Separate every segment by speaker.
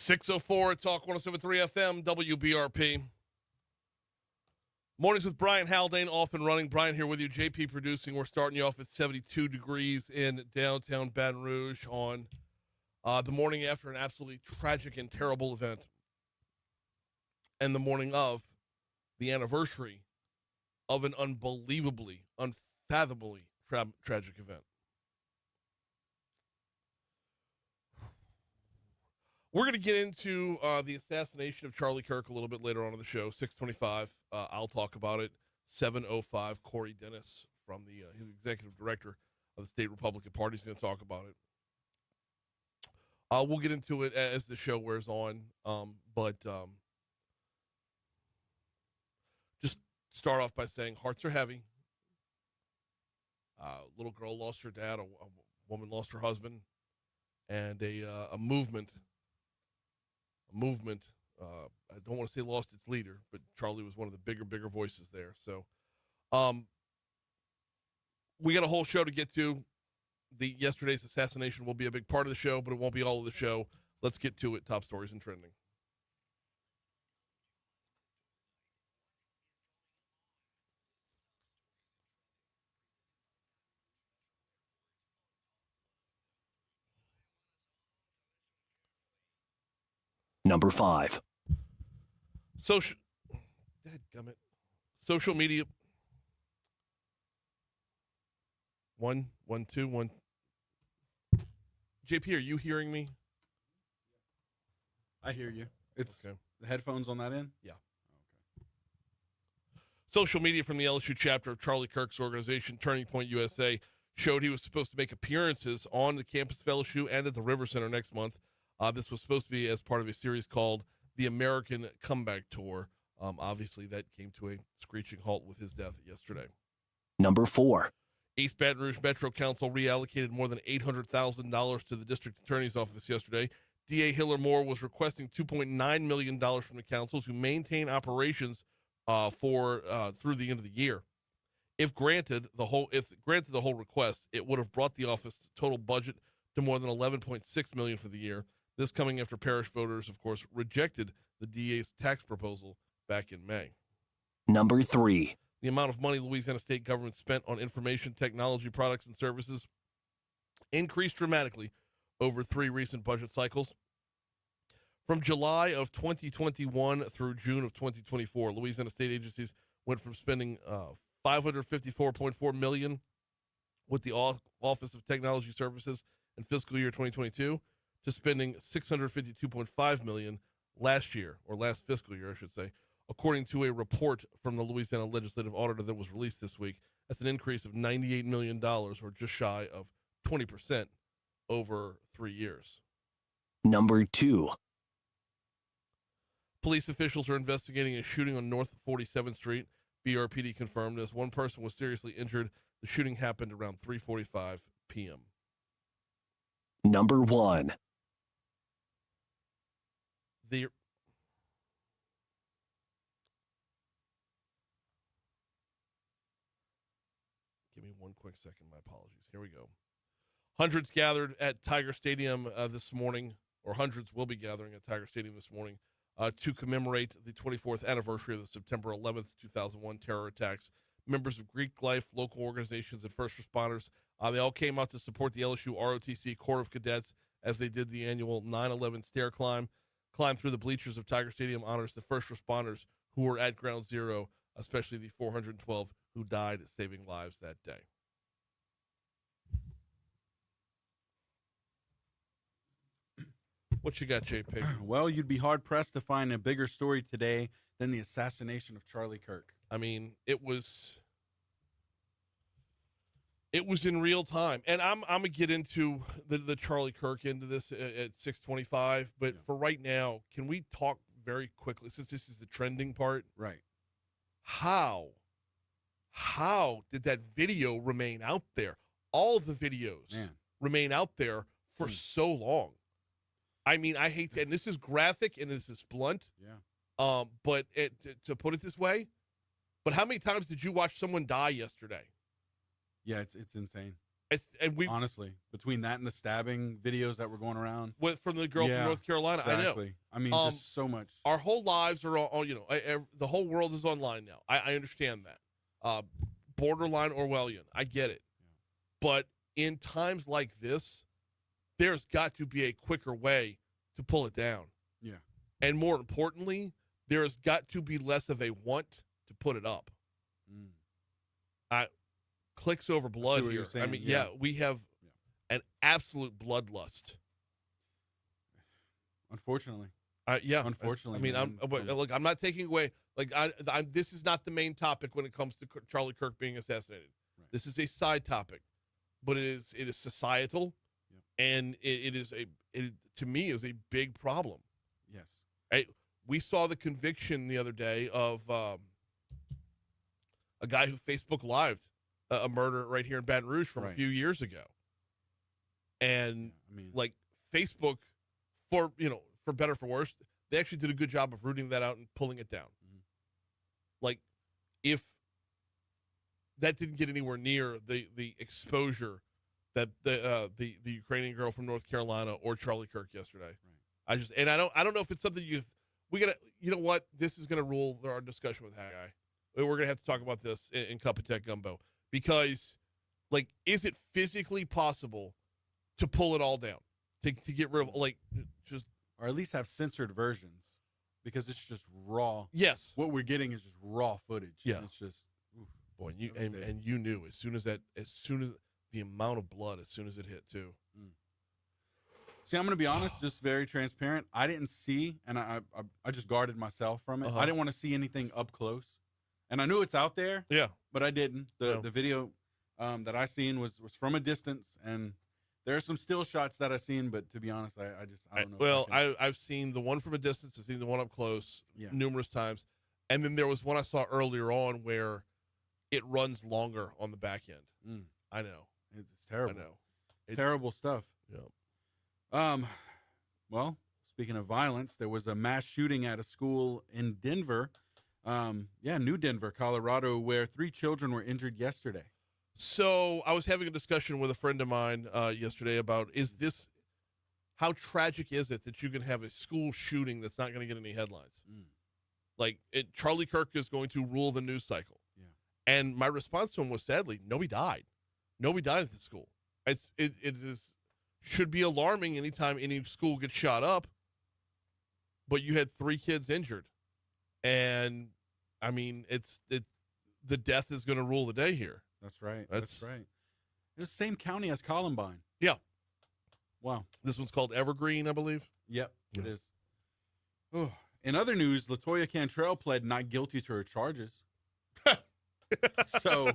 Speaker 1: 604 at Talk 107.3 FM, WBRP. Mornings with Brian Haldane, off and running. Brian here with you, JP producing. We're starting you off at 72 degrees in downtown Baton Rouge on the morning after an absolutely tragic and terrible event, and the morning of the anniversary of an unbelievably, unfathomably tragic event. We're going to get into the assassination of Charlie Kirk a little bit later on in the show. 6:25, I'll talk about it. 7:05, Cory Dennis from his executive director of the state Republican Party is going to talk about it. We'll get into it as the show wears on, but just start off by saying hearts are heavy. Little girl lost her dad, a woman lost her husband, and a movement. I don't want to say lost its leader, but Charlie was one of the bigger voices there. So we got a whole show to get to. Yesterday's assassination will be a big part of the show, but it won't be all of the show. Let's get to it. Top stories and trending.
Speaker 2: Number 5.
Speaker 1: Social media. 1, 2, 1. JP, are you hearing me?
Speaker 3: I hear you. It's
Speaker 1: okay.
Speaker 3: The headphones on that end?
Speaker 1: Yeah. Okay. Social media from the LSU chapter of Charlie Kirk's organization, Turning Point USA, showed he was supposed to make appearances on the campus of LSU and at the River Center next month. This was supposed to be as part of a series called the American Comeback Tour. Obviously, that came to a screeching halt with his death yesterday.
Speaker 2: Number 4.
Speaker 1: East Baton Rouge Metro Council reallocated more than $800,000 to the district attorney's office yesterday. DA Hiller Moore was requesting $2.9 million from the councils who maintain operations through the end of the year. If granted the whole request, it would have brought the office total budget to more than $11.6 million for the year. This coming after parish voters, of course, rejected the DA's tax proposal back in May.
Speaker 2: Number 3.
Speaker 1: The amount of money Louisiana state government spent on information technology products and services increased dramatically over 3 recent budget cycles. From July of 2021 through June of 2024, Louisiana state agencies went from spending $554.4 million with the Office of Technology Services in fiscal year 2022 to spending $652.5 million last fiscal year, I should say, according to a report from the Louisiana Legislative Auditor that was released this week. That's an increase of $98 million, or just shy of 20% over 3 years.
Speaker 2: Number 2.
Speaker 1: Police officials are investigating a shooting on North 47th Street. BRPD confirmed as one person was seriously injured. The shooting happened around 3:45 p.m.
Speaker 2: Number 1.
Speaker 1: Give me one quick second. My apologies. Here we go. Hundreds gathered at Tiger Stadium this morning, or hundreds will be gathering at Tiger Stadium this morning to commemorate the 24th anniversary of the September 11th, 2001 terror attacks. Members of Greek Life, local organizations, and first responders, they all came out to support the LSU ROTC Corps of Cadets as they did the annual 9/11 stair climb. Climb through the bleachers of Tiger Stadium honors the first responders who were at Ground Zero, especially the 412 who died saving lives that day. What you got, JP?
Speaker 3: Well, you'd be hard-pressed to find a bigger story today than the assassination of Charlie Kirk.
Speaker 1: I mean, it was in real time. And I'm going to get into the Charlie Kirk into this at 6:25. But for right now, can we talk very quickly, since this is the trending part?
Speaker 3: Right.
Speaker 1: How did that video remain out there? All of the videos remain out there for so long. I mean, I hate that. And this is graphic and this is blunt.
Speaker 3: Yeah.
Speaker 1: But to put it this way, but how many times did you watch someone die yesterday?
Speaker 3: Yeah, it's insane.
Speaker 1: And we
Speaker 3: Honestly, between that and the stabbing videos that were going around.
Speaker 1: went from the girl
Speaker 3: Yeah,
Speaker 1: from North Carolina. I know.
Speaker 3: Exactly. I mean,
Speaker 1: Um,
Speaker 3: just so much.
Speaker 1: Our whole lives are all the whole world is online now. I understand that. Borderline Orwellian. I get it. But in times like this, there's got to be a quicker way to pull it down.
Speaker 3: Yeah.
Speaker 1: And more importantly, there's got to be less of a want to put it up. Clicks over blood
Speaker 3: what
Speaker 1: here.
Speaker 3: you're saying,
Speaker 1: I mean,
Speaker 3: yeah.
Speaker 1: we have an absolute bloodlust.
Speaker 3: Unfortunately.
Speaker 1: I
Speaker 3: Unfortunately.
Speaker 1: mean,
Speaker 3: man.
Speaker 1: look, I'm not taking away. Like, this is not the main topic when it comes to Charlie Kirk being assassinated.
Speaker 3: Right.
Speaker 1: This is a side topic, but it is societal, and it to me is a big problem.
Speaker 3: Yes.
Speaker 1: We saw the conviction the other day of a guy who Facebook lived a murder right here in Baton Rouge from a few years ago, and
Speaker 3: I mean,
Speaker 1: like Facebook, for better or for worse, they actually did a good job of rooting that out and pulling it down.
Speaker 3: Mm-hmm.
Speaker 1: Like, if that didn't get anywhere near the exposure that the Ukrainian girl from North Carolina or Charlie Kirk yesterday. Right. I don't know if it's something we gotta, you know what, this is gonna rule our discussion with Haggai. We're gonna have to talk about this in Cup of Tech Gumbo, because, like, is it physically possible to pull it all down, to get rid of, like, just,
Speaker 3: or at least have censored versions, because it's just raw.
Speaker 1: Yes,
Speaker 3: What we're getting is just raw footage.
Speaker 1: Yeah.
Speaker 3: And it's just, oof,
Speaker 1: boy, and you knew as soon as the amount of blood, as soon as it hit too.
Speaker 3: See, I'm going to be honest, just very transparent. I didn't see, and I just guarded myself from it.
Speaker 1: Uh-huh.
Speaker 3: I didn't want to see anything up close, and I knew it's out there.
Speaker 1: Yeah,
Speaker 3: But I didn't.
Speaker 1: No.
Speaker 3: The video that I seen was from a distance, and there are some still shots that I seen. But to be honest, I don't know.
Speaker 1: Well, I've seen the one from a distance. I've seen the one up close numerous times, and then there was one I saw earlier on where it runs longer on the back end. I know.
Speaker 3: It's terrible.
Speaker 1: I know.
Speaker 3: Terrible stuff.
Speaker 1: Yeah.
Speaker 3: Well, speaking of violence, there was a mass shooting at a school in Denver. New Denver, Colorado, where 3 children were injured yesterday.
Speaker 1: So I was having a discussion with a friend of mine yesterday about, how tragic is it that you can have a school shooting that's not going to get any headlines? Like, Charlie Kirk is going to rule the news cycle. Yeah. And my response to him was, sadly, nobody died. Nobody died at the school. Should be alarming anytime any school gets shot up, but you had 3 kids injured, and I mean, the death is going to rule the day here.
Speaker 3: That's right. That's right. It was the same county as Columbine.
Speaker 1: Yeah.
Speaker 3: Wow.
Speaker 1: This one's called Evergreen, I believe.
Speaker 3: Yep, it is. Oh. In other news, LaToya Cantrell pled not guilty to her charges. So,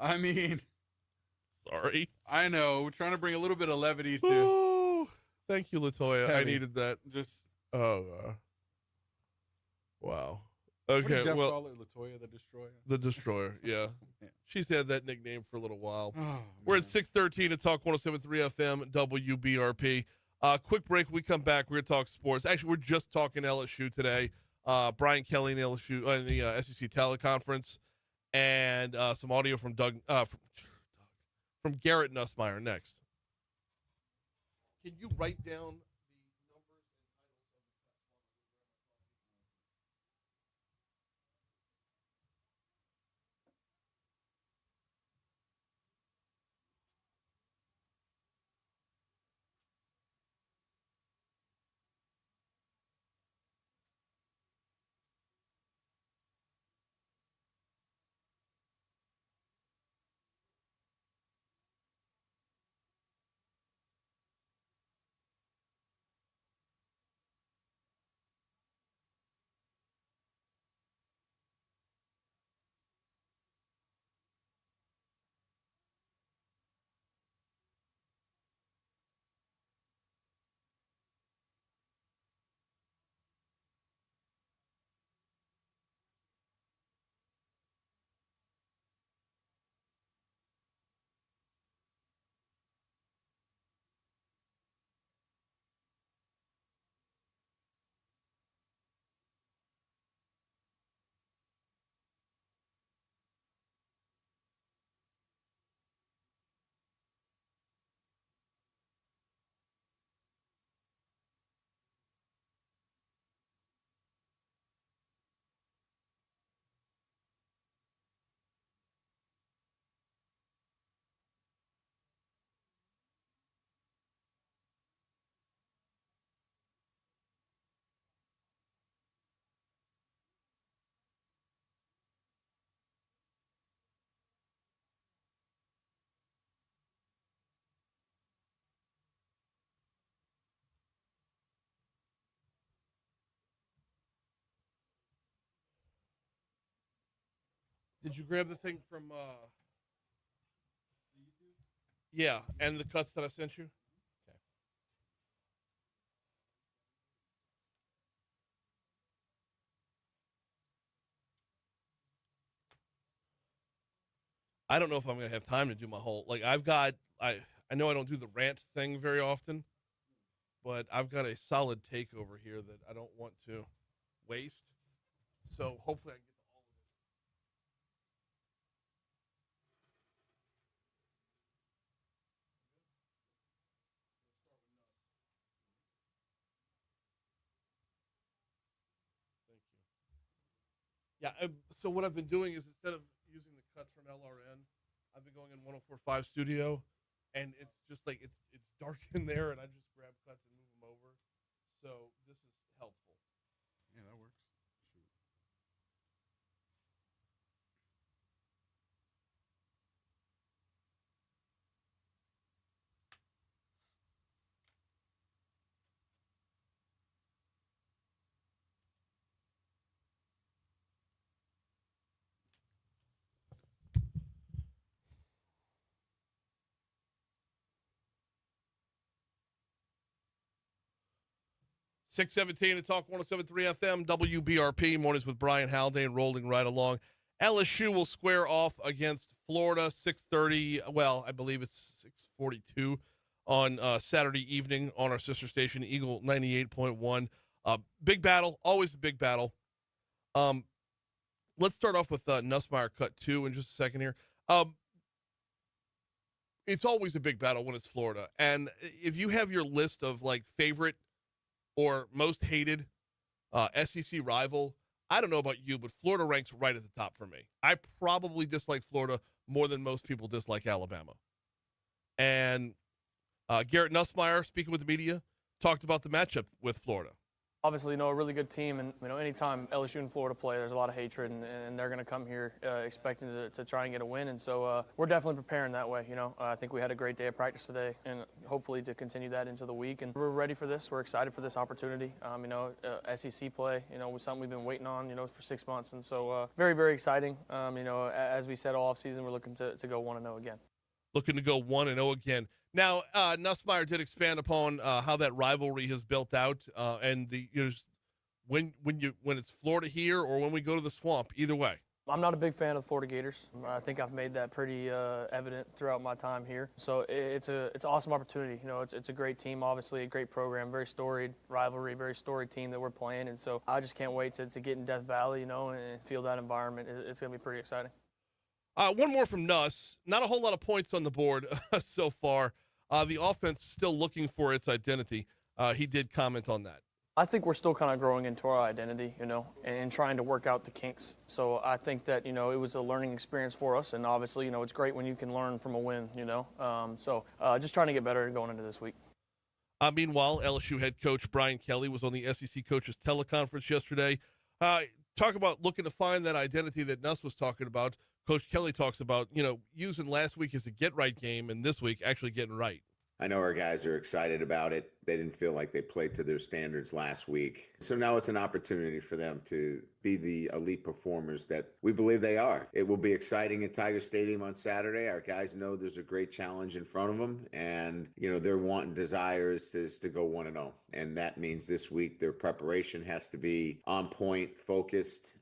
Speaker 3: I mean,
Speaker 1: sorry.
Speaker 3: I know. We're trying to bring a little bit of levity to.
Speaker 1: Oh, thank you, LaToya.
Speaker 3: Heavy.
Speaker 1: I needed that.
Speaker 3: Just.
Speaker 1: Wow.
Speaker 3: What did
Speaker 1: Okay.
Speaker 3: Jeff
Speaker 1: Well,
Speaker 3: call her? LaToya the Destroyer.
Speaker 1: the Destroyer. Yeah.
Speaker 3: Yeah.
Speaker 1: She's had that nickname for a little while.
Speaker 3: Oh,
Speaker 1: We're
Speaker 3: man.
Speaker 1: at 6:13 at Talk 107.3 FM WBRP. Quick break. We come back. We're going to talk sports. Actually, we're just talking LSU today. Brian Kelly in the LSU in the SEC teleconference, and some audio from from Garrett Nussmeier next. Can you write down the numbers and titles of the Did you grab the thing from? Yeah, and the cuts that I sent you. Okay. I don't know if I'm gonna have time to do my whole. Like I've got. I know I don't do the rant thing very often, but I've got a solid take over here that I don't want to waste. So hopefully I can get to all of it. Thank you. Yeah. So what I've been doing is instead of using the cuts from LRN, I've been going in 104.5 studio, and it's just like it's dark in there, and I just grab cuts and move them over. So this is helpful.
Speaker 3: Yeah, that works. Shoot.
Speaker 1: 617 to talk 107.3 FM, WBRP, mornings with Brian Haldane rolling right along. LSU will square off against Florida, 6:30. Well, I believe it's 6:42 on Saturday evening on our sister station, Eagle 98.1. Big battle, always a big battle. Let's start off with Nussmeier cut 2 in just a second here. It's always a big battle when it's Florida. And if you have your list of like favorite or most hated SEC rival, I don't know about you, but Florida ranks right at the top for me. I probably dislike Florida more than most people dislike Alabama. And Garrett Nussmeier, speaking with the media, talked about the matchup with Florida.
Speaker 4: Obviously, a really good team, and anytime LSU and Florida play, there's a lot of hatred, and they're going to come here expecting to try and get a win, and so we're definitely preparing that way. I think we had a great day of practice today, and hopefully to continue that into the week, and we're ready for this. We're excited for this opportunity. SEC play, was something we've been waiting on, for 6 months, and so very, very exciting. As we said all offseason, we're looking to go 1-0 again.
Speaker 1: Looking to go 1-0 again. Now, Nussmeier did expand upon how that rivalry has built out, and the when it's Florida here or when we go to the Swamp, either way.
Speaker 4: I'm not a big fan of the Florida Gators. I think I've made that pretty evident throughout my time here. So it's an awesome opportunity. It's a great team, obviously a great program, very storied rivalry, very storied team that we're playing, and so I just can't wait to get in Death Valley, and feel that environment. It's going to be pretty exciting.
Speaker 1: One more from Nuss. Not a whole lot of points on the board so far. The offense still looking for its identity. He did comment on that.
Speaker 4: I think we're still kind of growing into our identity, and trying to work out the kinks. So I think that, it was a learning experience for us. And obviously, it's great when you can learn from a win, So just trying to get better going into this week.
Speaker 1: Meanwhile, LSU head coach Brian Kelly was on the SEC coaches teleconference yesterday. Talk about looking to find that identity that Nuss was talking about. Coach Kelly talks about, using last week as a get-right game and this week actually getting right.
Speaker 5: I know our guys are excited about it. They didn't feel like they played to their standards last week. So now it's an opportunity for them to be the elite performers that we believe they are. It will be exciting at Tiger Stadium on Saturday. Our guys know there's a great challenge in front of them. And, their want and desire is to go 1-0. And that means this week their preparation has to be on point, focused.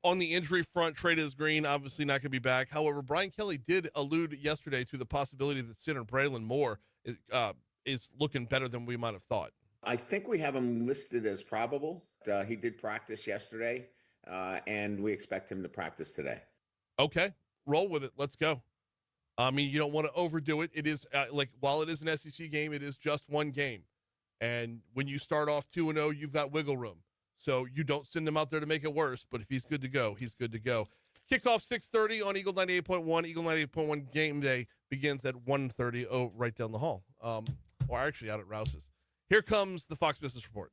Speaker 1: On the injury front, Trey'Dez Green obviously not going to be back. However, Brian Kelly did allude yesterday to the possibility that center Braylon Moore is looking better than we might have thought.
Speaker 5: I think we have him listed as probable. He did practice yesterday, and we expect him to practice today.
Speaker 1: Okay, roll with it. Let's go. You don't want to overdo it. It is while it is an SEC game, it is just one game. And when you start off 2-0, you've got wiggle room. So you don't send him out there to make it worse, but if he's good to go, he's good to go. Kickoff 6:30 on Eagle 98.1. Eagle 98.1 game day begins at 1:30 right down the hall, or actually out at Rouse's. Here comes the Fox Business Report.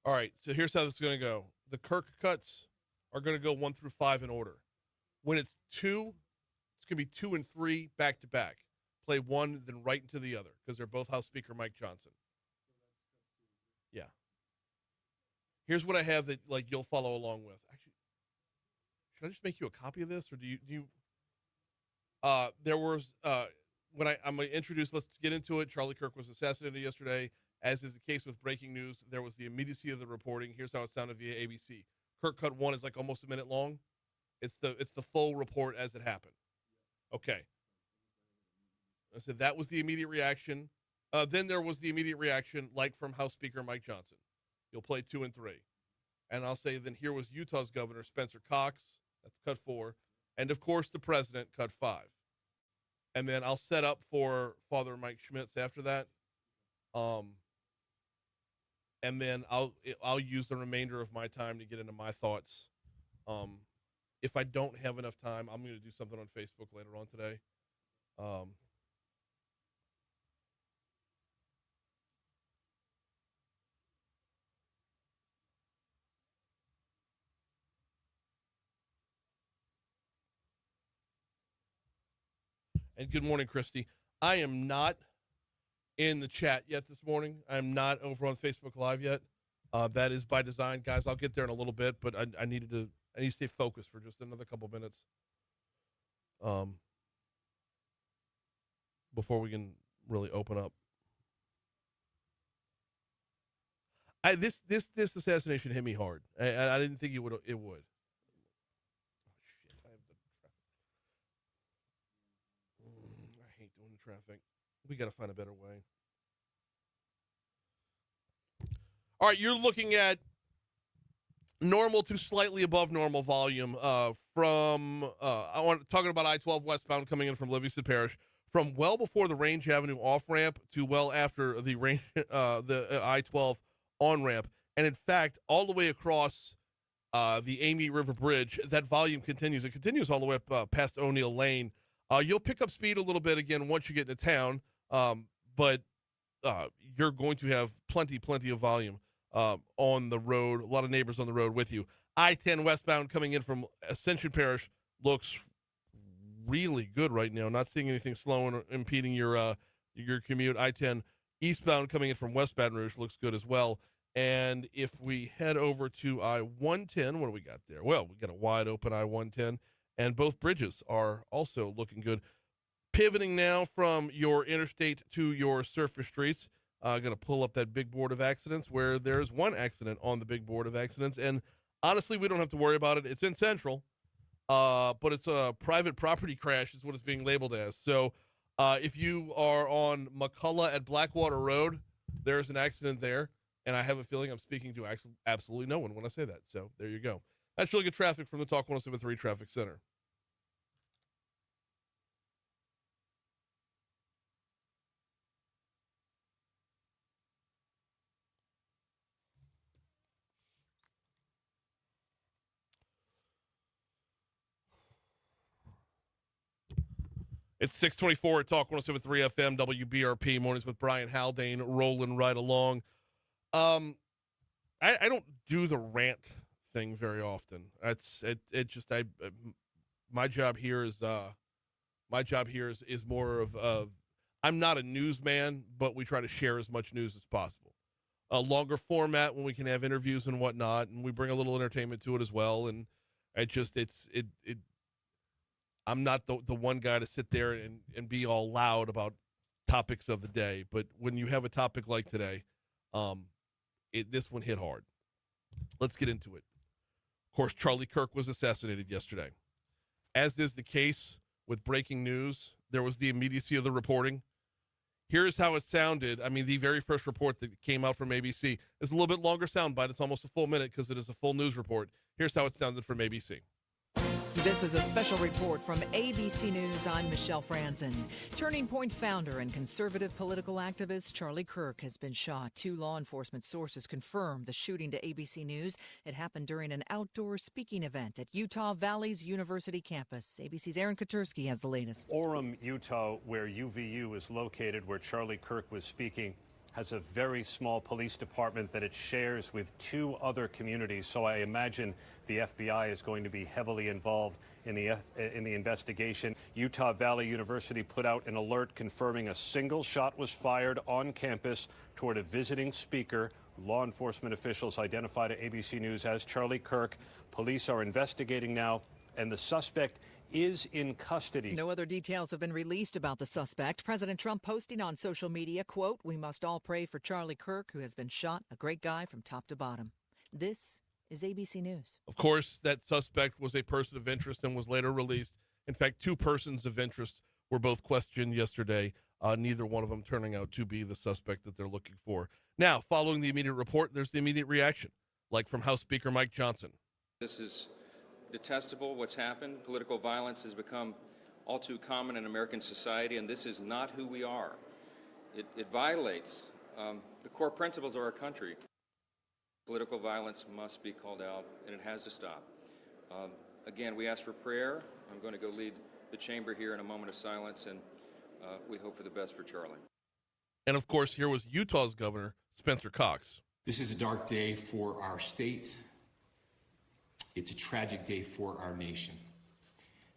Speaker 1: All right, so here's how this is going to go. The Kirk cuts are going to go 1 through 5 in order. When it's 2, it's going to be 2 and 3 back to back. Play one, then right into the other, because they're both House Speaker Mike Johnson. Yeah. Here's what I have that you'll follow along with. Actually, should I just make you a copy of this, or do you? There was when I'm going to introduce. Let's get into it. Charlie Kirk was assassinated yesterday. As is the case with breaking news, there was the immediacy of the reporting. Here's how it sounded via ABC. Kirk cut 1 is almost a minute long. It's the full report as it happened. Okay. I said that was the immediate reaction. Then there was the immediate reaction, from House Speaker Mike Johnson. You'll play 2 and 3. And I'll say then here was Utah's governor, Spencer Cox. That's cut 4. And, of course, the president, cut 5. And then I'll set up for Father Mike Schmitz after that. And then I'll use the remainder of my time to get into my thoughts. If I don't have enough time, I'm going to do something on Facebook later on today. And good morning, Christy. I am not in the chat yet this morning. I'm not over on Facebook Live yet. That is by design, guys. I'll get there in a little bit, but I need to stay focused for just another couple minutes. Before we can really open up. This assassination hit me hard. I didn't think it would. I hate doing the traffic. We got to find a better way. All right, you're looking at normal to slightly above normal volume talking about I-12 westbound coming in from Livingston Parish, from well before the Range Avenue off-ramp to well after the I-12 on-ramp. And in fact, all the way across the Amy River Bridge, that volume continues. It continues all the way up past O'Neill Lane. You'll pick up speed a little bit again once you get into town, but you're going to have plenty of volume on the road. A lot of neighbors on the road with you. I-10 westbound coming in from Ascension Parish looks really good right now. Not seeing anything slowing or impeding your commute. I-10 eastbound coming in from West Baton Rouge looks good as well. And if we head over to I-110, what do we got there? Well, we got a wide open I-110, and both bridges are also looking good. Pivoting now from your interstate to your surface streets, going to pull up that big board of accidents where there's one accident on the big board of accidents. And honestly, we don't have to worry about it. It's in Central, but it's a private property crash is what it's being labeled as. So if you are on McCullough at Blackwater Road, there's an accident there. And I have a feeling I'm speaking to absolutely no one when I say that. So there you go. That's really good traffic from the Talk 107.3 Traffic Center. It's 624 at Talk 107.3 FM, WBRP, Mornings with Brian Haldane, rolling right along. I don't do the rant thing very often. My job here is more of I'm not a newsman, but we try to share as much news as possible. A longer format when we can have interviews and whatnot, and we bring a little entertainment to it as well. And I'm not the one guy to sit there and be all loud about topics of the day. But when you have a topic like today, this one hit hard. Let's get into it. Of course, Charlie Kirk was assassinated yesterday. As is the case with breaking news, there was the immediacy of the reporting. Here's how it sounded. I mean, the very first report that came out from ABC is a little bit longer soundbite. It's almost a full minute because it is a full news report. Here's how it sounded from ABC.
Speaker 6: This is a special report from ABC News. I'm Michelle Franzen. Turning Point founder and conservative political activist Charlie Kirk has been shot. 2 law enforcement sources confirmed the shooting to ABC News. It happened during an outdoor speaking event at Utah Valley's University campus. ABC's Aaron Katersky has the latest.
Speaker 7: Orem, Utah, where UVU is located, where Charlie Kirk was speaking. has a very small police department that it shares with 2 other communities. So I imagine the FBI is going to be heavily involved in the investigation. Utah Valley University put out an alert confirming a single shot was fired on campus toward a visiting speaker. Law enforcement officials identified at ABC News as Charlie Kirk. Police are investigating now, and the suspect is in custody.
Speaker 6: No other details have been released about the suspect. President Trump posting on social media, quote, "We must all pray for Charlie Kirk, who has been shot, a great guy from top to bottom." This is ABC News.
Speaker 1: Of course, that suspect was a person of interest and was later released. In fact, 2 persons of interest were both questioned yesterday, neither one of them turning out to be the suspect that they're looking for. Now, following the immediate report, there's the immediate reaction, like from House Speaker Mike Johnson.
Speaker 8: This is detestable, what's happened. Political violence has become all too common in American society, and this is not who we are. It violates the core principles of our country. Political violence must be called out, and it has to stop. Again, we ask for prayer. I'm going to go lead the chamber here in a moment of silence, and we hope for the best for Charlie.
Speaker 1: And, of course, here was Utah's Governor Spencer Cox.
Speaker 9: This is a dark day for our state. It's a tragic day for our nation.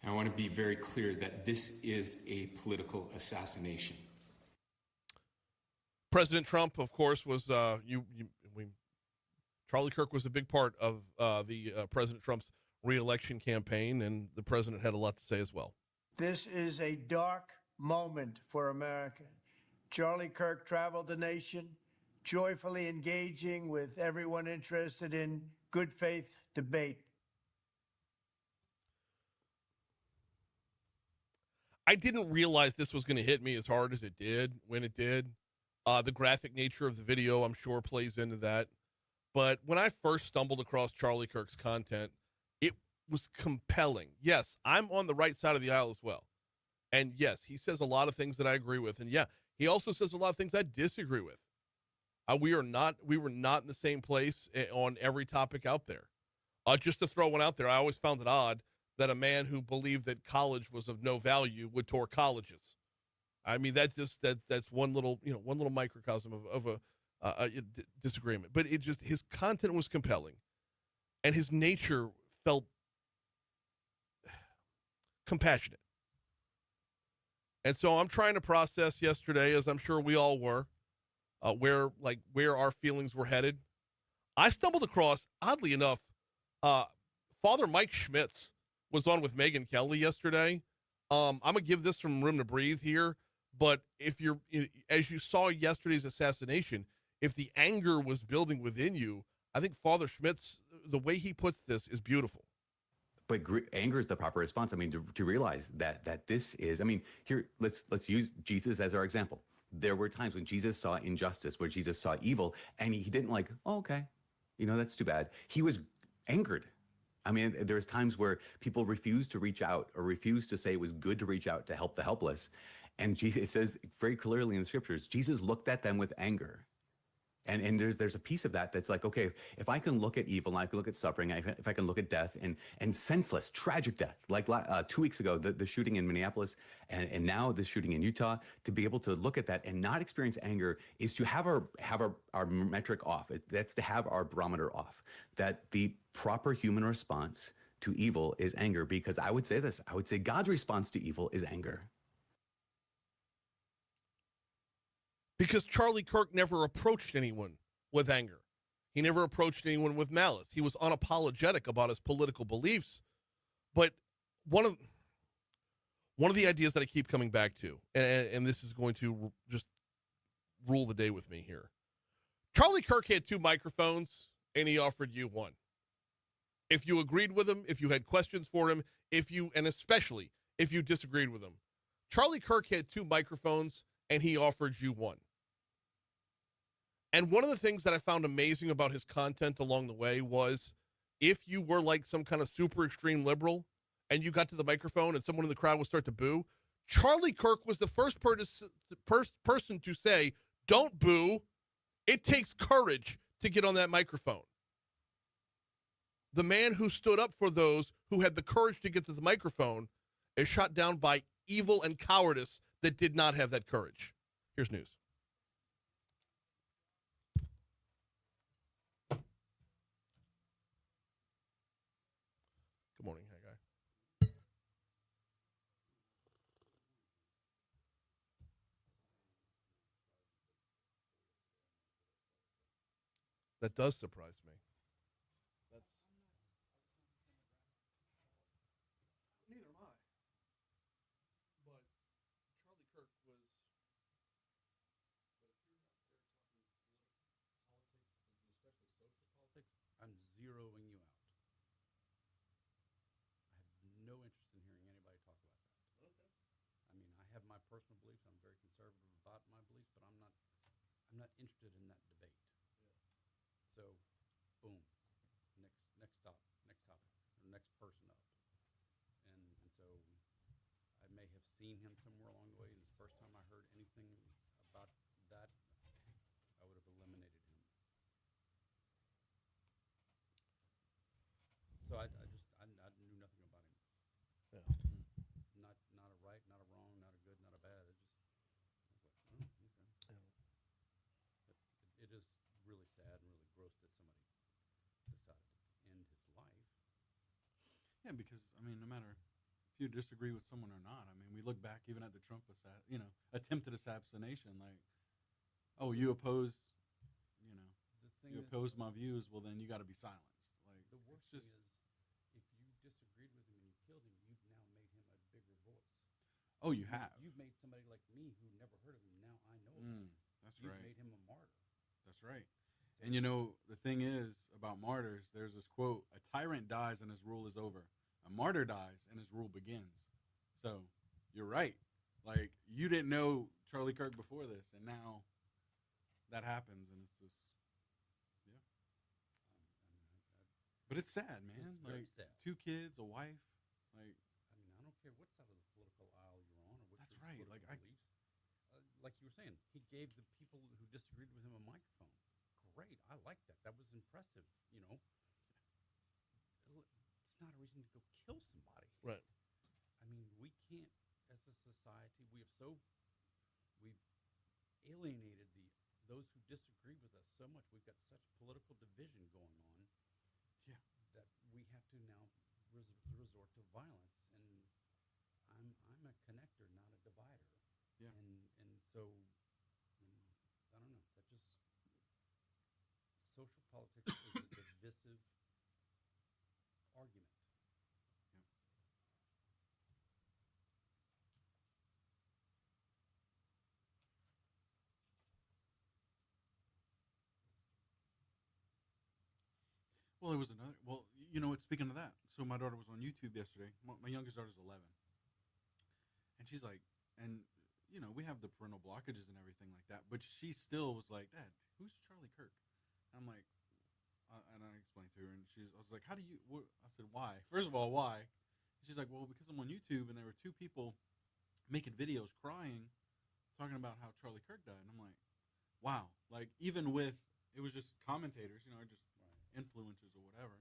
Speaker 9: And I want to be very clear that this is a political assassination.
Speaker 1: President Trump, of course, was Charlie Kirk was a big part of President Trump's re-election campaign, and the president had a lot to say as well.
Speaker 10: This is a dark moment for America. Charlie Kirk traveled the nation, joyfully engaging with everyone interested in good faith debate.
Speaker 1: I didn't realize this was going to hit me as hard as it did when it did. The graphic nature of the video, I'm sure, plays into that. But when I first stumbled across Charlie Kirk's content, it was compelling. Yes, I'm on the right side of the aisle as well. And yes, he says a lot of things that I agree with. And yeah, he also says a lot of things I disagree with. We were not in the same place on every topic out there. Just to throw one out there, I always found it odd that a man who believed that college was of no value would tour colleges. I mean, that's one little microcosm of a disagreement. But his content was compelling, and his nature felt compassionate. And so I'm trying to process yesterday, as I'm sure we all were, where our feelings were headed. I stumbled across, oddly enough, Father Mike Schmitz was on with Megyn Kelly yesterday. I'm going to give this some room to breathe here, but as you saw yesterday's assassination, if the anger was building within you, I think Father Schmitz, the way he puts this is beautiful.
Speaker 11: But anger is the proper response. I mean, to realize that this is, I mean, here, let's use Jesus as our example. There were times when Jesus saw injustice, where Jesus saw evil, and he didn't okay, that's too bad. He was angered. I mean, there's times where people refuse to reach out or refuse to say it was good to reach out to help the helpless. And Jesus, it says very clearly in the scriptures, Jesus looked at them with anger. And there's a piece of that that's like, okay, if I can look at evil, and I can look at suffering, if I can look at death and senseless, tragic death, like 2 weeks ago, the shooting in Minneapolis, and now the shooting in Utah, to be able to look at that and not experience anger is to have our metric off. That's to have our barometer off. That the proper human response to evil is anger, because I would say God's response to evil is anger.
Speaker 1: Because Charlie Kirk never approached anyone with anger. He never approached anyone with malice. He was unapologetic about his political beliefs. But one of the ideas that I keep coming back to, and this is going to just rule the day with me here. Charlie Kirk had 2 microphones, and he offered you 1. If you agreed with him, if you had questions for him, and especially if you disagreed with him. Charlie Kirk had 2 microphones, and he offered you 1. And one of the things that I found amazing about his content along the way was, if you were like some kind of super extreme liberal and you got to the microphone and someone in the crowd would start to boo, Charlie Kirk was the first person to say, "Don't boo. It takes courage to get on that microphone." The man who stood up for those who had the courage to get to the microphone is shot down by evil and cowardice that did not have that courage. Here's news. That does surprise me. That's neither am I. But Charlie Kirk was.
Speaker 3: But if you're up there talking politics, especially social politics, I'm zeroing you out. I have no interest in hearing anybody talk about that.
Speaker 1: Okay.
Speaker 3: I mean, I have my personal beliefs. I'm very conservative about my beliefs, but I'm not interested in that debate.
Speaker 1: Yeah.
Speaker 3: So, boom, next topic, or next person up. And so I may have seen him somewhere along the way, and the first time I heard anything about that, I would have eliminated him. So I knew nothing about him.
Speaker 1: Yeah.
Speaker 3: Not a right, not a wrong, not a good, not a bad. It just, I was like, oh, okay.
Speaker 1: Yeah.
Speaker 3: It is really sad and really gross that somebody decided to end his life. Yeah, because I mean, no matter if you disagree with someone or not, I mean, we look back even at the Trump attempted assassination. Like, oh, you oppose, you oppose my views. Well, then you got to be silenced. Like,
Speaker 11: The worst
Speaker 3: it's
Speaker 11: thing
Speaker 3: just,
Speaker 11: is, if you disagreed with him and you killed him, you've now made him a bigger voice.
Speaker 3: oh, you have.
Speaker 11: You've made somebody like me who never heard of him. Now I know of him.
Speaker 3: That's
Speaker 11: You've
Speaker 3: right.
Speaker 11: made him a martyr.
Speaker 3: That's right. And the thing is about martyrs, there's this quote: "A tyrant dies and his rule is over. A martyr dies and his rule begins." So you're right. Like, you didn't know Charlie Kirk before this, and now that happens, and it's just, yeah. But it's sad, man.
Speaker 11: It's very
Speaker 3: like,
Speaker 11: sad.
Speaker 3: 2 kids, a wife. Like,
Speaker 11: I mean, I don't care what side of the political aisle you're on or what
Speaker 3: That's
Speaker 11: your
Speaker 3: right.
Speaker 11: political
Speaker 3: Like,
Speaker 11: beliefs. Like you were saying, he gave the people who disagreed with him a microphone. Great. I like that. That was impressive. It's not a reason to go kill somebody.
Speaker 1: Right.
Speaker 11: I mean, we can't, as a society, we've alienated those who disagree with us so much. We've got such political division going on.
Speaker 3: Yeah.
Speaker 11: That we have to now resort to violence, and I'm a connector, not a divider.
Speaker 3: Yeah.
Speaker 11: And so, I don't know. That just social politics is a divisive argument.
Speaker 3: Yep. Well, there was another. Well, you know what? Speaking of that, so my daughter was on YouTube yesterday. My youngest daughter's 11, and she's like, and we have the parental blockages and everything like that, but she still was like, "Dad, who's Charlie Kirk?" And I'm like, and I explained to her, and I was like, "How do you?" I said, "Why?" First of all, why? And she's like, "Well, because I'm on YouTube, and there were 2 people making videos crying, talking about how Charlie Kirk died." And I'm like, "Wow!" Like, even with it was just commentators, or just influencers or whatever.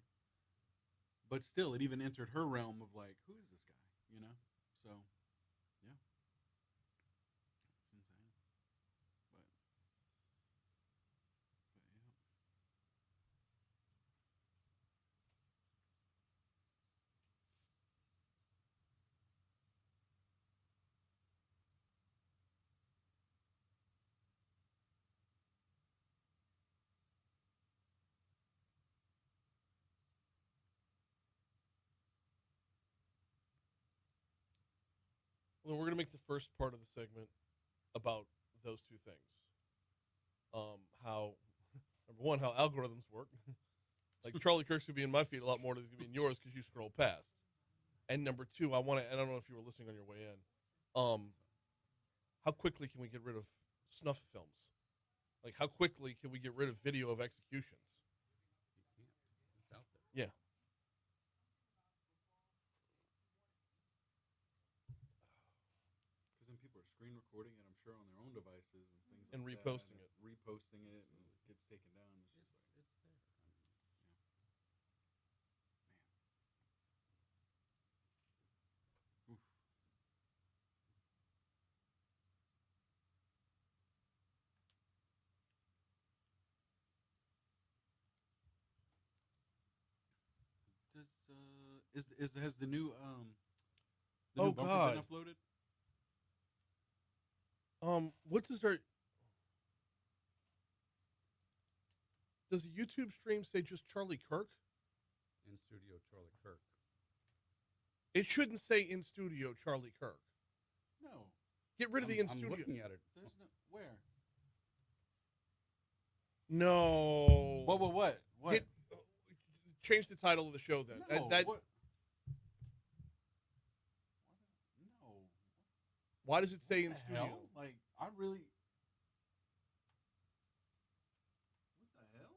Speaker 3: But still, it even entered her realm of like, who is this guy? So, yeah, it's insane. But yeah.
Speaker 1: Well, we're going to make the first part of the segment about those 2 things. How, number one, how algorithms work. Like, Charlie Kirk's going to be in my feed a lot more than he's going to be in yours because you scroll past. And number 2, I don't know if you were listening on your way in. How quickly can we get rid of snuff films? Like, how quickly can we get rid of video of executions?
Speaker 11: You can't. It's out there.
Speaker 1: Yeah.
Speaker 3: Because then people are screen recording it, I'm sure, on their own devices and things
Speaker 1: And
Speaker 3: like
Speaker 1: reposting
Speaker 3: that.
Speaker 1: it.
Speaker 3: Reposting it, and it gets taken down. It's just like,
Speaker 11: It's there.
Speaker 3: man. Oof. Has the new new bumper
Speaker 1: God.
Speaker 3: been uploaded?
Speaker 1: What does Does the YouTube stream say just Charlie Kirk?
Speaker 3: In studio, Charlie Kirk.
Speaker 1: It shouldn't say in studio Charlie Kirk.
Speaker 3: No.
Speaker 1: Get rid of the in
Speaker 3: I'm
Speaker 1: studio.
Speaker 3: looking at it. There's no where.
Speaker 1: No.
Speaker 3: What?
Speaker 1: Change the title of the show then.
Speaker 3: No.
Speaker 1: What?
Speaker 3: No.
Speaker 1: Why does it say in
Speaker 3: What the
Speaker 1: studio?
Speaker 3: hell? Like, I really. What the hell?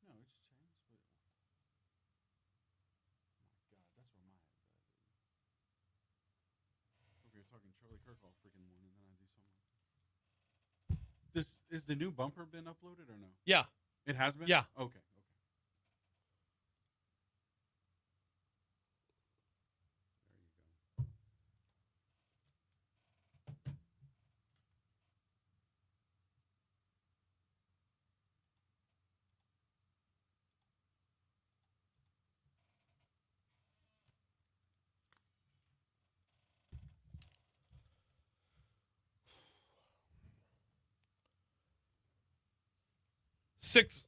Speaker 3: No, it's changed. But... My God, that's where my head's at. Over here talking Charlie Kirk all freaking morning, then I do something. This is the new bumper been uploaded or no?
Speaker 1: Yeah.
Speaker 3: It has been?
Speaker 1: Yeah.
Speaker 3: Okay. There you go.
Speaker 1: Six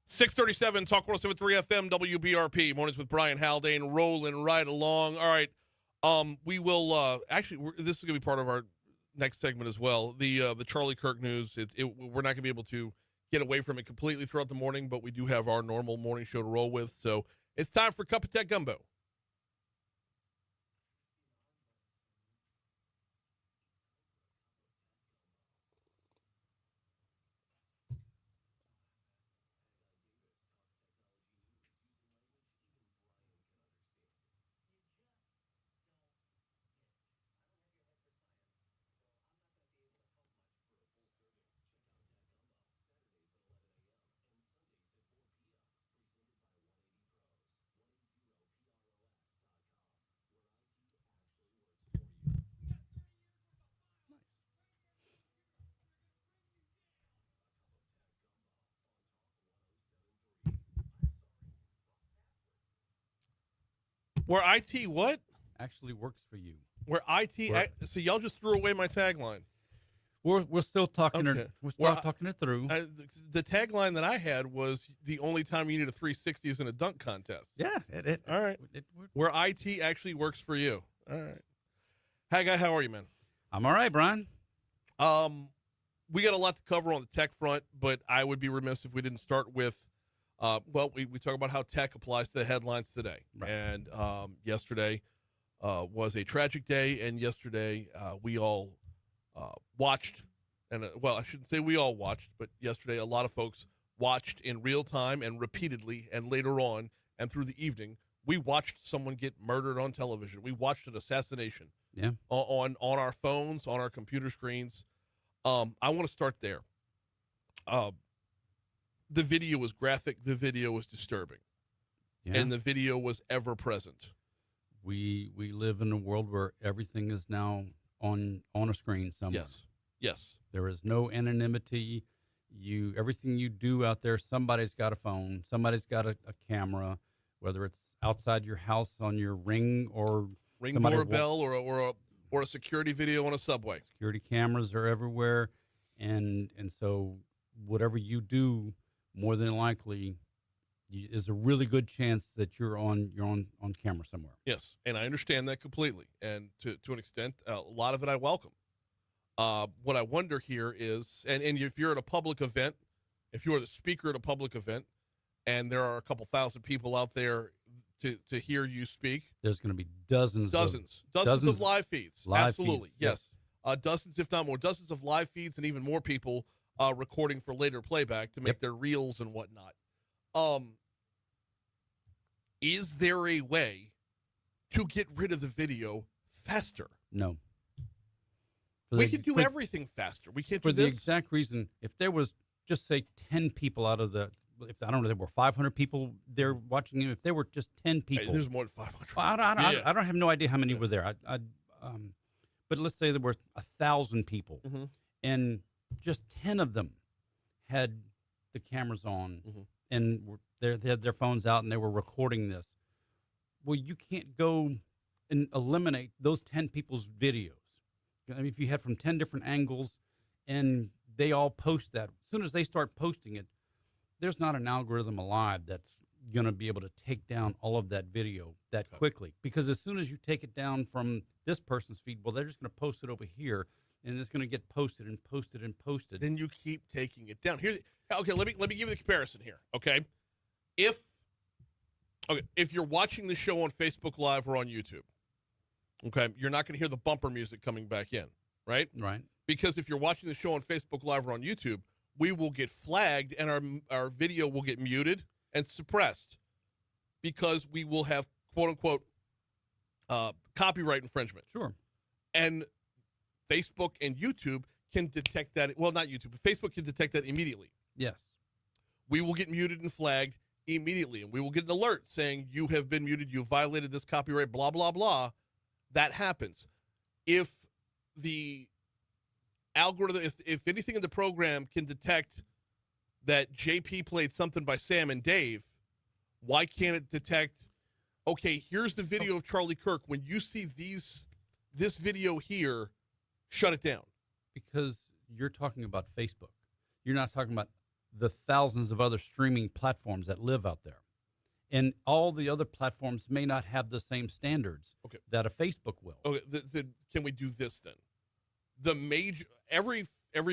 Speaker 1: 637 Talk 107.3 FM WBRP. Mornings with Brian Haldane rolling right along. All right. We will this is going to be part of our next segment as well. The Charlie Kirk news. We're not going to be able to get away from it completely throughout the morning, but we do have our normal morning show to roll with. So it's time for Cup of Tech Gumbo. Where IT what?
Speaker 12: Actually works for you.
Speaker 1: Where IT so y'all just threw away my tagline.
Speaker 12: We're still talking
Speaker 1: Okay.
Speaker 12: it. We're still talking it through.
Speaker 1: The tagline that I had was the only time you need a 360 is in a dunk contest.
Speaker 12: Yeah.
Speaker 1: All right. Where IT actually works for you. All right. Haggai, how are you, man?
Speaker 12: I'm all right, Brian.
Speaker 1: We got a lot to cover on the tech front, but I would be remiss if we didn't start with we talk about how tech applies to the headlines today.
Speaker 12: Right.
Speaker 1: And yesterday was a tragic day, and yesterday we all watched, and I shouldn't say we all watched, but yesterday a lot of folks watched in real time and repeatedly, and later on and through the evening, we watched someone get murdered on television. We watched an assassination on our phones, on our computer screens. I want to start there. The video was graphic. The video was disturbing. Yeah. And the video was ever present.
Speaker 12: We live in a world where everything is now on a screen somewhere.
Speaker 1: Yes.
Speaker 12: There is no anonymity. Everything you do out there, somebody's got a phone, somebody's got a camera, whether it's outside your house on your Ring
Speaker 1: doorbell or a security video on a subway.
Speaker 12: Security cameras are everywhere, and so whatever you do, more than likely, is a really good chance that you're on camera somewhere.
Speaker 1: Yes, and I understand that completely, and to an extent, a lot of it I welcome. What I wonder here is, and if you're at a public event, if you are the speaker at a public event, and there are a couple thousand people out there to hear you speak,
Speaker 12: there's going to be dozens
Speaker 1: of live feeds. Absolutely,
Speaker 12: feeds,
Speaker 1: yes. Dozens, if not more, dozens of live feeds, and even more people recording for later playback to make their reels and whatnot. Is there a way to get rid of the video faster?
Speaker 12: No.
Speaker 1: We can do everything faster. We can't do
Speaker 12: for
Speaker 1: this.
Speaker 12: The exact reason. If there was just say 10 people out of the, if I don't know, there were 500 people there watching him. If there were just 10 people,
Speaker 1: there's more than 500.
Speaker 12: Well, I don't have no idea how many were there. But let's say there were 1,000 people, and just 10 of them had the cameras on, and they had their phones out and they were recording this. Well, you can't go and eliminate those 10 people's videos. I mean, if you had from 10 different angles and they all post that, as soon as they start posting it, there's not an algorithm alive that's going to be able to take down all of that video that quickly. Because as soon as you take it down from this person's feed, well, they're just going to post it over here, and it's going to get posted and posted and posted.
Speaker 1: Then you keep taking it down. Okay, let me give you the comparison here. Okay, if you're watching the show on Facebook Live or on YouTube, okay, you're not going to hear the bumper music coming back in, right?
Speaker 12: Right.
Speaker 1: Because if you're watching the show on Facebook Live or on YouTube, we will get flagged and our video will get muted and suppressed because we will have quote unquote copyright infringement.
Speaker 12: Sure.
Speaker 1: And Facebook and YouTube can detect that. Well, not YouTube, but Facebook can detect that immediately.
Speaker 12: Yes.
Speaker 1: We will get muted and flagged immediately, and we will get an alert saying you have been muted, you violated this copyright, blah, blah, blah. That happens. If the algorithm, if anything in the program can detect that JP played something by Sam and Dave, why can't it detect, okay, here's the video of Charlie Kirk. When you see this video here, shut it down?
Speaker 12: Because you're talking about Facebook. You're not talking about the thousands of other streaming platforms that live out there. And all the other platforms may not have the same standards that a Facebook will.
Speaker 1: Okay, can we do this then? The major every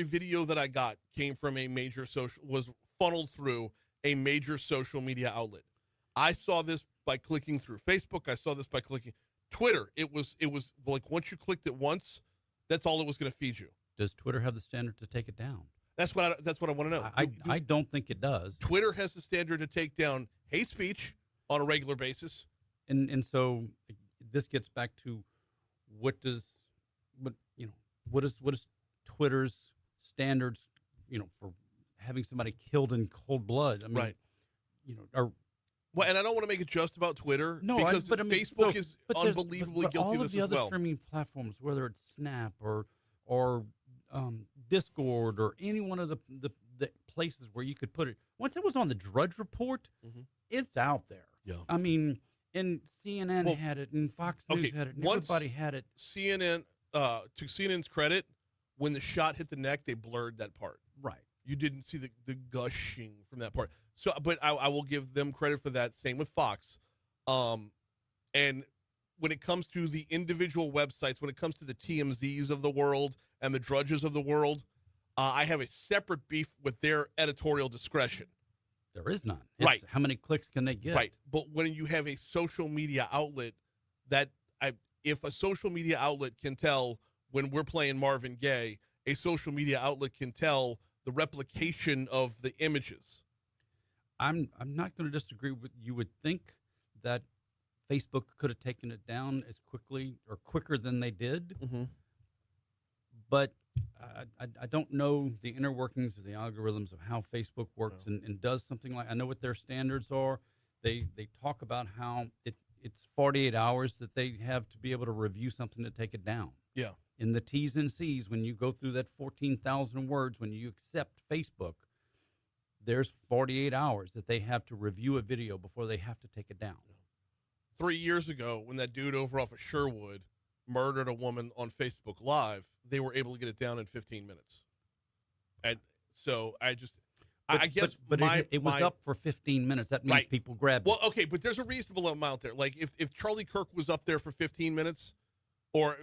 Speaker 1: video that I got came from a major was funneled through a major social media outlet. I saw this by clicking through Facebook. I saw this by clicking Twitter. It was like once you clicked it once, that's all it was going to feed you.
Speaker 12: Does Twitter have the standard to take it down?
Speaker 1: That's what I want to know.
Speaker 12: I don't think it does.
Speaker 1: Twitter has the standard to take down hate speech on a regular basis.
Speaker 12: And so this gets back to what is Twitter's standards, for having somebody killed in cold blood. I mean,
Speaker 1: right.
Speaker 12: Well,
Speaker 1: and I don't want to make it just about Twitter,
Speaker 12: no,
Speaker 1: because
Speaker 12: but
Speaker 1: Facebook is unbelievably guilty
Speaker 12: all
Speaker 1: of
Speaker 12: of
Speaker 1: this
Speaker 12: the
Speaker 1: as
Speaker 12: other
Speaker 1: well.
Speaker 12: streaming platforms, whether it's Snap or Discord or any one of the places where you could put it. Once it was on the Drudge Report, it's out there.
Speaker 1: Yeah.
Speaker 12: I mean, and CNN had it, and Fox News had it, and everybody had it.
Speaker 1: CNN, to CNN's credit, when the shot hit the neck, they blurred that part.
Speaker 12: Right.
Speaker 1: You didn't see the gushing from that part. So, but I will give them credit for that. Same with Fox. And when it comes to the individual websites, when it comes to the TMZs of the world and the Drudges of the world, I have a separate beef with their editorial discretion.
Speaker 12: There is none.
Speaker 1: Right.
Speaker 12: How many clicks can they get?
Speaker 1: Right. But when you have a social media outlet if a social media outlet can tell when we're playing Marvin Gaye, a social media outlet can tell the replication of the images.
Speaker 12: I'm not going to disagree with you. Would think that Facebook could have taken it down as quickly or quicker than they did.
Speaker 1: Mm-hmm.
Speaker 12: But I don't know the inner workings of the algorithms of how Facebook works and does something like, I know what their standards are. They talk about how it's 48 hours that they have to be able to review something to take it down.
Speaker 1: Yeah.
Speaker 12: In the T's and C's, when you go through that 14,000 words, when you accept Facebook, there's 48 hours that they have to review a video before they have to take it down.
Speaker 1: 3 years ago, when that dude over off of Sherwood murdered a woman on Facebook Live, they were able to get it down in 15 minutes. And so I guess
Speaker 12: it was up for 15 minutes. That means people grabbed it.
Speaker 1: Well, okay, but there's a reasonable amount there. Like if Charlie Kirk was up there for 15 minutes, or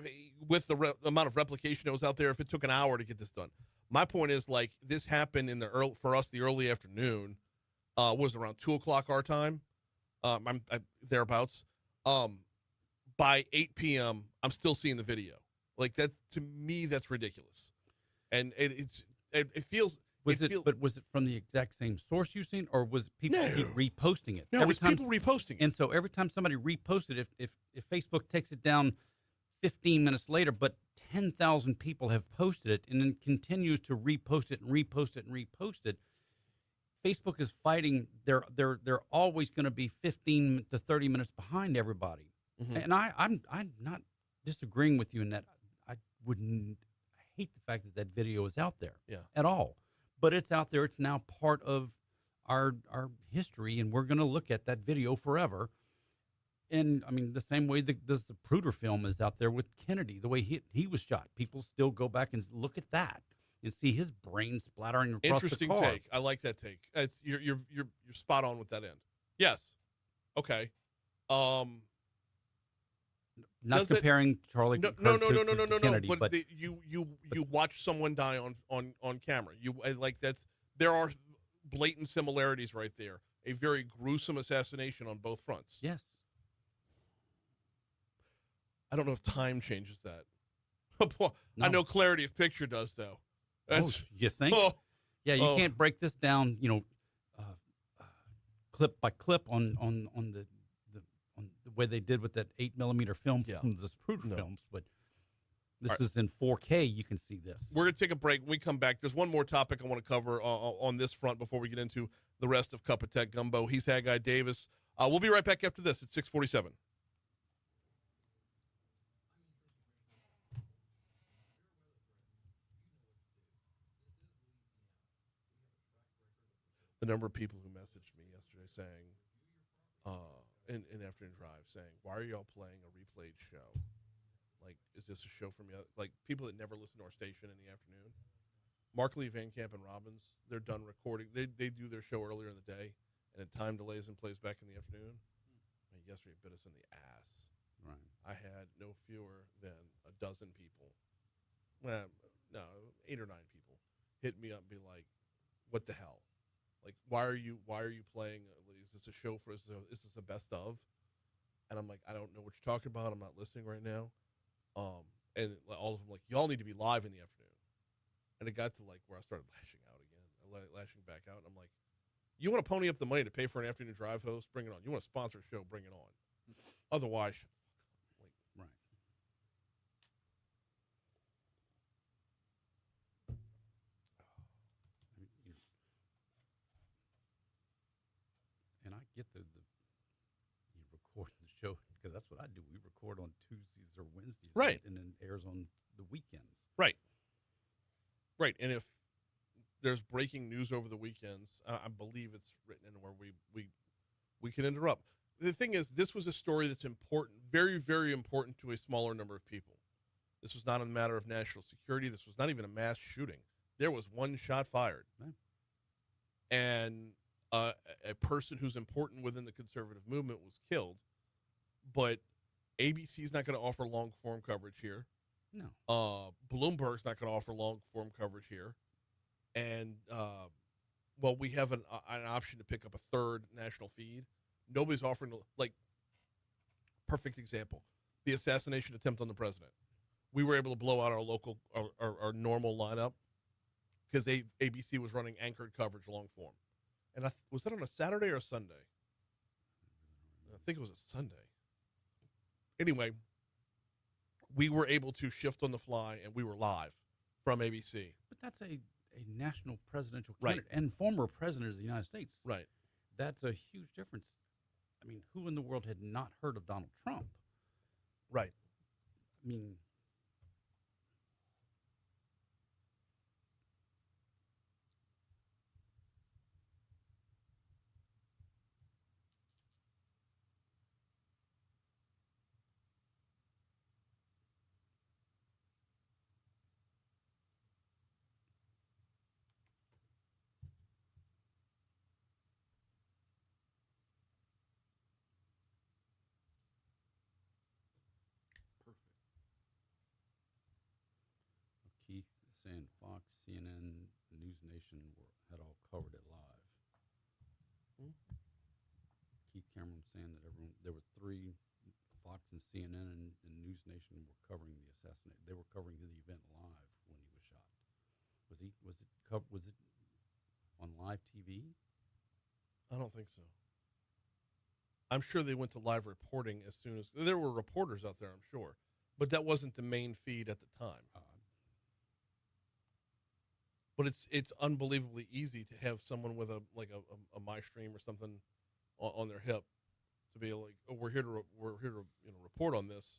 Speaker 1: with the amount of replication that was out there, if it took an hour to get this done. My point is, like, this happened in the early afternoon. Was around 2:00 our time, thereabouts. By 8 p.m., I'm still seeing the video. Like, that, to me, that's ridiculous. And it feels.
Speaker 12: But was it from the exact same source you've seen, or was people keep reposting it?
Speaker 1: No, it was people reposting it.
Speaker 12: And so every time somebody reposted it, if Facebook takes it down 15 minutes later, but 10,000 people have posted it and then continues to repost it and repost it and repost it, Facebook is fighting. They're always going to be 15 to 30 minutes behind everybody. Mm-hmm. And I'm not disagreeing with you in that. I hate the fact that video is out there at all. But it's out there. It's now part of our history, and we're going to look at that video forever. And I mean, the same way the Zapruder film is out there with Kennedy, the way he was shot. People still go back and look at that and see his brain splattering across
Speaker 1: Interesting
Speaker 12: the car.
Speaker 1: take. I like that take. You're spot on with that end. Yes. Okay.
Speaker 12: Not comparing Charlie.
Speaker 1: No.
Speaker 12: To Kennedy,
Speaker 1: But you watch someone die on camera. There are blatant similarities right there. A very gruesome assassination on both fronts.
Speaker 12: Yes.
Speaker 1: I don't know if time changes that.
Speaker 12: No.
Speaker 1: I know clarity of picture does, though.
Speaker 12: You think? Yeah, you can't break this down, clip by clip on the way they did with that 8mm film from the Zapruder films, but this is in 4K. You can see this.
Speaker 1: We're going to take a break. When we come back, there's one more topic I want to cover on this front before we get into the rest of Cup of Tech Gumbo. He's Haggai Davis. We'll be right back after this at 6:47. The number of people who messaged me yesterday saying, in Afternoon Drive, saying, why are y'all playing a replayed show? Like, is this a show from like people that never listen to our station in the afternoon? Markley, Van Camp, and Robbins, they're done recording. They do their show earlier in the day, and it time delays and plays back in the afternoon. And yesterday bit us in the ass.
Speaker 12: Right.
Speaker 1: I had no fewer than a dozen people. Well, no, 8 or 9 people hit me up and be like, what the hell? Like, why are you playing? Is this a show for us? Is this a best of? And I'm like, I don't know what you're talking about. I'm not listening right now. And all of them like, y'all need to be live in the afternoon. And it got to like where I started lashing out again, lashing back out. And I'm like, you want to pony up the money to pay for an afternoon drive host? Bring it on. You want to sponsor a show? Bring it on. Otherwise,
Speaker 12: right. And I get you record the show because that's what I do. We record on Tuesdays or Wednesdays,
Speaker 1: right,
Speaker 12: and then airs on the weekends,
Speaker 1: right. And if there's breaking news over the weekends, I believe it's written in where we can interrupt. The thing is, this was a story that's important, very, very important to a smaller number of people. This was not a matter of national security. This was not even a mass shooting. There was one shot fired.
Speaker 12: Right.
Speaker 1: And a person who's important within the conservative movement was killed. But ABC's not going to offer long-form coverage here.
Speaker 12: No.
Speaker 1: Bloomberg's not going to offer long-form coverage here. And, we have an option to pick up a third national feed. Nobody's offering, like, perfect example, the assassination attempt on the president. We were able to blow out our local, our normal lineup because ABC was running anchored coverage long form. And was that on a Saturday or a Sunday? I think it was a Sunday. Anyway, we were able to shift on the fly, and we were live from ABC.
Speaker 12: But that's a national presidential candidate and former president of the United States.
Speaker 1: Right.
Speaker 12: That's a huge difference. I mean, who in the world had not heard of Donald Trump?
Speaker 1: Right.
Speaker 12: I mean, Keith saying Fox, CNN, News Nation had all covered it live. Keith Cameron saying that there were 3, Fox and CNN and News Nation were covering the assassination. They were covering the event live when he was shot. Was it on live TV?
Speaker 1: I don't think so. I'm sure they went to live reporting as soon as there were reporters out there. I'm sure, but that wasn't the main feed at the time. But it's unbelievably easy to have someone with a MyStream or something on their hip to be like, oh, we're here to report on this,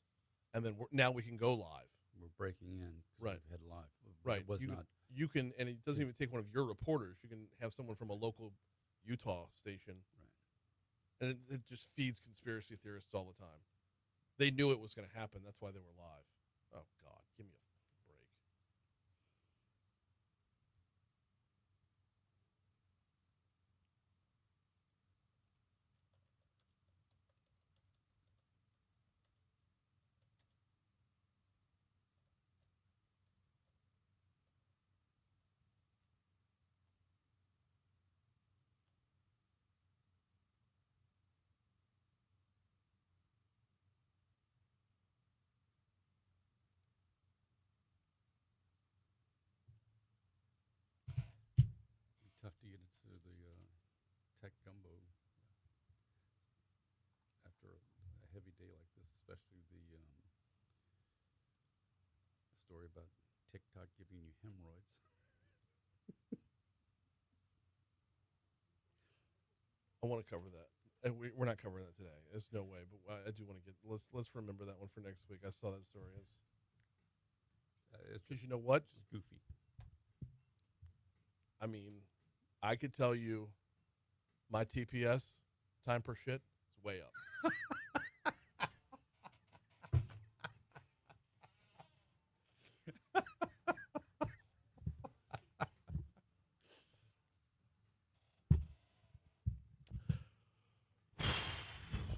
Speaker 1: and then now we can go live.
Speaker 12: We're breaking in.
Speaker 1: Right.
Speaker 12: We've had live.
Speaker 1: Right.
Speaker 12: It was not.
Speaker 1: You can, and it doesn't even take one of your reporters. You can have someone from a local Utah station. And it just feeds conspiracy theorists all the time. They knew it was going to happen. That's why they were live. Oh, God. Give me a break.
Speaker 12: Tough to get into the tech gumbo after a heavy day like this, especially the story about TikTok giving you hemorrhoids.
Speaker 1: I want to cover that. And we're not covering that today. There's no way. But I do want to get. Let's remember that one for next week. I saw that story.
Speaker 12: It's
Speaker 1: Because you know what?
Speaker 12: just goofy.
Speaker 1: I mean, I could tell you my TPS, time per shit, is way up.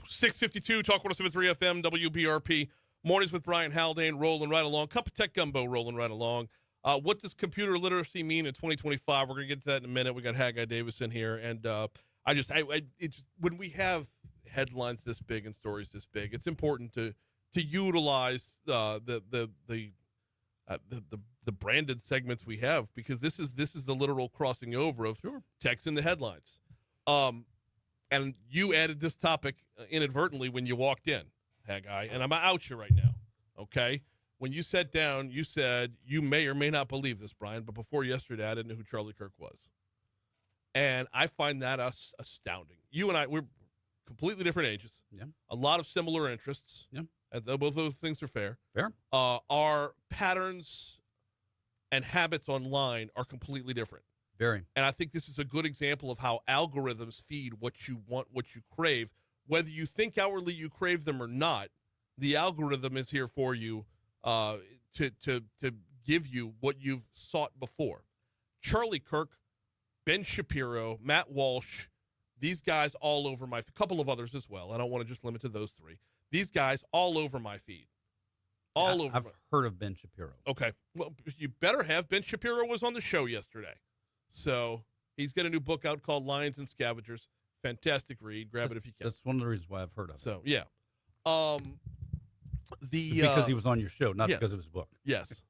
Speaker 1: 652, Talk 107.3 FM, WBRP. Mornings with Brian Haldane, rolling right along. Cup of Tech Gumbo rolling right along. What does computer literacy mean in 2025? We're going to get to that in a minute. We got Haggai Davis in here. And it's when we have headlines this big and stories this big, it's important to utilize the branded segments we have, because this is the literal crossing over of text in the headlines. And you added this topic inadvertently when you walked in, Haggai, and I'm going to out you right now, okay? When you sat down, you said, you may or may not believe this, Brian, but before yesterday, I didn't know who Charlie Kirk was. And I find that astounding. You and I, we're completely different ages.
Speaker 12: Yeah.
Speaker 1: A lot of similar interests.
Speaker 12: Yeah.
Speaker 1: Both those things are fair.
Speaker 12: Fair.
Speaker 1: Our patterns and habits online are completely different.
Speaker 12: Very.
Speaker 1: And I think this is a good example of how algorithms feed what you want, what you crave. Whether you think outwardly you crave them or not, the algorithm is here for you to give you what you've sought before. Charlie Kirk, Ben Shapiro, Matt Walsh, these guys all over my – a couple of others as well. I don't want to just limit to those three. These guys all over my feed.
Speaker 12: I've heard of Ben Shapiro.
Speaker 1: Okay. Well, you better have. Ben Shapiro was on the show yesterday. So he's got a new book out called Lions and Scavengers. Fantastic read. Grab it if you can.
Speaker 12: That's one of the reasons why I've heard of it.
Speaker 1: So, yeah.
Speaker 12: Because he was on your show, not because of his book.
Speaker 1: Yes.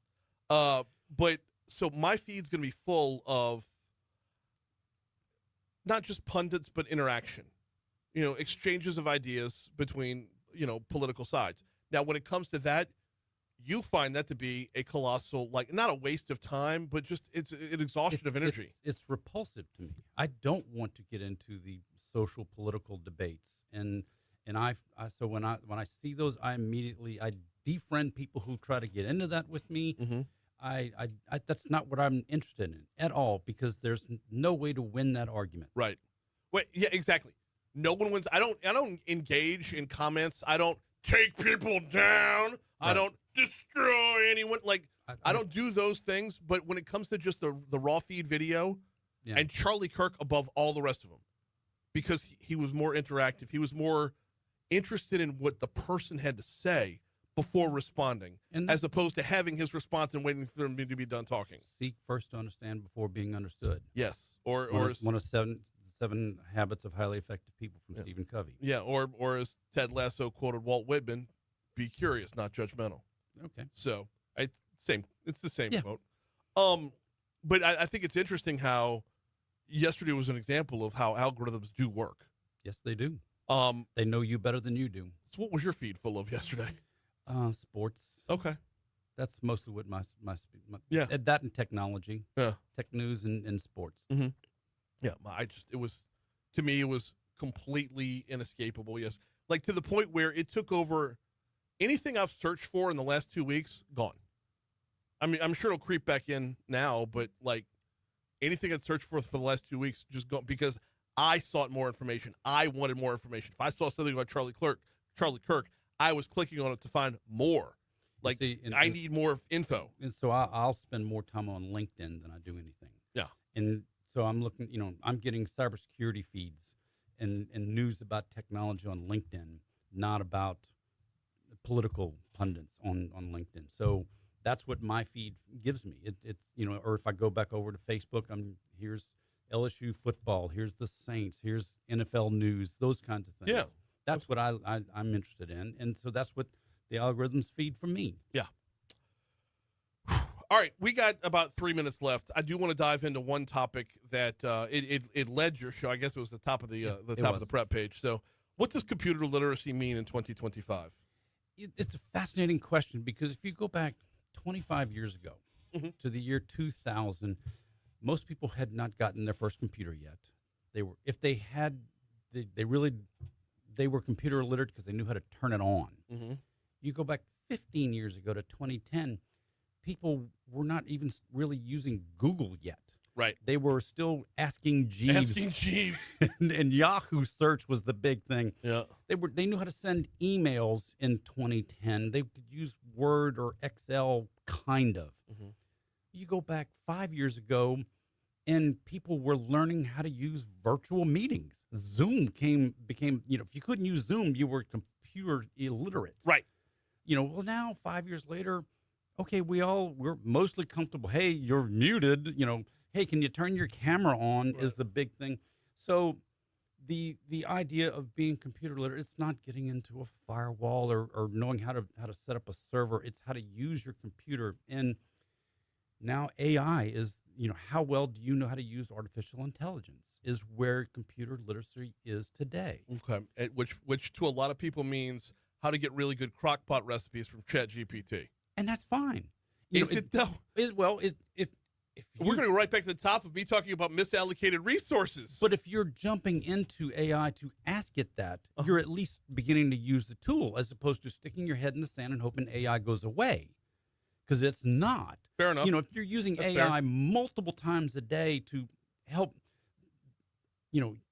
Speaker 1: But so my feed's going to be full of not just pundits, but interaction, exchanges of ideas between, political sides. Now, when it comes to that, you find that to be a colossal, not a waste of time, but just it's an exhaustion of energy.
Speaker 12: It's repulsive to me. I don't want to get into the social political debates, and so when I see those, I defriend people who try to get into that with me.
Speaker 1: Mm-hmm.
Speaker 12: I that's not what I'm interested in at all, because there's no way to win that argument.
Speaker 1: Right. Wait. Yeah. Exactly. No one wins. I don't engage in comments. I don't take people down. Right. I don't destroy anyone. I don't do those things. But when it comes to just the raw feed video, and Charlie Kirk above all the rest of them, because he was more interactive. He was more interested in what the person had to say before responding, as opposed to having his response and waiting for him to be done talking.
Speaker 12: Seek first to understand before being understood.
Speaker 1: Yes. Or
Speaker 12: one of seven habits of highly effective people from Stephen Covey.
Speaker 1: Yeah. Or as Ted Lasso quoted Walt Whitman, be curious, not judgmental.
Speaker 12: Okay.
Speaker 1: So it's the same quote. But I think it's interesting how yesterday was an example of how algorithms do work.
Speaker 12: Yes, they do. They know you better than you do.
Speaker 1: So what was your feed full of yesterday?
Speaker 12: Sports.
Speaker 1: Okay.
Speaker 12: That's mostly what my that and technology.
Speaker 1: Yeah.
Speaker 12: Tech news and sports.
Speaker 1: Mm-hmm. Yeah. To me, it was completely inescapable. Yes. To the point where it took over anything I've searched for in the last 2 weeks, gone. I mean, I'm sure it'll creep back in now, but anything I'd searched for the last 2 weeks, just gone, because I sought more information. I wanted more information. If I saw something about Charlie Kirk, I was clicking on it to find more. Like, I need more info.
Speaker 12: And so I'll spend more time on LinkedIn than I do anything.
Speaker 1: Yeah.
Speaker 12: And so I'm looking, I'm getting cybersecurity feeds and news about technology on LinkedIn, not about political pundits on LinkedIn. So that's what my feed gives me. It's or if I go back over to Facebook, here's LSU football, here's the Saints, here's NFL news, those kinds of things.
Speaker 1: Yeah.
Speaker 12: That's what I'm interested in. And so that's what the algorithms feed from me.
Speaker 1: Yeah. All right, we got about 3 minutes left. I do want to dive into one topic that it led your show. I guess it was the top of the top of the prep page. So, what does computer literacy mean in 2025?
Speaker 12: It's a fascinating question because if you go back 25 years ago to the year 2000, most people had not gotten their first computer yet. They were, if they had, they were computer illiterate because they knew how to turn it on.
Speaker 1: Mm-hmm.
Speaker 12: You go back 15 years ago to 2010, people were not even really using Google yet.
Speaker 1: Right.
Speaker 12: They were still asking Jeeves.
Speaker 1: Asking Jeeves.
Speaker 12: and Yahoo search was the big thing.
Speaker 1: Yeah.
Speaker 12: They knew how to send emails in 2010. They could use Word or Excel, kind of.
Speaker 1: Mm-hmm.
Speaker 12: You go back 5 years ago, and people were learning how to use virtual meetings. Zoom became, if you couldn't use Zoom, you were computer illiterate.
Speaker 1: Right.
Speaker 12: Well, now 5 years later, okay, we're mostly comfortable. Hey, you're muted. Hey, can you turn your camera on? Right. Is the big thing. So the idea of being computer literate, it's not getting into a firewall or knowing how to set up a server. It's how to use your computer. And now AI is, how well do you know how to use artificial intelligence is where computer literacy is today.
Speaker 1: Okay. Which to a lot of people means how to get really good crockpot recipes from ChatGPT.
Speaker 12: And that's fine.
Speaker 1: Is it though?
Speaker 12: If
Speaker 1: we're going to go right back to the top of me talking about misallocated resources.
Speaker 12: But if you're jumping into AI to ask it that, you're at least beginning to use the tool as opposed to sticking your head in the sand and hoping AI goes away. Because it's not.
Speaker 1: Fair enough.
Speaker 12: If you're using AI multiple times a day to help,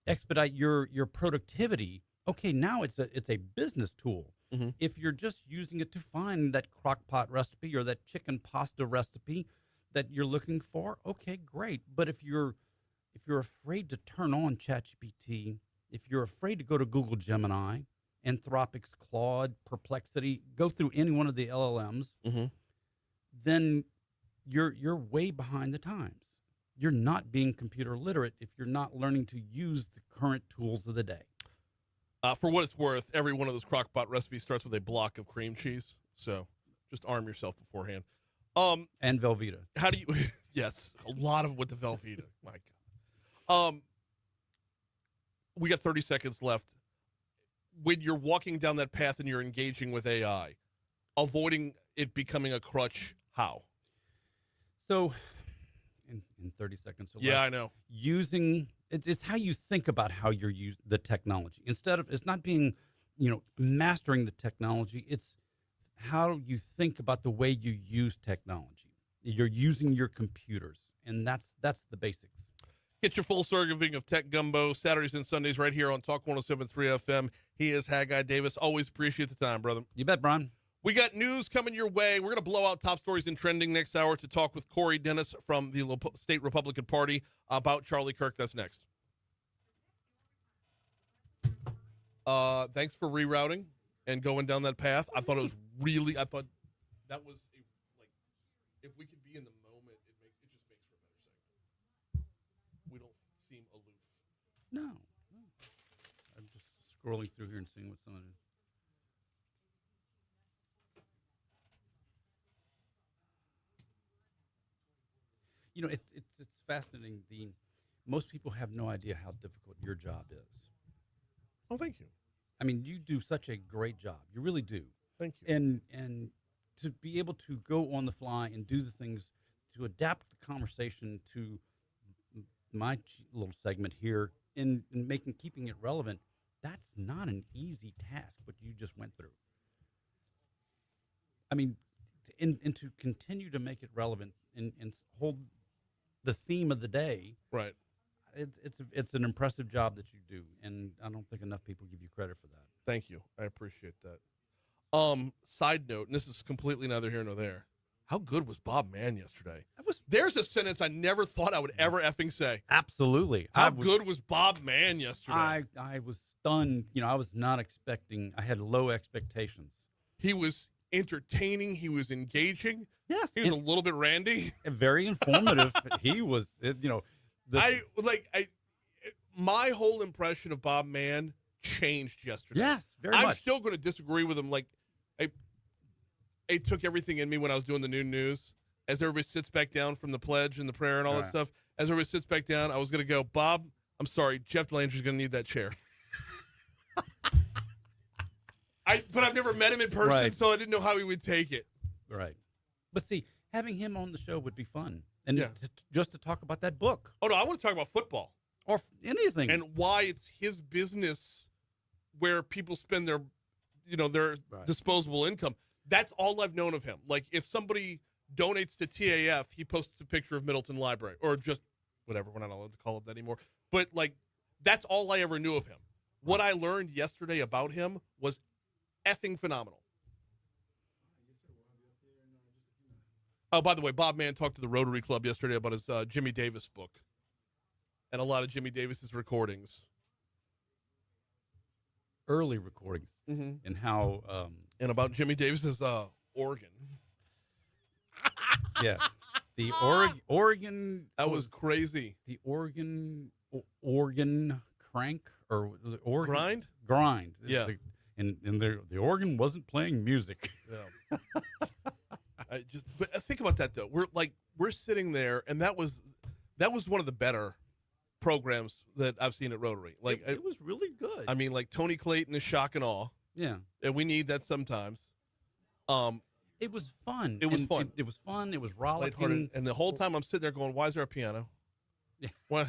Speaker 12: expedite your productivity, okay, now it's a business tool.
Speaker 1: Mm-hmm.
Speaker 12: If you're just using it to find that crockpot recipe or that chicken pasta recipe that you're looking for, okay, great. But if you're afraid to turn on ChatGPT, if you're afraid to go to Google Gemini, Anthropic's Claude, Perplexity, go through any one of the LLMs, then you're way behind the times. You're not being computer literate if you're not learning to use the current tools of the day.
Speaker 1: For what it's worth, every one of those crockpot recipes starts with a block of cream cheese. So just arm yourself beforehand.
Speaker 12: And Velveeta.
Speaker 1: How do you? Yes, a lot of with the Velveeta. My God. We got 30 seconds left. When you're walking down that path and you're engaging with AI, avoiding it becoming a crutch, how?
Speaker 12: So, in 30 seconds or less.
Speaker 1: Yeah, I know.
Speaker 12: It's how you think about how you're using the technology. It's not being, mastering the technology. It's how you think about the way you use technology. You're using your computers, and that's the basics.
Speaker 1: Get your full serving of Tech Gumbo Saturdays and Sundays right here on Talk 107.3 FM. He is Haggai Davis. Always appreciate the time, brother.
Speaker 12: You bet, Brian.
Speaker 1: We got news coming your way. We're going to blow out top stories and trending next hour to talk with Cory Dennis from the State Republican Party about Charlie Kirk. That's next. Thanks for rerouting and going down that path. I thought that was if we could be in the moment, it just makes for a better segment. We don't seem aloof.
Speaker 12: No. I'm just scrolling through here and seeing what's on it. It's fascinating. Most people have no idea how difficult your job is.
Speaker 1: Oh, thank you.
Speaker 12: I mean, you do such a great job. You really do.
Speaker 1: Thank you.
Speaker 12: And to be able to go on the fly and do the things to adapt the conversation to my little segment here and keeping it relevant, that's not an easy task, what you just went through. I mean, and to continue to make it relevant and hold the theme of the day.
Speaker 1: Right.
Speaker 12: it's an impressive job that you do, and I don't think enough people give you credit for that.
Speaker 1: Thank you. I appreciate that. Side note, and this is completely neither here nor there. How good was Bob Mann yesterday? There's a sentence I never thought I would ever effing say.
Speaker 12: Absolutely.
Speaker 1: How good was Bob Mann yesterday?
Speaker 12: I was stunned. I was not expecting. I had low expectations.
Speaker 1: He was entertaining. He was engaging.
Speaker 12: Yes.
Speaker 1: He was a little bit randy.
Speaker 12: Very informative. He was,
Speaker 1: my whole impression of Bob Mann changed yesterday.
Speaker 12: Yes, very
Speaker 1: I'm
Speaker 12: much.
Speaker 1: still going to disagree with him. Like, it took everything in me when I was doing the noon news. As everybody sits back down from the pledge and the prayer and all that stuff, as everybody sits back down, I was going to go, Bob, I'm sorry, Jeff Landry's going to need that chair. But I've never met him in person, so I didn't know how he would take it.
Speaker 12: Right. But see, having him on the show would be fun. And just to talk about that book.
Speaker 1: Oh, no, I want to talk about football.
Speaker 12: Or anything.
Speaker 1: And why it's his business where people spend their disposable income. That's all I've known of him. Like, if somebody donates to TAF, he posts a picture of Middleton Library. Or just whatever, we're not allowed to call it that anymore. But, like, that's all I ever knew of him. What I learned yesterday about him was effing phenomenal. Oh, by the way, Bob Mann talked to the Rotary Club yesterday about his Jimmy Davis book and a lot of Jimmy Davis's recordings.
Speaker 12: Early recordings.
Speaker 1: Mm-hmm.
Speaker 12: And how...
Speaker 1: and about Jimmy Davis's organ.
Speaker 12: Yeah. The Oregon...
Speaker 1: That was crazy.
Speaker 12: The organ crank? Or the organ...
Speaker 1: Grind?
Speaker 12: Grind.
Speaker 1: Yeah.
Speaker 12: And the organ wasn't playing music.
Speaker 1: Yeah. But think about that though. We're sitting there, and that was one of the better programs that I've seen at Rotary. Like
Speaker 12: it was really good.
Speaker 1: I mean, like Tony Clayton is shock and awe.
Speaker 12: Yeah,
Speaker 1: and we need that sometimes.
Speaker 12: It was fun.
Speaker 1: It was fun.
Speaker 12: It was fun. It was rollicking.
Speaker 1: And the whole time I'm sitting there going, "Why is there a piano?
Speaker 12: Yeah.
Speaker 1: What?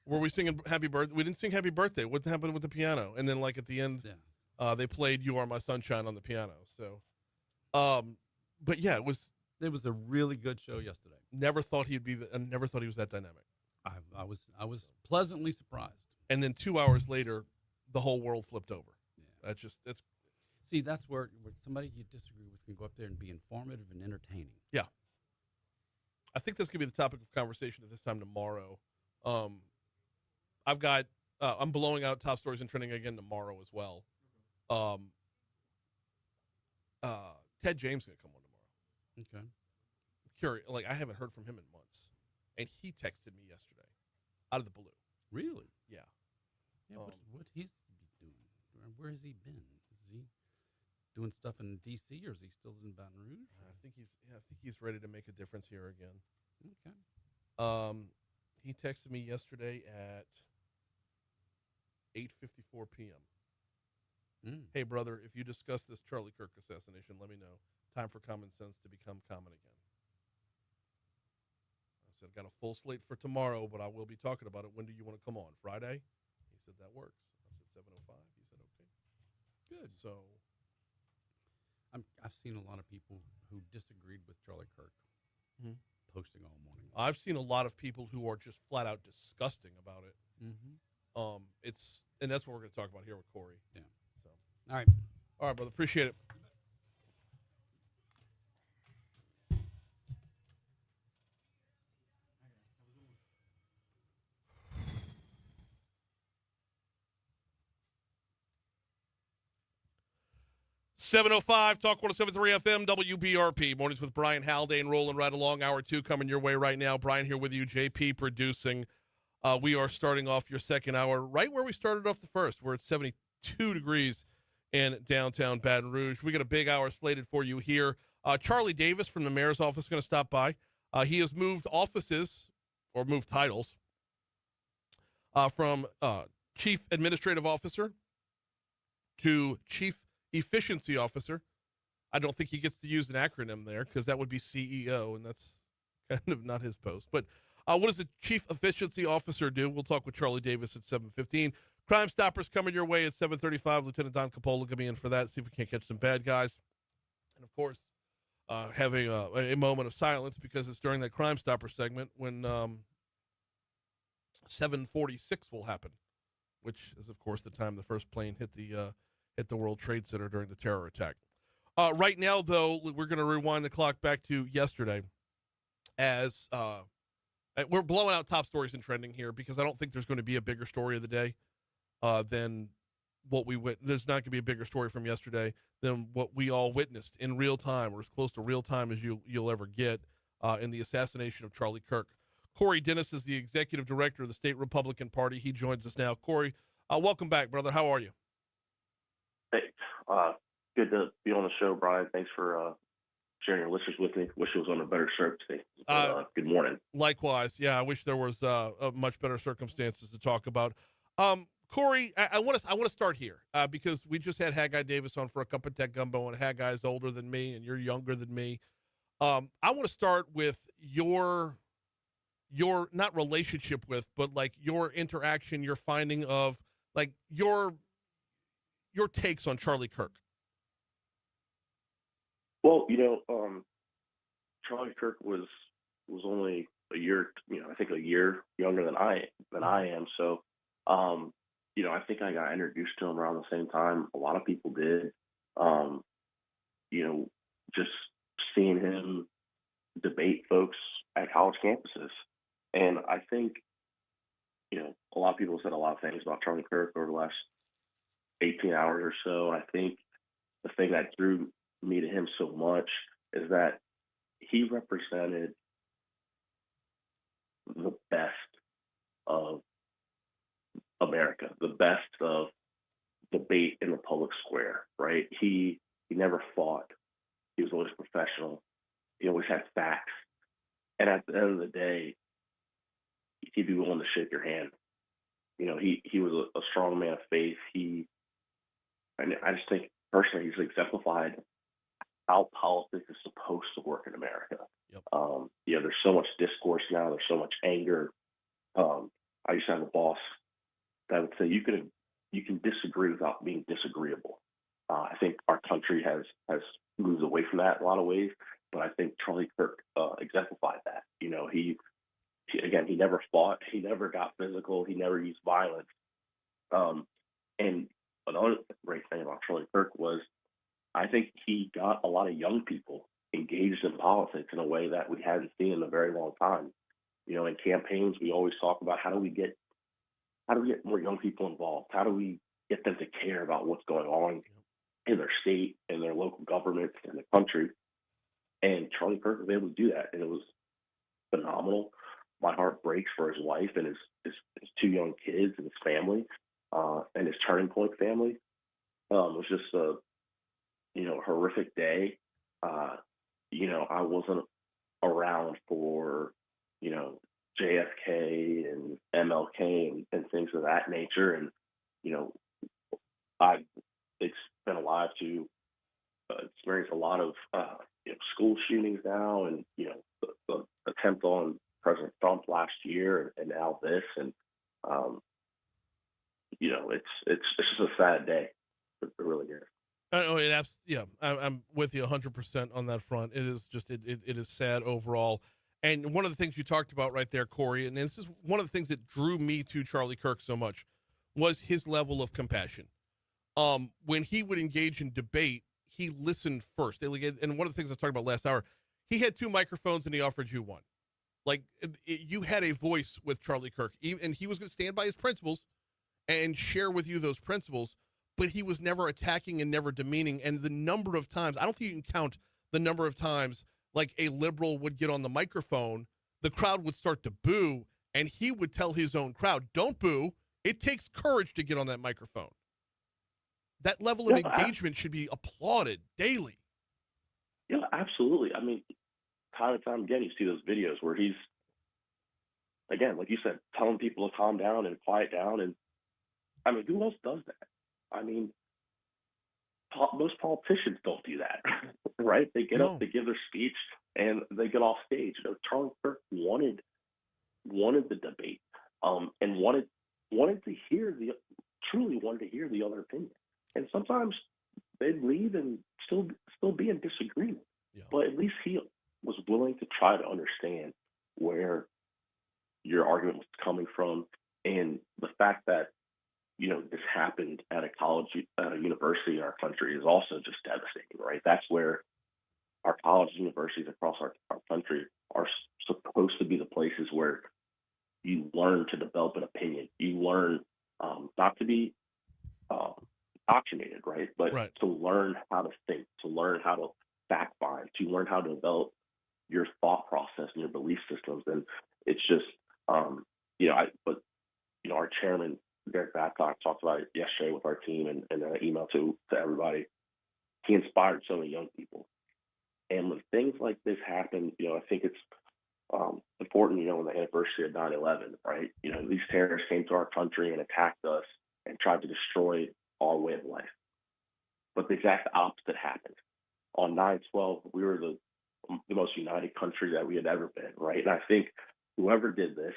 Speaker 1: Were we singing Happy Birthday? We didn't sing Happy Birthday. What happened with the piano?" And then, like at the end, they played "You Are My Sunshine" on the piano. So, but yeah, it was
Speaker 12: a really good show yesterday.
Speaker 1: Never thought he'd be. Never thought he was that dynamic.
Speaker 12: I was pleasantly surprised.
Speaker 1: And then 2 hours later, the whole world flipped over. Yeah,
Speaker 12: that's where somebody you disagree with can go up there and be informative and entertaining.
Speaker 1: Yeah, I think that's gonna be the topic of conversation at this time tomorrow. I've got I'm blowing out top stories and trending again tomorrow as well. Ted James gonna come on tomorrow.
Speaker 12: Okay.
Speaker 1: Curious, like I haven't heard from him in months, and he texted me yesterday, out of the blue.
Speaker 12: Really?
Speaker 1: Yeah.
Speaker 12: Yeah. What he's doing? Where has he been? Is he doing stuff in D.C. or is he still in Baton Rouge?
Speaker 1: I think he's ready to make a difference here again.
Speaker 12: Okay.
Speaker 1: He texted me yesterday at 8:54 p.m. Hey, brother, if you discuss this Charlie Kirk assassination, let me know. Time for common sense to become common again. I said, got a full slate for tomorrow, but I will be talking about it. When do you want to come on? Friday? He said, that works. I said, 7:05. He said, okay.
Speaker 12: Good.
Speaker 1: So
Speaker 12: I've seen a lot of people who disagreed with Charlie Kirk posting all morning.
Speaker 1: I've seen a lot of people who are just flat out disgusting about it.
Speaker 12: Mm-hmm.
Speaker 1: And that's what we're going to talk about here with Cory.
Speaker 12: Yeah.
Speaker 1: So.
Speaker 12: All right,
Speaker 1: brother. Appreciate it. .705 Talk 107.3 FM WBRP. Mornings with Brian Haldane rolling right along. Hour 2 coming your way right now. Brian here with you. JP producing. We are starting off your second hour right where we started off the first. We're at 72 degrees in downtown Baton Rouge. We got a big hour slated for you here. Charlie Davis from the mayor's office is going to stop by. He has moved offices or moved titles from chief administrative officer to chief efficiency officer. I don't think he gets to use an acronym there because that would be CEO, and that's kind of not his post. But what does the chief efficiency officer do? We'll talk with Charlie Davis at 7:15. Crimestoppers coming your way at 7:35. Lieutenant Don Capola going to be in for that. See if we can't catch some bad guys. And, of course, having a moment of silence because it's during that Crimestoppers segment when 7:46 will happen, which is, of course, the time the first plane hit the World Trade Center during the terror attack. Right now, though, we're going to rewind the clock back to yesterday as we're blowing out top stories and trending here because I don't think there's going to be a bigger story of the day than what we went. There's not going to be a bigger story from yesterday than what we all witnessed in real time, or as close to real time as you'll ever get in the assassination of Charlie Kirk. Cory Dennis is the executive director of the state Republican Party. He joins us now. Cory, welcome back, brother. How are you?
Speaker 13: Hey, good to be on the show, Brian. Thanks for sharing your listeners with me. Wish it was on a better surf today. Good morning.
Speaker 1: Likewise. Yeah, I wish there was much better circumstances to talk about. Cory, I want to start here because we just had Haggai Davis on for a cup of tech gumbo, and Haggai is older than me, and you're younger than me. I want to start with your not relationship with, but like your interaction, your finding of like your takes on Charlie Kirk.
Speaker 13: Well, Charlie Kirk was only a year, I think a year younger than I am. So, I think I got introduced to him around the same time a lot of people did. Just seeing him debate folks at college campuses. And I think, a lot of people said a lot of things about Charlie Kirk over the last 18 hours or so. I think the thing that drew me to him so much is that he represented the best of America, the best of debate in the public square, right? He never fought. He was always professional. He always had facts. And at the end of the day, he'd be willing to shake your hand. He was a strong man of faith. I just think personally he's exemplified how politics is supposed to work in America.
Speaker 1: Yep.
Speaker 13: There's so much discourse now. There's so much anger. I used to have a boss that would say you can disagree without being disagreeable. I think our country has moved away from that in a lot of ways, but I think Charlie Kirk exemplified that. He never fought. He never got physical. He never used violence. And another great thing about Charlie Kirk was I think he got a lot of young people engaged in politics in a way that we hadn't seen in a very long time. In campaigns, we always talk about how do we get more young people involved? How do we get them to care about what's going on in their state, in their local governments, in the country? And Charlie Kirk was able to do that, and it was phenomenal. My heart breaks for his wife and his two young kids and his family, and his Turning Point family. It was just a horrific day. I wasn't around for JFK and MLK and things of that nature, and I've been alive to experience a lot of school shootings now, and the attempt on President Trump last year, and now this, and it's just a sad day. It really is.
Speaker 1: I'm with you 100% on that front. It is just it is sad overall. And one of the things you talked about right there, Cory, and this is one of the things that drew me to Charlie Kirk so much, was his level of compassion. When he would engage in debate, he listened first. And one of the things I was talking about last hour, he had two microphones and he offered you one. Like, you had a voice with Charlie Kirk, and he was going to stand by his principles and share with you those principles, but he was never attacking and never demeaning. And the number of times, I don't think you can count the number of times, like a liberal would get on the microphone, the crowd would start to boo, and he would tell his own crowd, don't boo. It takes courage to get on that microphone. That level of engagement should be applauded daily.
Speaker 13: Yeah, absolutely. I mean, time and time again, you see those videos where he's, again, like you said, telling people to calm down and quiet down. And I mean, who else does that? I mean, most politicians don't do that, right? They get up, they give their speech, and they get off stage. Charlie Kirk wanted the debate, and wanted to hear truly wanted to hear the other opinion. And sometimes they'd leave and still be in disagreement. Yeah. But at least he was willing to try to understand where your argument was coming from country is also just devastating, right? That's where our colleges and universities across our country are supposed to be the places where you learn to develop an opinion. You learn not to be um, indoctrinated, right? But
Speaker 1: Right.
Speaker 13: to learn how to think, to learn how to fact find, to learn how to develop your thought process and your belief systems. And it's just, our chairman, Derek Babcock, talked about it yesterday with our team and an email to everybody. He inspired so many young people. And when things like this happen, I think it's important, on the anniversary of 9/11, right? These terrorists came to our country and attacked us and tried to destroy our way of life. But the exact opposite happened. On 9/12, we were the most united country that we had ever been, right? And I think whoever did this,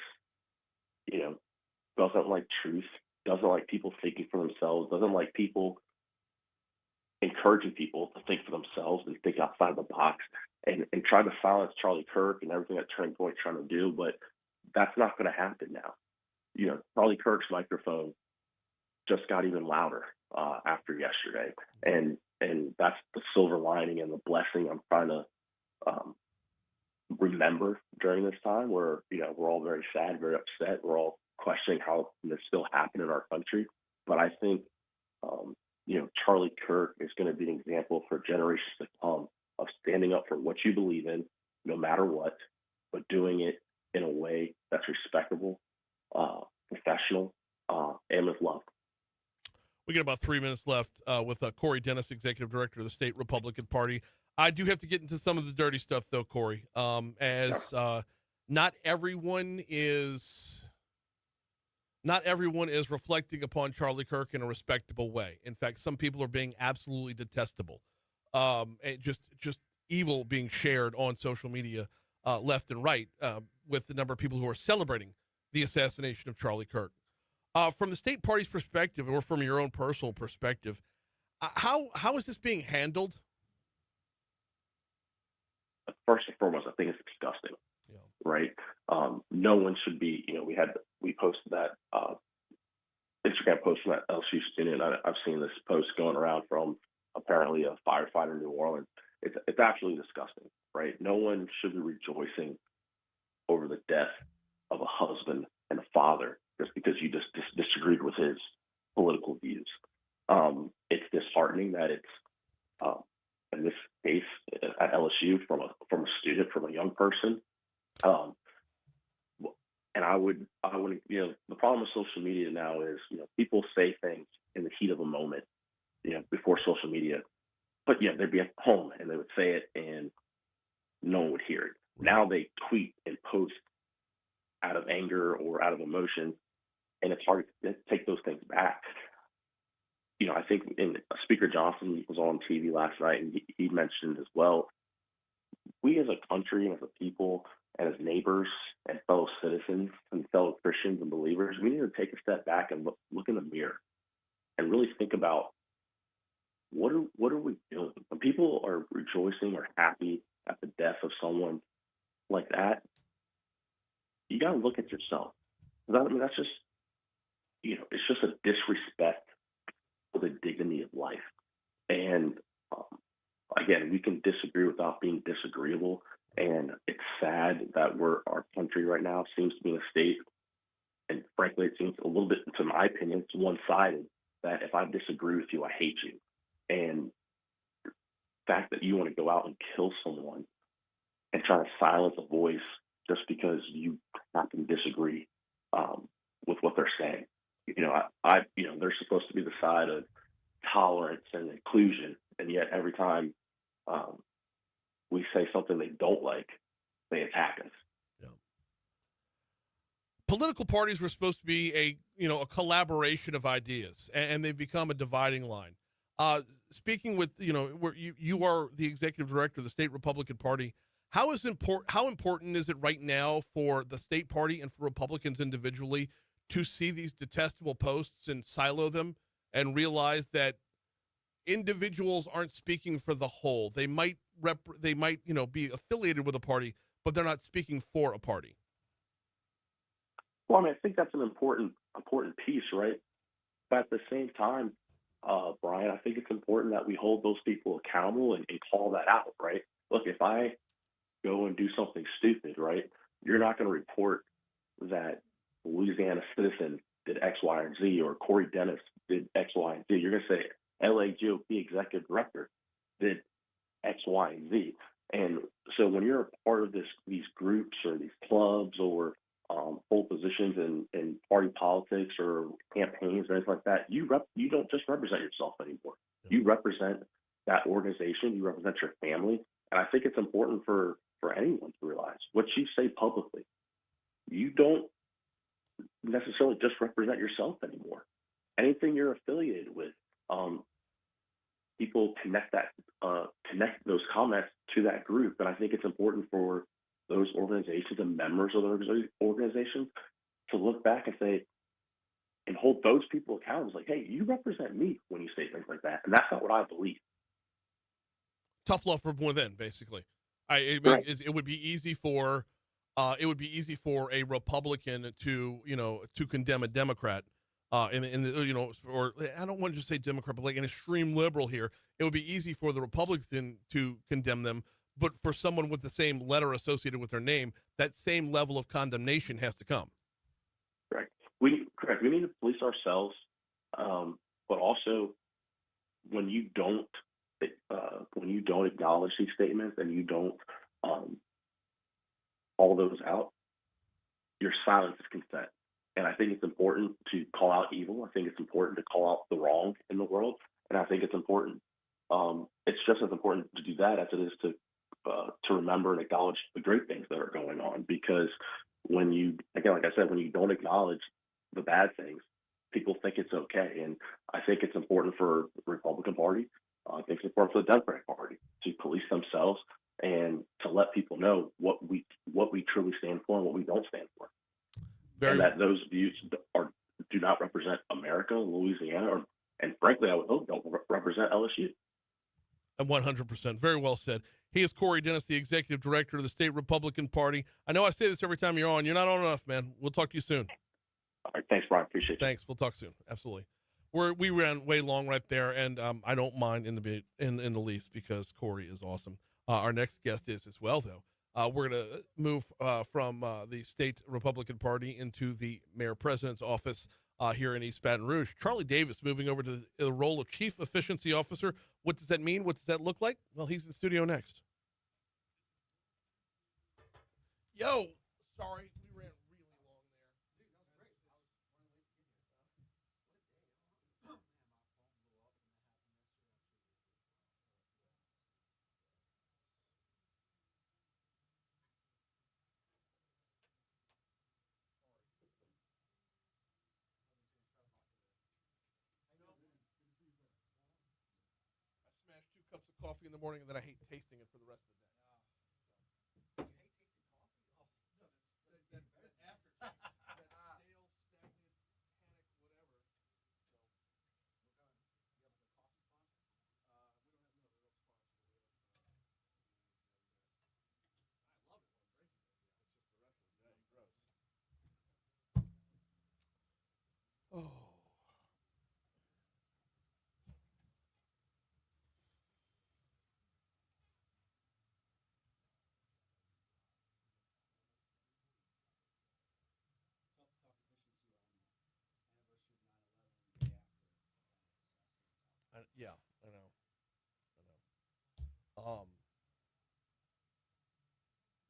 Speaker 13: doesn't like truth, doesn't like people thinking for themselves, doesn't like people encouraging people to think for themselves and think outside the box and try to silence Charlie Kirk and everything that Turning Point's trying to do. But that's not going to happen now. Charlie Kirk's microphone just got even louder after yesterday. And that's the silver lining and the blessing I'm trying to remember during this time where, we're all very sad, very upset. We're all questioning how this still happened in our country. But I think, Charlie Kirk is going to be an example for generations to come of standing up for what you believe in, no matter what, but doing it in a way that's respectable, professional, and with love.
Speaker 1: We got about 3 minutes left with Cory Dennis, Executive Director of the State Republican Party. I do have to get into some of the dirty stuff, though, Cory, not everyone is reflecting upon Charlie Kirk in a respectable way. In fact, some people are being absolutely detestable, and just evil being shared on social media left and right with the number of people who are celebrating the assassination of Charlie Kirk. From the state party's perspective, or from your own personal perspective, how is this being handled?
Speaker 13: First and foremost, I think it's disgusting, right? No one should be, we posted that Instagram post from that LSU student. I've seen this post going around from apparently a firefighter in New Orleans. It's absolutely disgusting, right? No one should be rejoicing over the death of a husband and a father just because you just disagreed with his political views. It's disheartening that it's in this case at LSU from a student, from a young person. And I would, the problem with social media now is, people say things in the heat of a moment, before social media, but they'd be at home and they would say it and no one would hear it. Now they tweet and post out of anger or out of emotion, and it's hard to take those things back. I think Speaker Johnson was on TV last night, and he mentioned as well, we as a country and as a people and as neighbors and fellow citizens and fellow Christians and believers, we need to take a step back and look in the mirror and really think about what are we doing? When people are rejoicing or happy at the death of someone like that, you got to look at yourself. That's just, it's just a disrespect for the dignity of life. And again, we can disagree without being disagreeable. And it's sad that our country right now seems to be in a state, and frankly, it seems a little bit, to my opinion, it's one-sided, that if I disagree with you, I hate you. And the fact that you want to go out and kill someone and try to silence a voice just because you happen to disagree with what they're saying. They're supposed to be the side of tolerance and inclusion, and yet every time we say something they don't like, they attack us.
Speaker 1: Yeah. Political parties were supposed to be a collaboration of ideas, and they've become a dividing line. Speaking with, where you are the executive director of the State Republican Party, how important is it right now for the state party and for Republicans individually to see these detestable posts and silo them and realize that individuals aren't speaking for the whole? They might be affiliated with a party, but they're not speaking for a party.
Speaker 13: Well, I think that's an important piece, right? But at the same time, Brian, I think it's important that we hold those people accountable and call that out, right? Look, if I go and do something stupid, right, you're not going to report that Louisiana citizen did X, Y, and Z, or Corey Dennis did X, Y, and Z. You're going to say LA GOP executive director did X, Y, and Z. And so when you're a part of these groups or these clubs or hold positions in party politics or campaigns or anything like that, you don't just represent yourself anymore. You represent that organization. You represent your family. And I think it's important for anyone to realize what you say publicly. You don't necessarily just represent yourself anymore. Anything you're affiliated with, people connect those comments to that group. And I think it's important for those organizations and members of those organizations to look back and say, and hold those people accountable. It's like, hey, you represent me when you say things like that. And that's not what I believe.
Speaker 1: Tough love from within, basically.
Speaker 13: Right.
Speaker 1: It would be easy for a Republican to condemn a Democrat, or I don't want to just say Democrat, but like an extreme liberal here. It would be easy for the Republican to condemn them, but for someone with the same letter associated with their name, that same level of condemnation has to come.
Speaker 13: Correct. We need to police ourselves, but also when you don't acknowledge these statements and you don't call those out, your silence is consent. And I think it's important to call out evil. I think it's important to call out the wrong in the world, and I think it's important. It's just as important to do that as it is to remember and acknowledge the great things that are going on. Because when you, again, like I said, when you don't acknowledge the bad things, people think it's okay. And I think it's important for the Republican Party. I think it's important for the Democratic Party to police themselves and to let people know what we truly stand for and what we don't stand for. And that those views do not represent America, Louisiana, and frankly, I would hope don't represent LSU.
Speaker 1: 100%. Very well said. He is Cory Dennis, the executive director of the state Republican Party. I know I say this every time you're on. You're not on enough, man. We'll talk to you soon.
Speaker 13: All right. Thanks, Brian. Appreciate it.
Speaker 1: Thanks. We'll talk soon. Absolutely. We ran way long right there, and I don't mind in the least because Cory is awesome. Our next guest is as well, though. We're going to move from the state Republican Party into the mayor-president's office here in East Baton Rouge. Charlie Davis moving over to the role of chief efficiency officer. What does that mean? What does that look like? Well, he's in the studio next. Yo, sorry, we ran really long there. Dude, that was great. I smashed 2 cups of coffee in the morning, and then I hate tasting it for the rest of the day. Oh. Yeah, I know.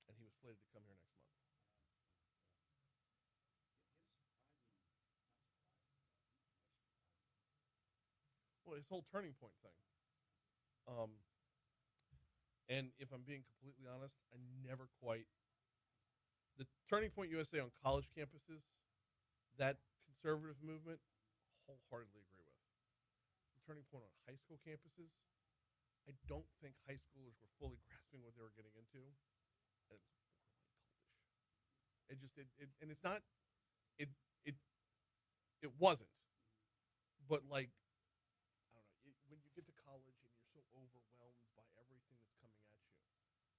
Speaker 1: And he was slated to come here next month. Well, his whole turning point thing. And if I'm being completely honest, I never quite. The Turning Point USA on college campuses, that conservative movement, wholeheartedly agree with. The Turning Point on high school campuses, I don't think high schoolers were fully grasping what they were getting into. And it was borderline cultish. And it's not, it wasn't. But like, I don't know, when you get to college and you're so overwhelmed by everything that's coming at you,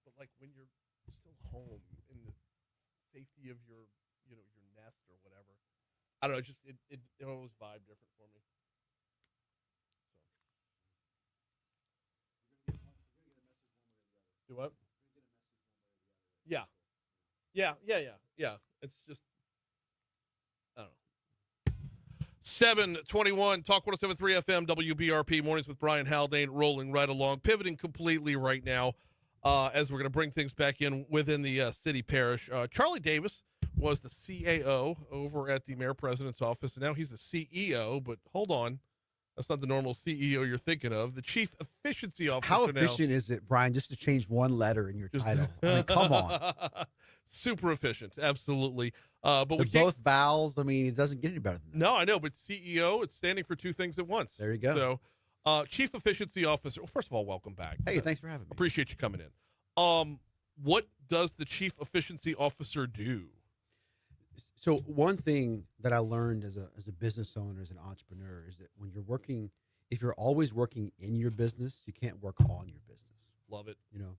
Speaker 1: but like when you're still home in the safety of your nest or whatever, I don't know, it always vibe different for me. Yeah. It's just, I don't know. 721 Talk 107.3 FM WBRP Mornings with Brian Haldane rolling right along, pivoting completely right now as we're going to bring things back in within the city parish. Charlie Davis was the CAO over at the mayor president's office, and now he's the CEO. But hold on, that's not the normal CEO you're thinking of. The chief efficiency officer.
Speaker 14: How efficient is it, Brian, just to change one letter in your title? I mean, come on.
Speaker 1: Super efficient, absolutely. But
Speaker 14: They're
Speaker 1: we can't,
Speaker 14: both vowels. I mean, it doesn't get any better than that.
Speaker 1: no, I know, but CEO, it's standing for two things at once.
Speaker 14: There you go.
Speaker 1: So, chief efficiency officer. Well, first of all, welcome back.
Speaker 14: Hey, thanks for having me.
Speaker 1: Appreciate you coming in. What does the chief efficiency officer do?
Speaker 14: So one thing that I learned as a business owner, as an entrepreneur, is that when you're working, if you're always working in your business, you can't work on your business.
Speaker 1: Love it.
Speaker 14: You know,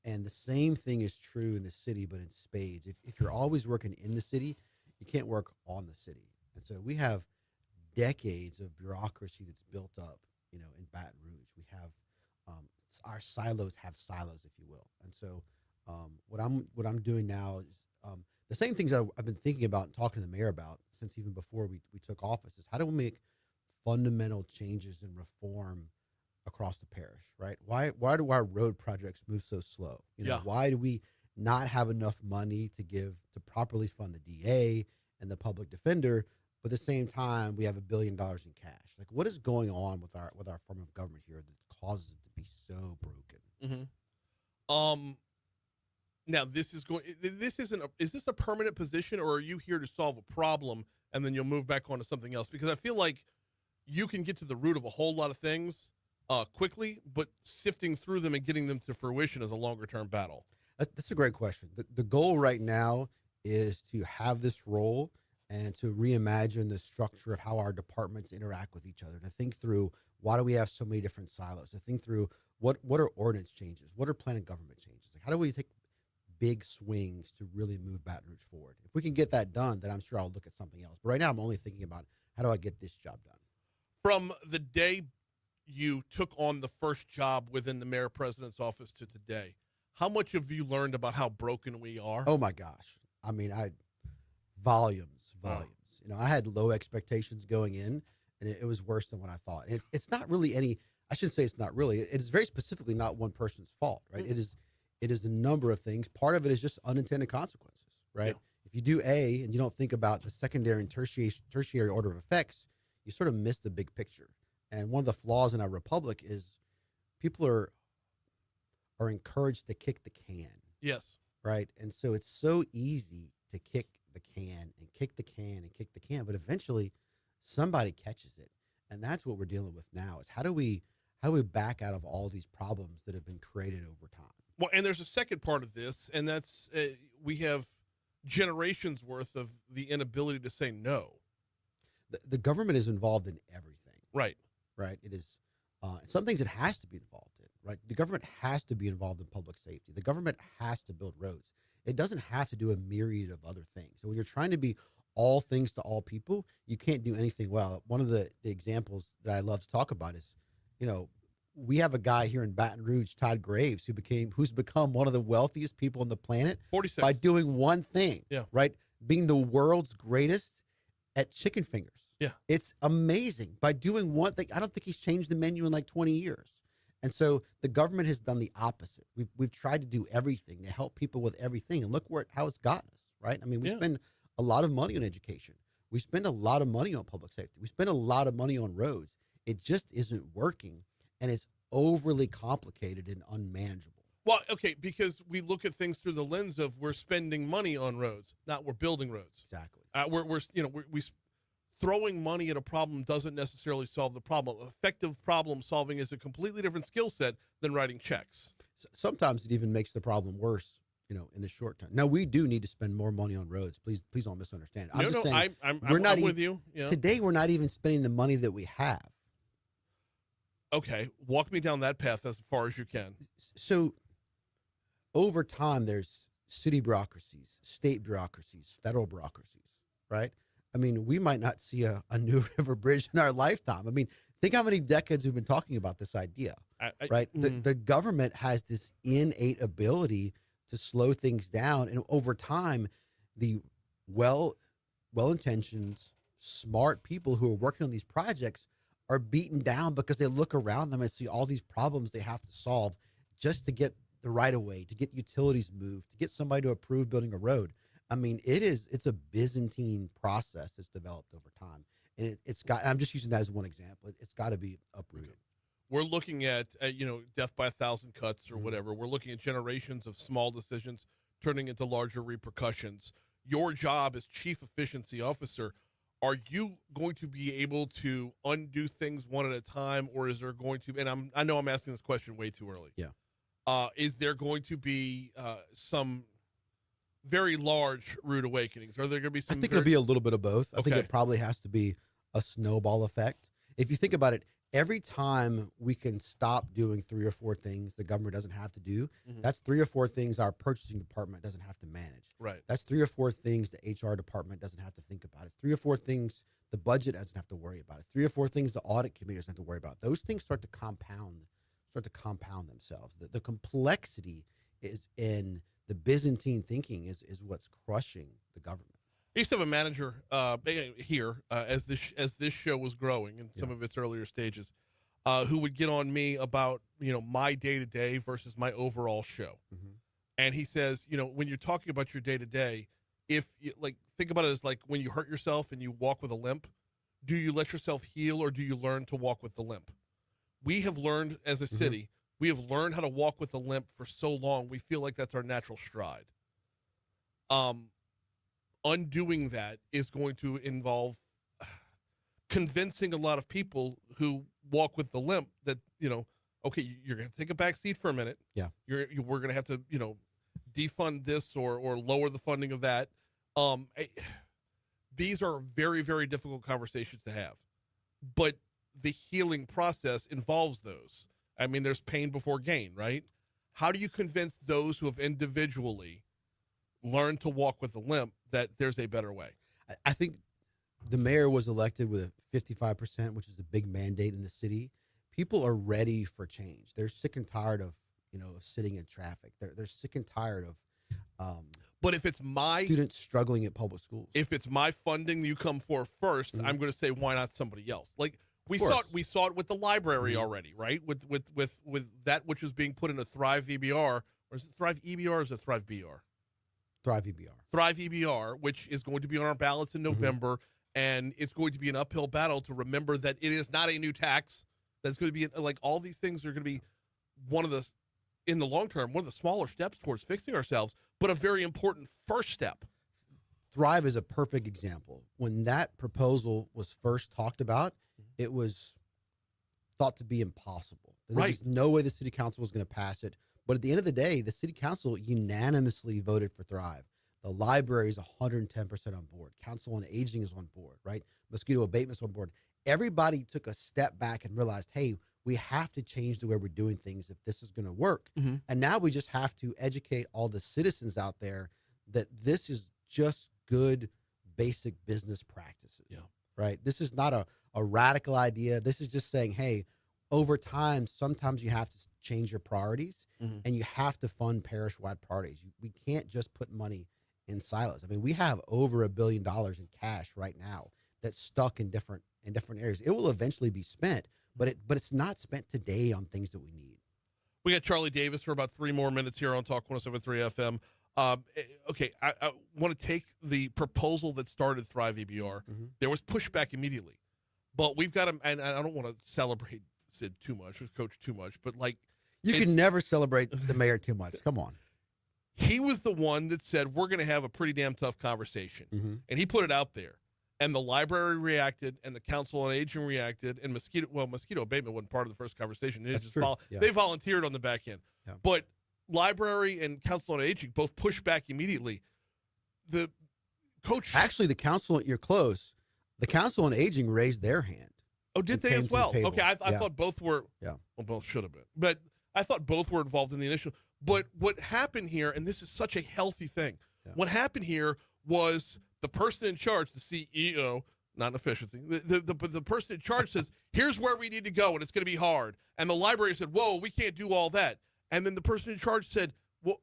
Speaker 14: and the same thing is true in the city, but in spades. If you're always working in the city, you can't work on the city. And so we have decades of bureaucracy that's built up, you know, in Baton Rouge. We have our silos have silos, if you will. And so what I'm doing now is the same things I've been thinking about and talking to the mayor about since even before we took office is how do we make fundamental changes and reform across the parish, right? Why do our road projects move so slow? You know,
Speaker 1: Yeah.
Speaker 14: Why do we not have enough money to properly fund the DA and the public defender, but at the same time we have $1 billion in cash? Like, what is going on with our form of government here that causes it to be so broken?
Speaker 1: Mm-hmm. Now is this a permanent position, or are you here to solve a problem and then you'll move back on to something else? Because I feel like you can get to the root of a whole lot of things quickly, but sifting through them and getting them to fruition is a longer term battle.
Speaker 14: That's a great question. The goal right now is to have this role and to reimagine the structure of how our departments interact with each other, to think through why do we have so many different silos, to think through what are ordinance changes, what are plan of government changes, like how do we take big swings to really move Baton Rouge forward. If we can get that done, then I'm sure I'll look at something else. But right now I'm only thinking about how do I get this job done.
Speaker 1: From the day you took on the first job within the mayor president's office to today, how much have you learned about how broken we are?
Speaker 14: Oh my gosh. I mean, volumes. You know, I had low expectations going in, and it was worse than what I thought. And it's not really I shouldn't say it's not really. It is very specifically not one person's fault, right?
Speaker 1: Mm-hmm.
Speaker 14: It is a number of things. Part of it is just unintended consequences, right?
Speaker 1: Yeah.
Speaker 14: If you do A and you don't think about the secondary and tertiary order of effects, you sort of miss the big picture. And one of the flaws in our republic is people are encouraged to kick the can.
Speaker 1: Yes.
Speaker 14: Right. And so it's so easy to kick the can and kick the can and kick the can, but eventually somebody catches it. And that's what we're dealing with now is how do we back out of all these problems that have been created over time?
Speaker 1: Well, and there's a second part of this, and that's we have generations worth of the inability to say no.
Speaker 14: The government is involved in everything.
Speaker 1: Right.
Speaker 14: Right. It is some things it has to be involved in. Right. The government has to be involved in public safety. The government has to build roads. It doesn't have to do a myriad of other things. So when you're trying to be all things to all people, you can't do anything well. One of the examples that I love to talk about is, you know, we have a guy here in Baton Rouge, Todd Graves, who's become one of the wealthiest people on the planet
Speaker 1: 46.
Speaker 14: by doing one thing.
Speaker 1: Yeah.
Speaker 14: Right. Being the world's greatest at chicken fingers.
Speaker 1: Yeah.
Speaker 14: It's amazing by doing one thing. I don't think he's changed the menu in like 20 years. And so the government has done the opposite. We've tried to do everything to help people with everything. And look how it's gotten us. Right. I mean, we spend a lot of money on education. We spend a lot of money on public safety. We spend a lot of money on roads. It just isn't working. And it's overly complicated and unmanageable.
Speaker 1: Well, okay, because we look at things through the lens of we're spending money on roads, not we're building roads.
Speaker 14: Exactly.
Speaker 1: We're throwing money at a problem doesn't necessarily solve the problem. Effective problem solving is a completely different skill set than writing checks.
Speaker 14: Sometimes it even makes the problem worse, you know, in the short term. Now, we do need to spend more money on roads. Please don't misunderstand. I'm just saying,
Speaker 1: I'm with you. Yeah.
Speaker 14: Today, we're not even spending the money that we have.
Speaker 1: Okay, walk me down that path as far as you can.
Speaker 14: So over time, there's city bureaucracies, state bureaucracies, federal bureaucracies, right? I mean, we might not see a new river bridge in our lifetime. I mean, think how many decades we've been talking about this idea, right? The government has this innate ability to slow things down. And over time, the well-intentioned, smart people who are working on these projects are beaten down because they look around them and see all these problems they have to solve just to get the right of way, to get utilities moved, to get somebody to approve building a road. I mean, it's a Byzantine process that's developed over time. And it's got, I'm just using that as one example. It's got to be uprooted.
Speaker 1: We're looking at, death by 1,000 cuts or whatever. We're looking at generations of small decisions turning into larger repercussions. Your job as chief efficiency officer, are you going to be able to undo things one at a time, or is there going to, and I know I'm asking this question way too early.
Speaker 14: Yeah.
Speaker 1: Is there going to be some very large rude awakenings? Are there going to be some?
Speaker 14: I think it'll be a little bit of both. I think
Speaker 1: Okay.
Speaker 14: it probably has to be a snowball effect. If you think about it, every time we can stop doing 3 or 4 things the government doesn't have to do, that's 3 or 4 things our purchasing department doesn't have to manage.
Speaker 1: Right.
Speaker 14: That's 3 or 4 things the HR department doesn't have to think about. It's 3 or 4 things the budget doesn't have to worry about. It's 3 or 4 things the audit committee doesn't have to worry about. Those things start to compound themselves. The complexity is in the Byzantine thinking is what's crushing the government.
Speaker 1: I used to have a manager here as this show was growing in some of its earlier stages, who would get on me about my day to day versus my overall show, and he says, when you're talking about your day to day, if you, think about it as like when you hurt yourself and you walk with a limp, do you let yourself heal or do you learn to walk with the limp? We have learned as a city, we have learned how to walk with a limp for so long. We feel like that's our natural stride. Undoing that is going to involve convincing a lot of people who walk with the limp that, okay, you're going to take a back seat for a minute.
Speaker 14: Yeah.
Speaker 1: We're going to have to, defund this or lower the funding of that. These are very, very difficult conversations to have, but the healing process involves those. I mean, there's pain before gain, right? How do you convince those who have individually learned to walk with a limp that there's a better way?
Speaker 14: I think the mayor was elected with 55%, which is a big mandate in the city. People are ready for change. They're sick and tired of, of sitting in traffic. They're sick and tired of
Speaker 1: but if it's my
Speaker 14: students struggling at public schools.
Speaker 1: If it's my funding you come for first, I'm going to say, why not somebody else? Like we saw it with the library already, right? With that which is being put into Thrive VBR, or is it Thrive EBR or is it Thrive BR?
Speaker 14: Thrive EBR.
Speaker 1: Thrive EBR, which is going to be on our ballots in November, and it's going to be an uphill battle to remember that it is not a new tax. That's going to be like all these things are going to be in the long term, one of the smaller steps towards fixing ourselves, but a very important first step.
Speaker 14: Thrive is a perfect example. When that proposal was first talked about, it was thought to be impossible. There was no way the city council was going to pass it. But at the end of the day, the city council unanimously voted for Thrive. The library is 110% on board. Council on Aging is on board, right? Mosquito abatement is on board. Everybody took a step back and realized, hey, we have to change the way we're doing things if this is going to work. And now we just have to educate all the citizens out there that this is just good, basic business practices, right? This is not a radical idea. This is just saying, hey, over time, sometimes you have to change your priorities and you have to fund parish-wide priorities. We can't just put money in silos. I mean, we have over $1 billion in cash right now that's stuck in different areas. It will eventually be spent, but it's not spent today on things that we need.
Speaker 1: We got Charlie Davis for about 3 more minutes here on Talk 107.3 FM. Okay, I want to take the proposal that started Thrive EBR. There was pushback immediately, but we've got to, and I don't want to celebrate Sid too much, or Coach too much, but
Speaker 14: you can never celebrate the mayor too much. Come on.
Speaker 1: He was the one that said, we're going to have a pretty damn tough conversation. And he put it out there. And the library reacted, and the Council on Aging reacted, and mosquito abatement wasn't part of the first conversation. They volunteered on the back end.
Speaker 14: Yeah.
Speaker 1: But library and Council on Aging both pushed back immediately. The coach...
Speaker 14: Actually, you're close. The Council on Aging raised their hand.
Speaker 1: Oh, did they as well? Okay, I thought both were...
Speaker 14: Yeah.
Speaker 1: Well, both should have been. But I thought both were involved in the initial... But what happened here, and this is such a healthy thing, what happened here was... The person in charge, the CEO, not an efficiency, the person in charge says, here's where we need to go, and it's going to be hard. And the library said, whoa, we can't do all that. And then the person in charge said, well,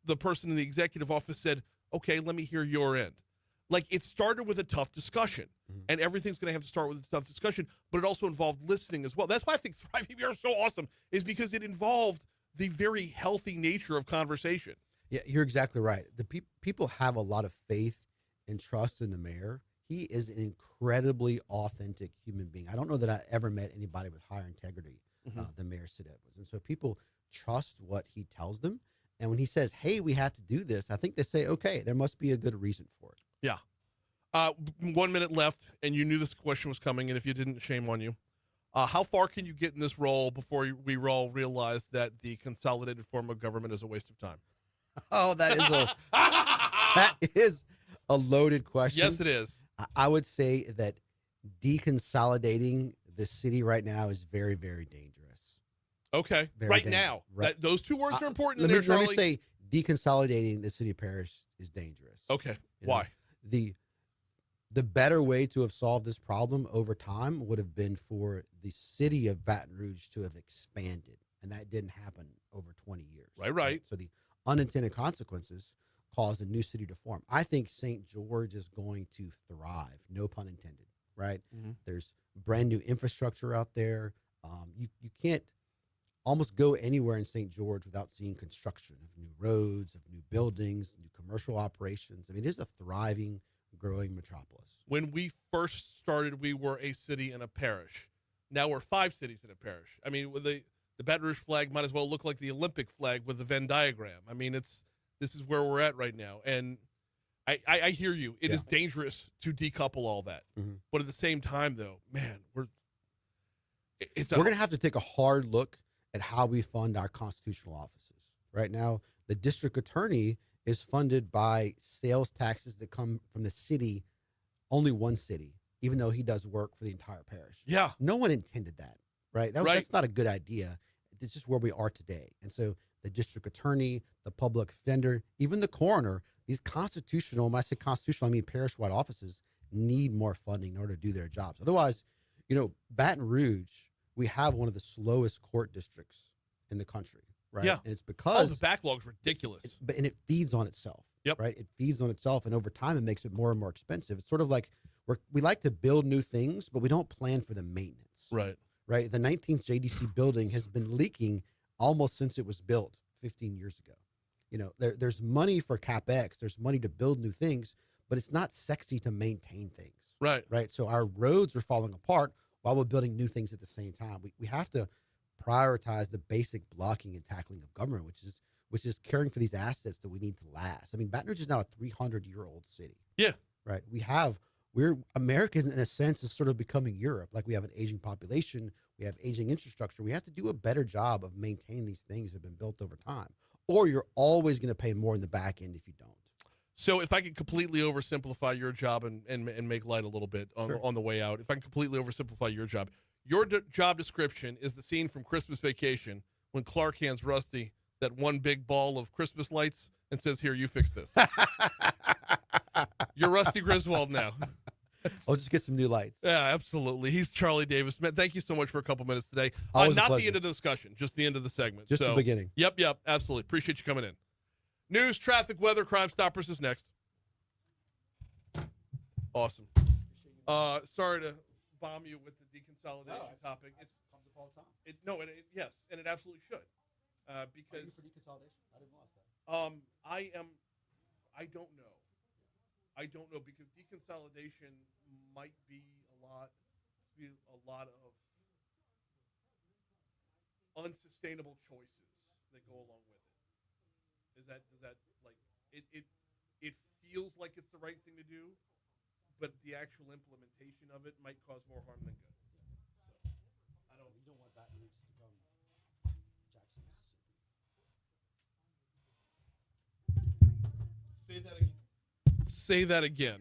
Speaker 1: the person in the executive office said, okay, let me hear your end. Like, it started with a tough discussion, and everything's going to have to start with a tough discussion, but it also involved listening as well. That's why I think Thriving Beer is so awesome, is because it involved the very healthy nature of conversation.
Speaker 14: Yeah, you're exactly right. The people have a lot of faith and trust in the mayor. He is an incredibly authentic human being. I don't know that I ever met anybody with higher integrity than Mayor Sidette was. And so people trust what he tells them. And when he says, hey, we have to do this, I think they say, okay, there must be a good reason for it.
Speaker 1: Yeah. 1 minute left, and you knew this question was coming, and if you didn't, shame on you. How far can you get in this role before we all realize that the consolidated form of government is a waste of time?
Speaker 14: Oh, that is a loaded question.
Speaker 1: Yes, it is.
Speaker 14: I would say that deconsolidating the city right now is very, very dangerous.
Speaker 1: Okay,
Speaker 14: Very
Speaker 1: right
Speaker 14: dangerous.
Speaker 1: now.
Speaker 14: Right.
Speaker 1: Those two words are important
Speaker 14: Let
Speaker 1: in
Speaker 14: me
Speaker 1: there, Charlie.
Speaker 14: say deconsolidating the city parish is dangerous.
Speaker 1: Okay,
Speaker 14: You know,
Speaker 1: why?
Speaker 14: The better way to have solved this problem over time would have been for the city of Baton Rouge to have expanded, and that didn't happen over 20 years.
Speaker 1: Right.
Speaker 14: So the unintended consequences caused a new city to form. I think St. George is going to thrive, no pun intended, right?
Speaker 1: Mhm.
Speaker 14: There's brand new infrastructure out there. You can't almost go anywhere in St. George without seeing construction of new roads, of new buildings, new commercial operations. I mean, it is a thriving, growing metropolis.
Speaker 1: When we first started, we were a city and a parish. Now we're 5 cities and a parish. I mean, with the Baton Rouge flag might as well look like the Olympic flag with the Venn diagram. I mean, this is where we're at right now. And I hear you. It is dangerous to decouple all that. But at the same time, though, man, we're going
Speaker 14: to have to take a hard look at how we fund our constitutional offices. Right now, the district attorney is funded by sales taxes that come from the city, only one city, even though he does work for the entire parish.
Speaker 1: Yeah.
Speaker 14: No one intended that, right? That's not a good idea. It's just where we are today. And so the district attorney, the public defender, even the coroner, these constitutional, when I say constitutional, I mean parish-wide offices, need more funding in order to do their jobs. Otherwise, Baton Rouge, we have one of the slowest court districts in the country, right?
Speaker 1: Yeah.
Speaker 14: And it's because
Speaker 1: the backlog's ridiculous.
Speaker 14: And it feeds on itself.
Speaker 1: Yep.
Speaker 14: Right. It feeds on itself, and over time, it makes it more and more expensive. It's sort of like we like to build new things, but we don't plan for the maintenance.
Speaker 1: Right.
Speaker 14: Right. The 19th JDC building has been leaking almost since it was built 15 years ago. There's money for CapEx. There's money to build new things, but it's not sexy to maintain things.
Speaker 1: Right.
Speaker 14: Right. So our roads are falling apart while we're building new things at the same time. We have to prioritize the basic blocking and tackling of government, which is caring for these assets that we need to last. I mean, Baton Rouge is now a 300-year-old city.
Speaker 1: Yeah.
Speaker 14: Right. America, in a sense, is sort of becoming Europe. Like, we have an aging population, we have aging infrastructure. We have to do a better job of maintaining these things that have been built over time, or you're always going to pay more in the back end if you don't.
Speaker 1: So if I could completely oversimplify your job and make light a little bit on the way out, if I can completely oversimplify your job description is the scene from Christmas Vacation when Clark hands Rusty that one big ball of Christmas lights and says, "Here, you fix this." You're Rusty Griswold now.
Speaker 14: I'll just get some new lights.
Speaker 1: Yeah, absolutely. He's Charlie Davis. Man, thank you so much for a couple minutes today.
Speaker 14: Always a
Speaker 1: not
Speaker 14: pleasure.
Speaker 1: the end of the discussion, just the end of the segment.
Speaker 14: Just the beginning.
Speaker 1: Yep, absolutely. Appreciate you coming in. News, traffic, weather, Crimestoppers is next. Awesome. Sorry to bomb you with the deconsolidation topic. It comes up all the time. Yes, and it absolutely should. Because
Speaker 14: for deconsolidation? I didn't realize that.
Speaker 1: I don't know. I don't know, because deconsolidation might be a lot of unsustainable choices that go along with it. Does that like it feels like it's the right thing to do, but the actual implementation of it might cause more harm than good. So
Speaker 14: You don't want Baton Rouge to become Jackson, Mississippi.
Speaker 1: Say that again.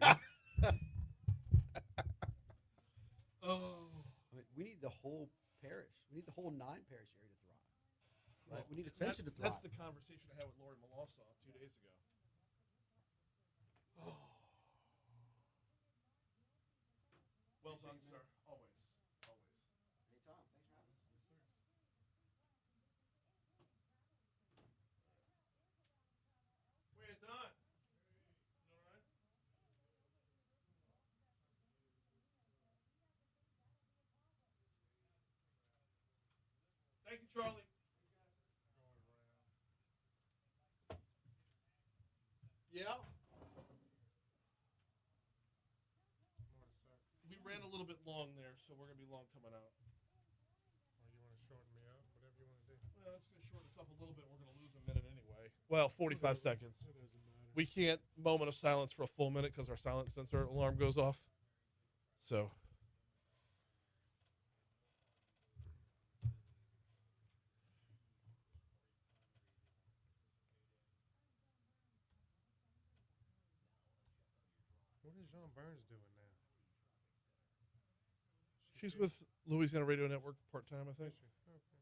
Speaker 14: Oh. We need the whole parish. We need the whole 9-parish area to thrive. Right? We need Ascension to thrive.
Speaker 1: That's the conversation I had with Lori Malasaw 2 days ago. Oh. Well done, sir. Always.
Speaker 14: Anytime. Thanks for having us.
Speaker 1: Yes, sir. Thank you, Charlie. Yeah. We ran a little bit long there, so we're going to be long coming out.
Speaker 15: Or you want to shorten me up? Whatever you want to do.
Speaker 1: Well, it's going to shorten us up a little bit. We're going to lose a minute anyway. Well, 45 seconds.
Speaker 15: It doesn't matter.
Speaker 1: We can't moment of silence for a full minute because our silent sensor alarm goes off. So.
Speaker 15: What is John Burns doing now?
Speaker 1: She's with Louisiana Radio Network part-time, I think.
Speaker 15: Is she?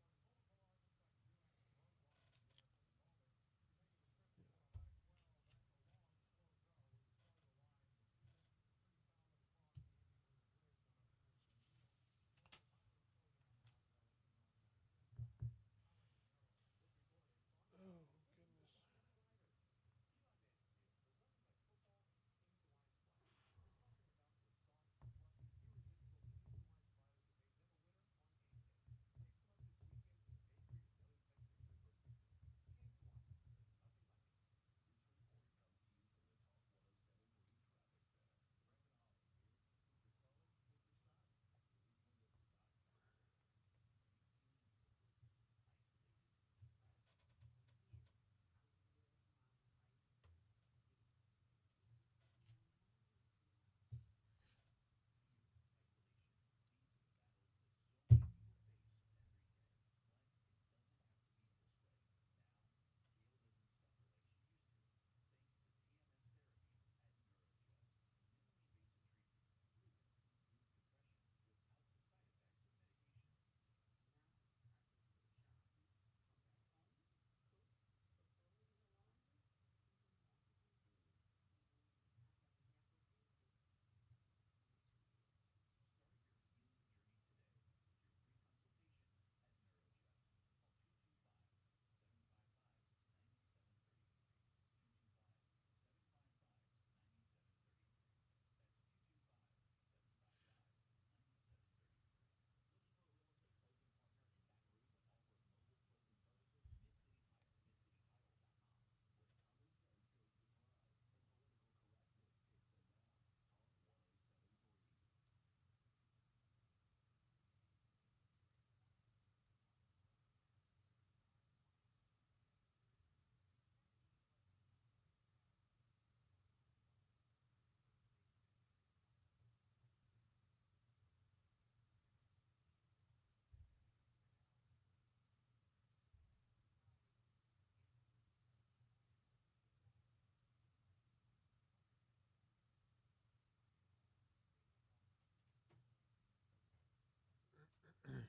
Speaker 15: Okay.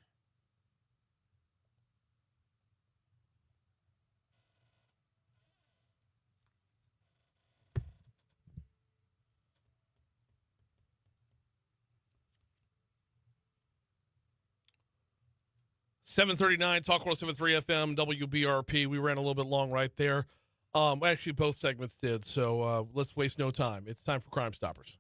Speaker 1: .739 Talk 107.3 FM WBRP. We ran a little bit long right there. Actually, both segments did. So let's waste no time. It's time for Crime Stoppers.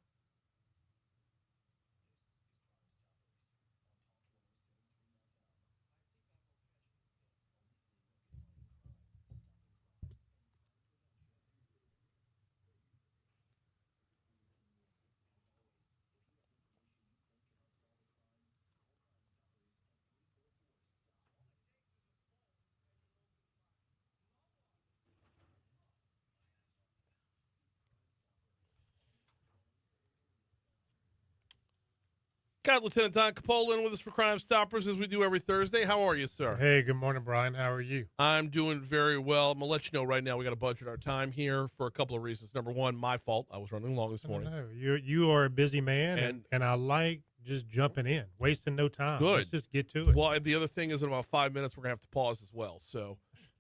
Speaker 1: Got Lieutenant Don Capola in with us for Crime Stoppers as we do every Thursday. How are you, sir?
Speaker 15: Hey, good morning, Brian. How are you?
Speaker 1: I'm doing very well. I'm going to let you know right now we got to budget our time here for a couple of reasons. Number one, my fault. I was running long this morning.
Speaker 15: No, you are a busy man, and I like just jumping in, wasting no time.
Speaker 1: Good.
Speaker 15: Let's just get to it.
Speaker 1: Well, and the other thing is in about 5 minutes, we're going to have to pause as well. So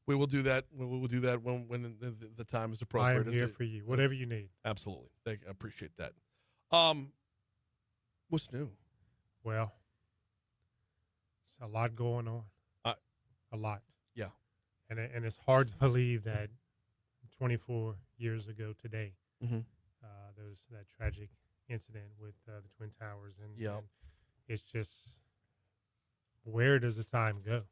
Speaker 1: we will do that. We will do that when the time is appropriate.
Speaker 15: I am here for you, whatever you need.
Speaker 1: Absolutely. I appreciate that. What's new?
Speaker 15: Well, there's a lot going on. A lot.
Speaker 1: Yeah.
Speaker 15: And it's hard to believe that 24 years ago today, that tragic incident with the Twin Towers. And it's just, where does the time go?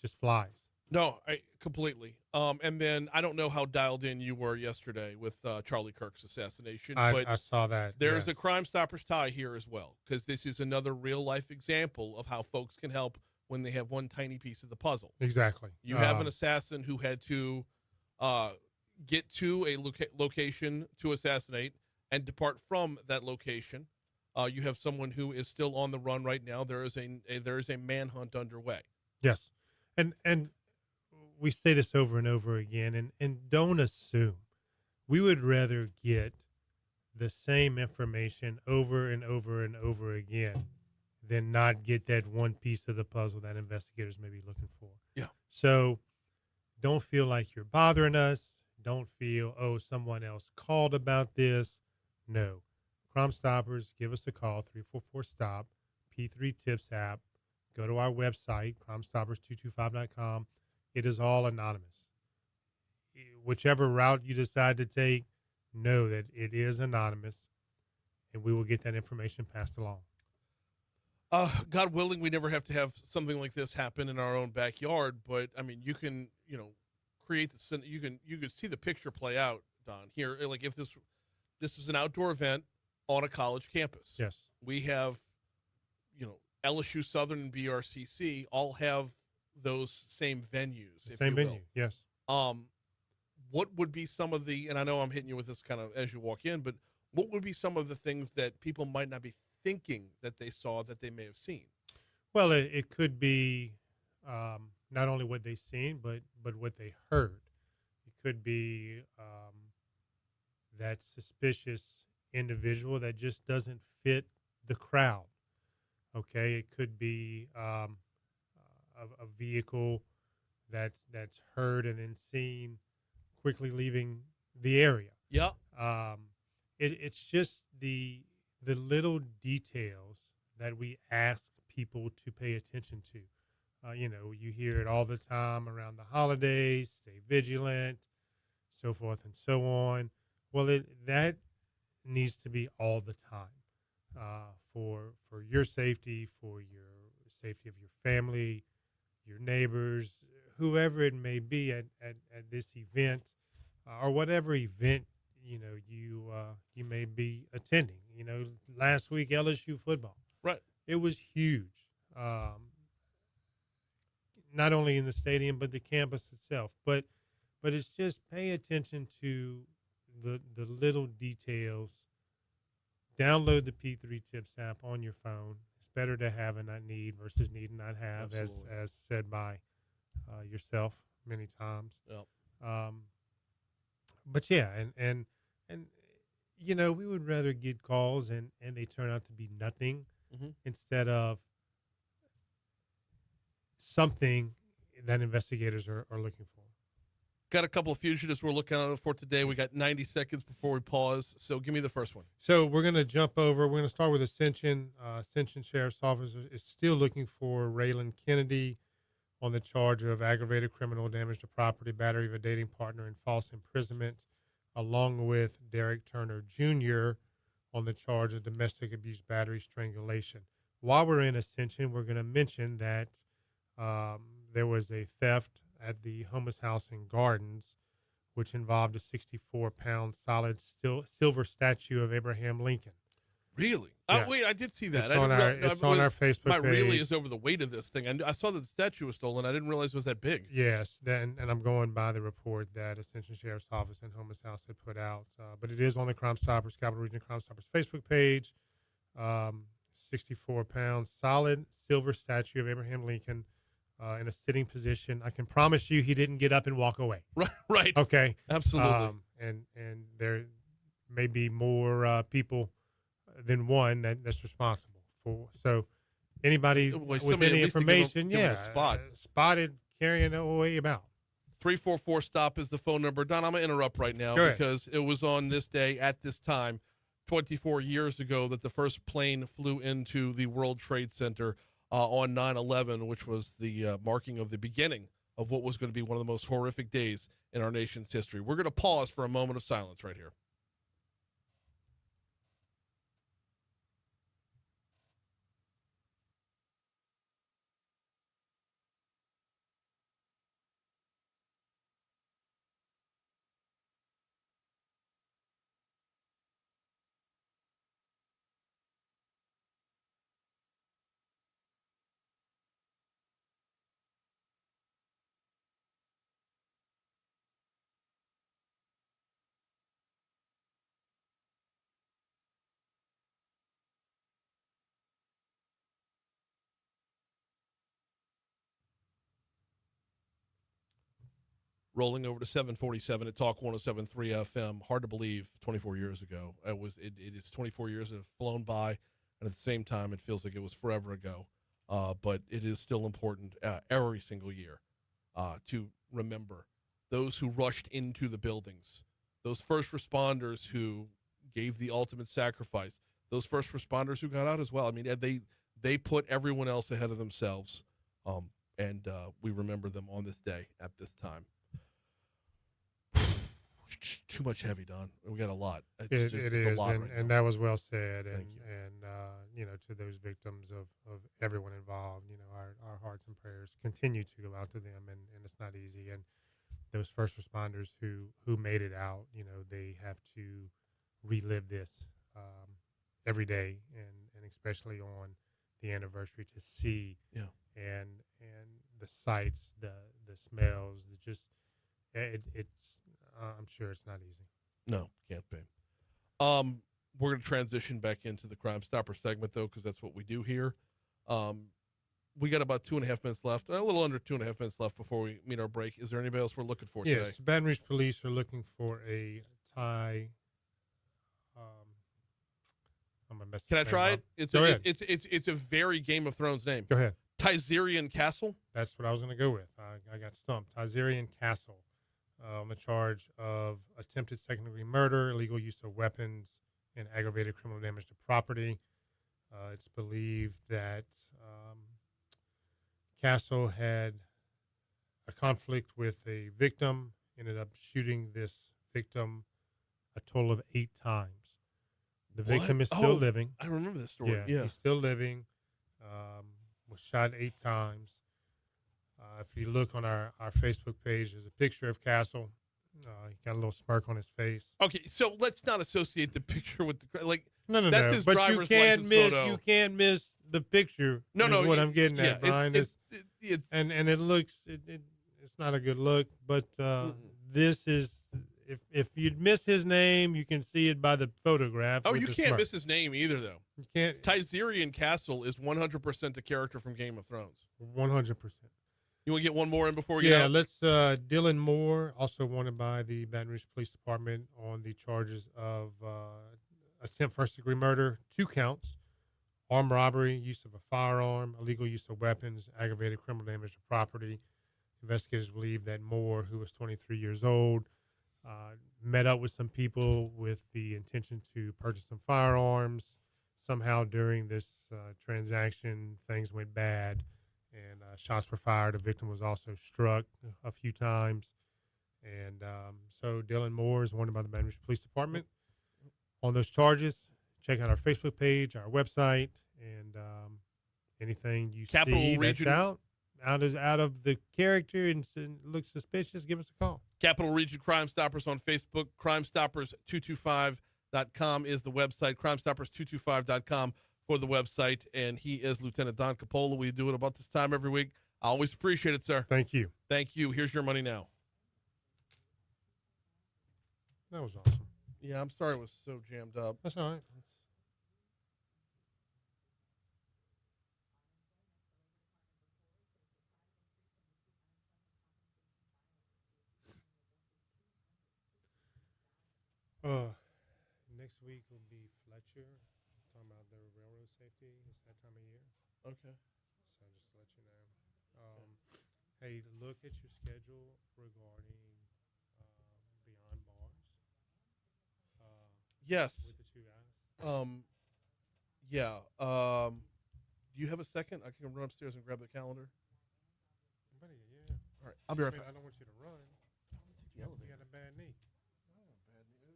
Speaker 15: just flies.
Speaker 1: No, I completely. And then I don't know how dialed in you were yesterday with Charlie Kirk's assassination, but
Speaker 15: I saw that.
Speaker 1: there's
Speaker 15: yes.
Speaker 1: a Crimestoppers tie here as well, because this is another real life example of how folks can help when they have one tiny piece of the puzzle.
Speaker 15: Exactly.
Speaker 1: You have an assassin who had to get to a location to assassinate and depart from that location. You have someone who is still on the run right now. There is a manhunt underway.
Speaker 15: Yes, and we say this over and over again, and don't assume. We would rather get the same information over and over and over again than not get that one piece of the puzzle that investigators may be looking for.
Speaker 1: Yeah.
Speaker 15: So don't feel like you're bothering us. Don't feel, oh, someone else called about this. No. Crimestoppers, give us a call, 344-STOP, P3 Tips app. Go to our website, crimestoppers225.com. It is all anonymous. Whichever route you decide to take, know that it is anonymous, and we will get that information passed along.
Speaker 1: God willing, we never have to have something like this happen in our own backyard. But I mean, you can, create the you can see the picture play out, Don. Here, like if this is an outdoor event on a college campus.
Speaker 15: Yes,
Speaker 1: we have, LSU Southern and BRCC all have those same venues.
Speaker 15: Same venue. Yes.
Speaker 1: What would be some of the, and I know I'm hitting you with this kind of as you walk in, but what would be some of the things that people might not be thinking that they saw that they may have seen?
Speaker 15: Well, it could be not only what they seen, but what they heard. It could be that suspicious individual that just doesn't fit the crowd. Okay, it could be a vehicle that's heard and then seen quickly leaving the area.
Speaker 1: Yeah.
Speaker 15: It's just the little details that we ask people to pay attention to. You hear it all the time around the holidays, stay vigilant, so forth and so on. Well, that needs to be all the time for your safety, for your safety of your family, your neighbors, whoever it may be at this event or whatever event you may be attending. Last week LSU football,
Speaker 1: right?
Speaker 15: It was huge, not only in the stadium but the campus itself. But it's just pay attention to the little details. Download the P3 Tips app on your phone. It's better to have and not need versus need and not have, as said by yourself many times.
Speaker 1: Yep.
Speaker 15: But yeah, and we would rather get calls and they turn out to be nothing instead of something that investigators are looking for.
Speaker 1: Got a couple of fugitives we're looking at for today. We got 90 seconds before we pause, so give me the first one.
Speaker 15: So we're going to jump over. We're going to start with Ascension. Ascension Sheriff's Office is still looking for Raylan Kennedy on the charge of aggravated criminal damage to property, battery of a dating partner, and false imprisonment, along with Derek Turner Jr. on the charge of domestic abuse, battery, strangulation. While we're in Ascension, we're going to mention that there was a theft at the Homeless House in Gardens, which involved a 64-pound solid silver statue of Abraham Lincoln.
Speaker 1: Really?
Speaker 15: Yeah.
Speaker 1: Wait, I did see that.
Speaker 15: It's on our Facebook
Speaker 1: my
Speaker 15: page.
Speaker 1: really is over the weight of this thing. I saw that the statue was stolen. I didn't realize it was that big.
Speaker 15: Yes, and I'm going by the report that Ascension Sheriff's Office and Homeless House had put out. But it is on the Crimestoppers, Capital Region Crimestoppers Facebook page. 64-pound solid silver statue of Abraham Lincoln in a sitting position. I can promise you he didn't get up and walk away.
Speaker 1: Right.
Speaker 15: Okay.
Speaker 1: Absolutely.
Speaker 15: And there may be more people than one that's responsible for. So anybody with any information, spotted carrying away about.
Speaker 1: 344-STOP is the phone number. Don, I'm going to interrupt right now because it was on this day at this time 24 years ago that the first plane flew into the World Trade Center on 9/11, which was the marking of the beginning of what was going to be one of the most horrific days in our nation's history. We're going to pause for a moment of silence right here. Rolling over to 747 at Talk 107.3 FM. Hard to believe 24 years ago. It is 24 years that have flown by, and at the same time, it feels like it was forever ago. But it is still important every single year to remember those who rushed into the buildings, those first responders who gave the ultimate sacrifice, those first responders who got out as well. I mean, they put everyone else ahead of themselves, and we remember them on this day at this time. Too much heavy, Don. We got a lot.
Speaker 15: It is,
Speaker 1: a lot
Speaker 15: and that was well said.
Speaker 1: Thank
Speaker 15: And you know, to those victims of everyone involved, you know, our hearts and prayers continue to go out to them, and it's not easy. And those first responders who made it out, you know, they have to relive this every day, and especially on the anniversary, to see and the sights, the smells, it's I'm sure it's not easy.
Speaker 1: No, can't be. We're going to transition back into the Crime Stopper segment, though, because that's what we do here. We got about 2.5 minutes left, a little under 2.5 minutes left before we meet our break. Is there anybody else we're looking for today?
Speaker 15: Yes, Baton Rouge police are looking for a Thai.
Speaker 1: Can I try it? It's a very Game of Thrones name.
Speaker 15: Go ahead.
Speaker 1: Tizerian Castle?
Speaker 15: That's what I was going to go with. I got stumped. Tizerian Castle. On the charge of attempted second-degree murder, illegal use of weapons, and aggravated criminal damage to property. It's believed that Castle had a conflict with a victim, ended up shooting this victim a total of 8 times. The victim is still living.
Speaker 1: I remember this story. Yeah.
Speaker 15: He's still living. Was shot 8 times. If you look on our Facebook page, there's a picture of Castle. He got a little smirk on his face.
Speaker 1: Okay, so let's not associate the picture with the
Speaker 15: No.
Speaker 1: That's his
Speaker 15: but
Speaker 1: driver's license photo.
Speaker 15: You can't miss the picture.
Speaker 1: No.
Speaker 15: What I'm getting at, Brian,
Speaker 1: and
Speaker 15: it looks it's not a good look. But this is if you'd miss his name, you can see it by the photograph.
Speaker 1: Oh, you can't miss his name either, though.
Speaker 15: You can't.
Speaker 1: Tizerian Castle is 100% a character from Game of Thrones.
Speaker 15: 100%.
Speaker 1: You want to get one more in before we get out?
Speaker 15: Yeah, let's. Dylan Moore, also wanted by the Baton Rouge Police Department on the charges of attempt first-degree murder, 2 counts, armed robbery, use of a firearm, illegal use of weapons, aggravated criminal damage to property. Investigators believe that Moore, who was 23 years old, met up with some people with the intention to purchase some firearms. Somehow during this transaction, things went bad. And shots were fired. The victim was also struck a few times. And so Dylan Moore is wanted by the Baton Rouge Police Department. On those charges, check out our Facebook page, our website, and anything you see that's out of the character and looks suspicious, give us a call.
Speaker 1: Capital Region Crime Stoppers on Facebook. Crimestoppers225.com is the website. Crimestoppers225.com for the website, and he is Lieutenant Don Capola. We do it about this time every week. I always appreciate it, sir.
Speaker 15: Thank you.
Speaker 1: Thank you. Here's your money now.
Speaker 15: That was awesome.
Speaker 1: Yeah, I'm sorry it was so jammed up.
Speaker 15: That's all right. Next week will be Fletcher. Talking about their railroad safety. It's that time of year.
Speaker 1: Okay.
Speaker 15: So just to let you know. Hey, look at your schedule regarding Beyond Bars.
Speaker 1: Yes.
Speaker 15: With the 2 guys.
Speaker 1: Yeah. Do you have a second? I can run upstairs and grab the calendar.
Speaker 15: Buddy, yeah.
Speaker 1: All right. I'll be right back.
Speaker 15: I don't want you to run. You got a bad knee.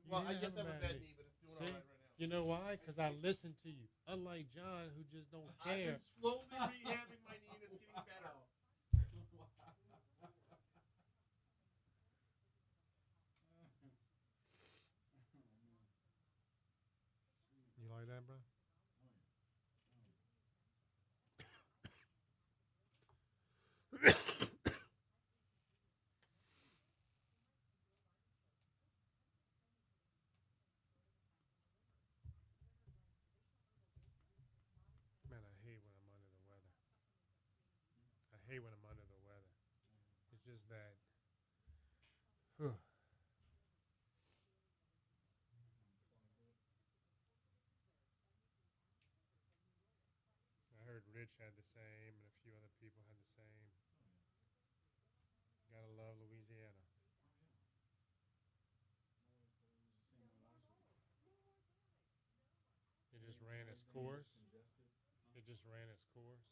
Speaker 1: Well, I guess I have a bad knee, but it's doing all right now.
Speaker 15: You know why? Because I listened to you. Unlike John, who just don't care.
Speaker 1: I've been slowly rehabbing my knee, and it's getting better.
Speaker 15: You like that, bro? hate when I'm under the weather. It's just that Whew. I heard Rich had the same, and a few other people had the same. Gotta love Louisiana. It just ran its course. It just ran its course.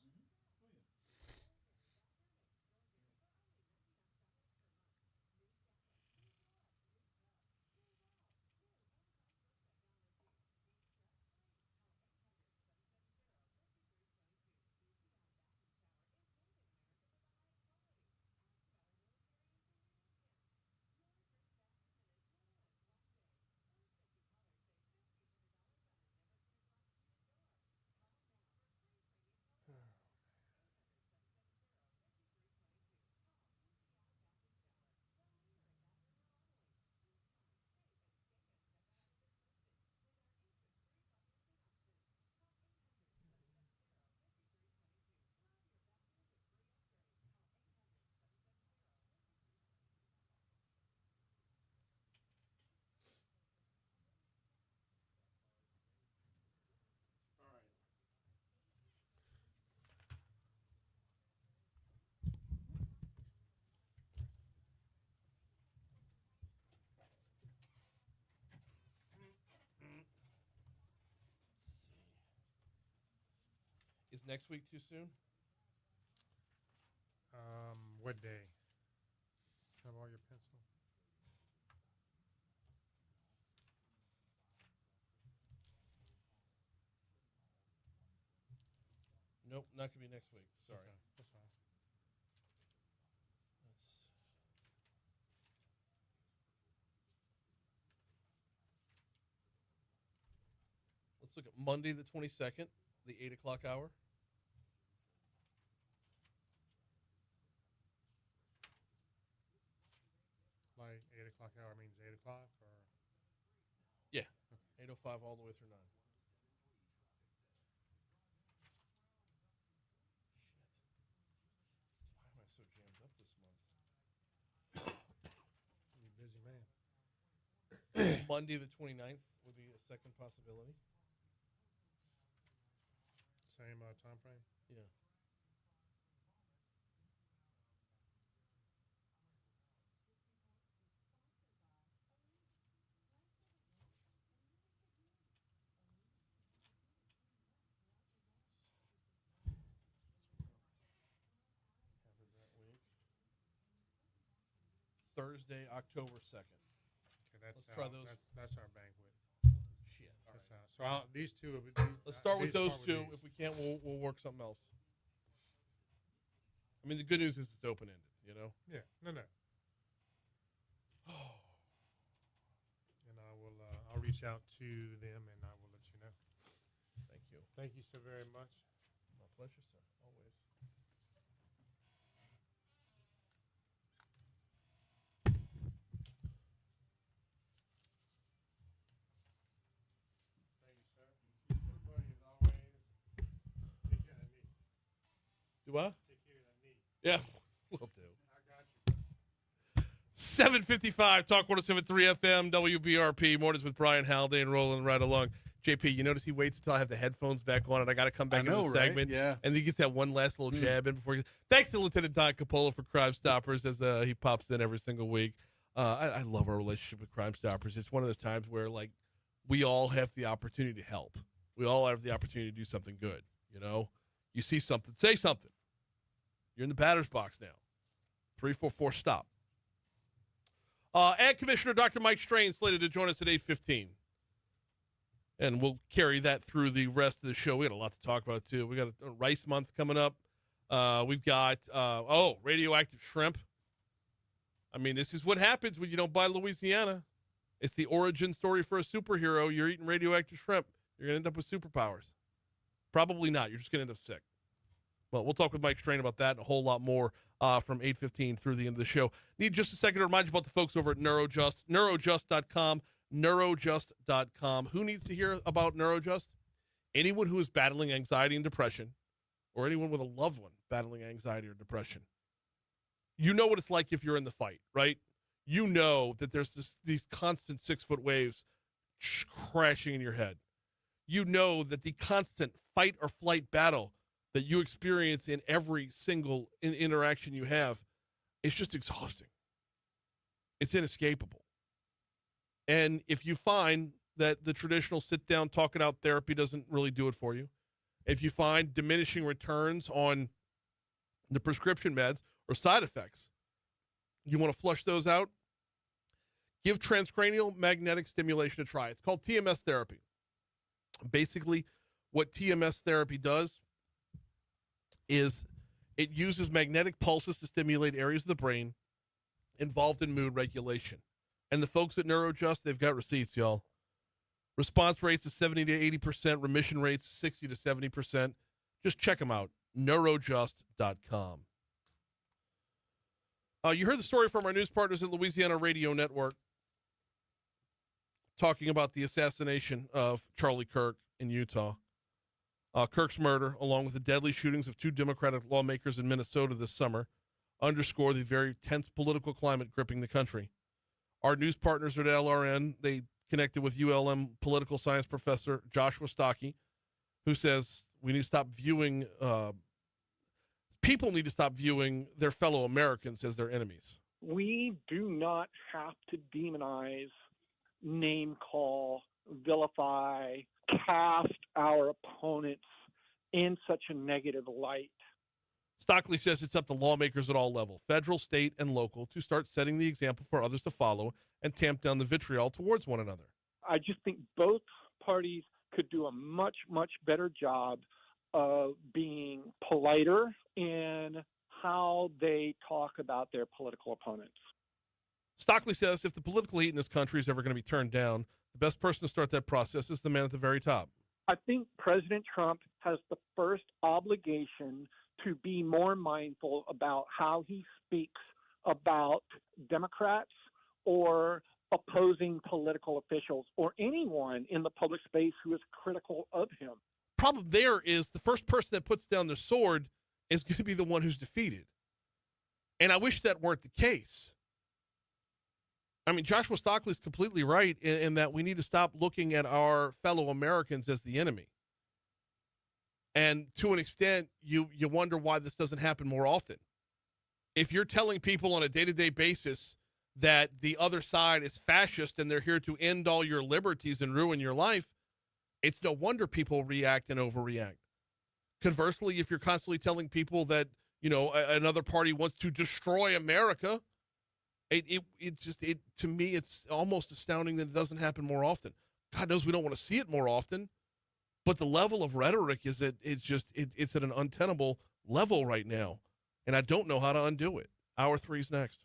Speaker 1: Is next week too soon?
Speaker 15: What day? Have all your pencil?
Speaker 1: Nope, not gonna be next week. Sorry.
Speaker 15: Okay, that's fine.
Speaker 1: Let's look at Monday the 22nd, the 8 o'clock hour.
Speaker 15: Like 8 o'clock hour means 8 o'clock, or
Speaker 1: Yeah, 8:05 all the way through 9. Shit. Why am I so jammed up this month?
Speaker 15: you busy man.
Speaker 1: Monday the 29th would be a second possibility.
Speaker 15: Same time frame.
Speaker 1: Yeah. Thursday, October 2nd.
Speaker 15: Okay, that's
Speaker 1: Let's try those.
Speaker 15: That's our banquet.
Speaker 1: Shit. All
Speaker 15: That's
Speaker 1: right.
Speaker 15: these two.
Speaker 1: Let's start with those two.
Speaker 15: These.
Speaker 1: If we can't, we'll work something else. I mean, the good news is it's open ended. You know.
Speaker 15: Yeah. No. And I will. I'll reach out to them and I will let you know.
Speaker 1: Thank you.
Speaker 15: Thank you so very much.
Speaker 1: My pleasure, sir. Always.
Speaker 15: Thank you, sir. See you soon, buddy. As always, take care of that knee.
Speaker 1: Do what?
Speaker 15: Take care of that knee.
Speaker 1: Yeah, we'll do.
Speaker 15: I got you.
Speaker 1: 7:55, Talk 107.3 FM, WBRP. Mornings with Brian Haldane rolling right along. JP, you notice he waits until I have the headphones back on and I got to come back into the segment.
Speaker 3: Yeah.
Speaker 1: And he gets that one last little jab in before he. Thanks to Lieutenant Don Capola for Crimestoppers as he pops in every single week. I love our relationship with Crimestoppers. It's one of those times where, like, we all have the opportunity to help. We all have the opportunity to do something good. You know, you see something, say something. You're in the batter's box now. 344 stop. And Commissioner Dr. Mike Strain slated to join us at 8:15. And we'll carry that through the rest of the show. We got a lot to talk about, too. We got a rice month coming up. We've got, radioactive shrimp. I mean, this is what happens when you don't buy Louisiana. It's the origin story for a superhero. You're eating radioactive shrimp. You're going to end up with superpowers. Probably not. You're just going to end up sick. Well, we'll talk with Mike Strain about that and a whole lot more from 8:15 through the end of the show. Need just a second to remind you about the folks over at Neurojust, neurojust.com, neurojust.com. Who needs to hear about Neurojust? Anyone who is battling anxiety and depression, or anyone with a loved one battling anxiety or depression. You know what it's like if you're in the fight, right? you know that there's these constant 6-foot waves crashing in your head. You know that the constant fight or flight battle that you experience in every single interaction you have is just exhausting. It's inescapable. And if you find that the traditional sit-down, talk-it-out therapy doesn't really do it for you, if you find diminishing returns on the prescription meds or side effects, you want to flush those out, give transcranial magnetic stimulation a try. It's called TMS therapy. Basically, what TMS therapy does is it uses magnetic pulses to stimulate areas of the brain involved in mood regulation. And the folks at NeuroJust, they've got receipts, y'all. Response rates is 70 to 80%, remission rates 60 to 70%. Just check them out, neurojust.com. You heard the story from our news partners at Louisiana Radio Network talking about the assassination of Charlie Kirk in Utah. Kirk's murder, along with the deadly shootings of 2 Democratic lawmakers in Minnesota this summer, underscore the very tense political climate gripping the country. Our news partners at LRN, they connected with ULM political science professor Joshua Stockey, who says we need to stop viewing, people need to stop viewing their fellow Americans as their enemies.
Speaker 16: We do not have to demonize, name call, vilify, cast our opponents in such a negative light.
Speaker 1: Stockley says it's up to lawmakers at all levels, federal, state, and local, to start setting the example for others to follow and tamp down the vitriol towards one another.
Speaker 16: I just think both parties could do a much, much better job of being politer in how they talk about their political opponents.
Speaker 1: Stockley says if the political heat in this country is ever going to be turned down, the best person to start that process is the man at the very top.
Speaker 16: I think President Trump has the first obligation to be more mindful about how he speaks about Democrats or opposing political officials or anyone in the public space who is critical of him.
Speaker 1: Problem there is the first person that puts down their sword is going to be the one who's defeated. And I wish that weren't the case. I mean, Joshua Stockley is completely right in that we need to stop looking at our fellow Americans as the enemy. And to an extent, you wonder why this doesn't happen more often. If you're telling people on a day-to-day basis that the other side is fascist and they're here to end all your liberties and ruin your life, it's no wonder people react and overreact. Conversely, if you're constantly telling people that, you know, another party wants to destroy America, to me, it's almost astounding that it doesn't happen more often. God knows we don't want to see it more often, but the level of rhetoric is it's at an untenable level right now, and I don't know how to undo it. Hour 3's next.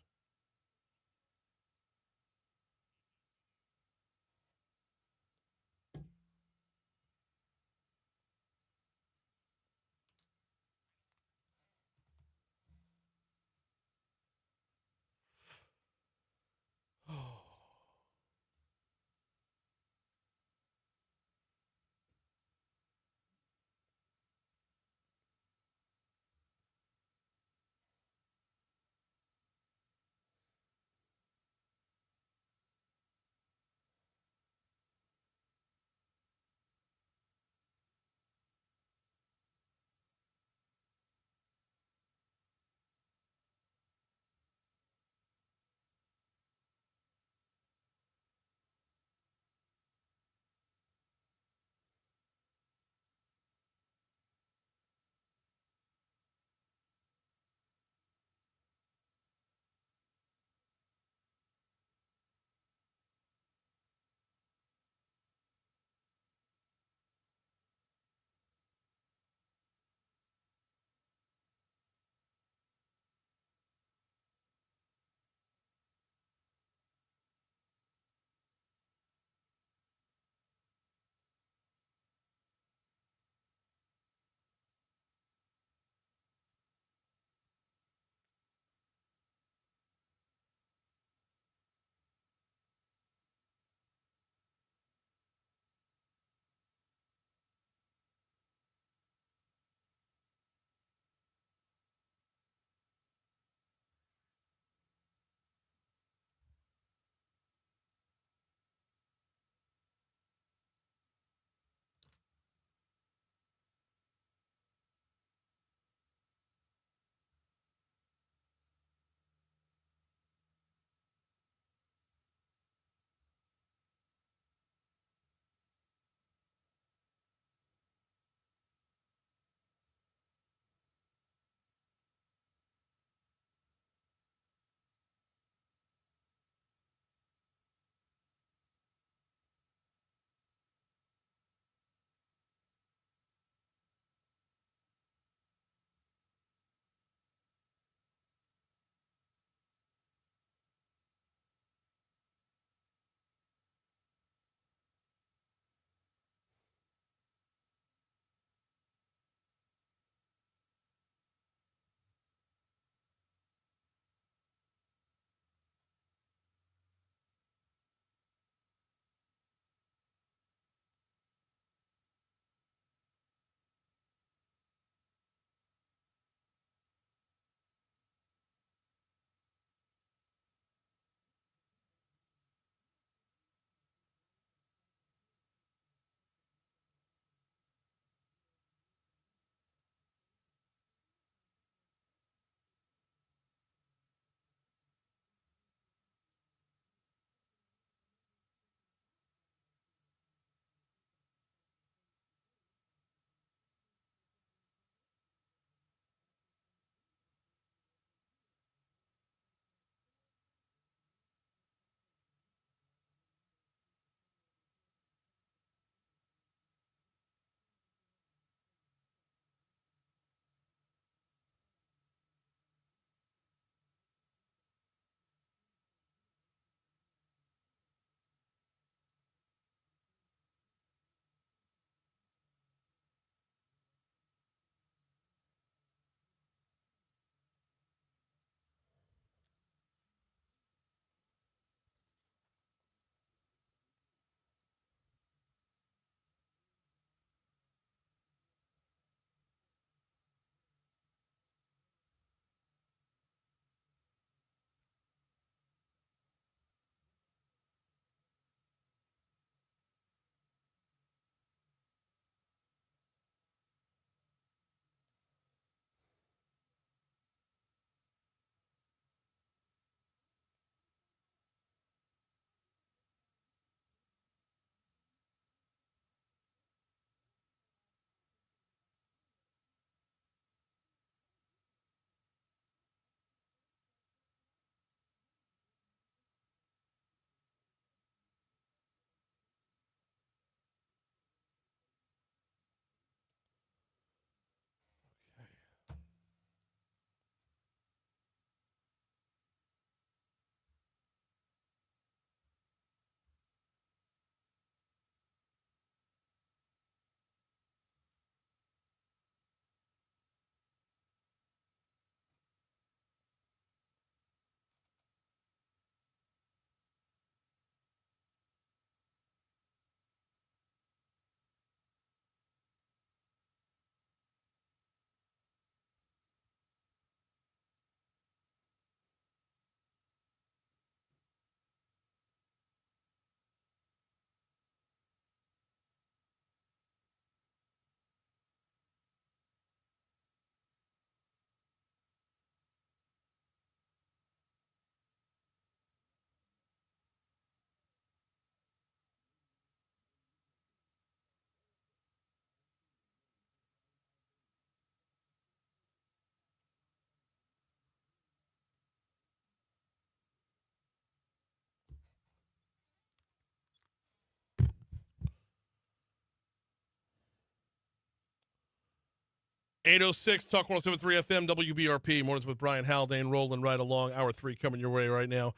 Speaker 1: 806 Talk 107.3 FM WBRP. Mornings with Brian Haldane rolling right along. Hour 3 coming your way right now.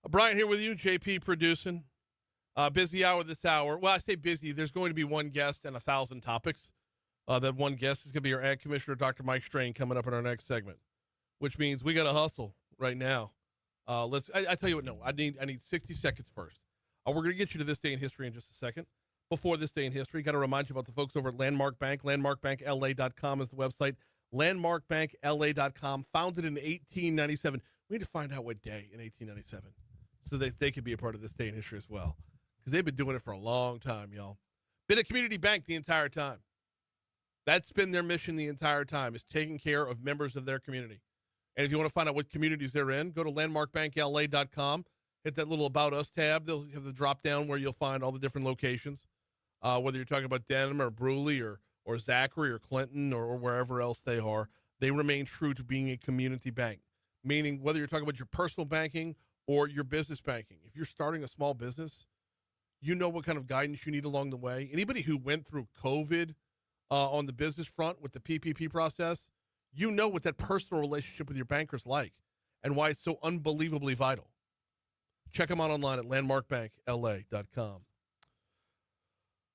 Speaker 1: Brian here with you. JP producing. Busy hour this hour. Well, I say busy. There's going to be one guest and 1,000 topics. That one guest is going to be our Ag Commissioner, Dr. Mike Strain, coming up in our next segment, which means we got to hustle right now. I tell you what, no, I need 60 seconds first. We're going to get you to this day in history in just a second. Before this day in history, got to remind you about the folks over at Landmark Bank. LandmarkBankLA.com is the website. LandmarkBankLA.com, founded in 1897. We need to find out what day in 1897 so that they could be a part of this day in history as well, because they've been doing it for a long time, y'all. Been a community bank the entire time. That's been their mission the entire time, is taking care of members of their community. And if you want to find out what communities they're in, go to LandmarkBankLA.com. Hit that little About Us tab. They'll have the drop down where you'll find all the different locations. Whether you're talking about Denham or Bruley or Zachary or Clinton or wherever else they are, they remain true to being a community bank, meaning whether you're talking about your personal banking or your business banking. If you're starting a small business, you know what kind of guidance you need along the way. Anybody who went through COVID on the business front with the PPP process, you know what that personal relationship with your banker's like and why it's so unbelievably vital. Check them out online at landmarkbankla.com.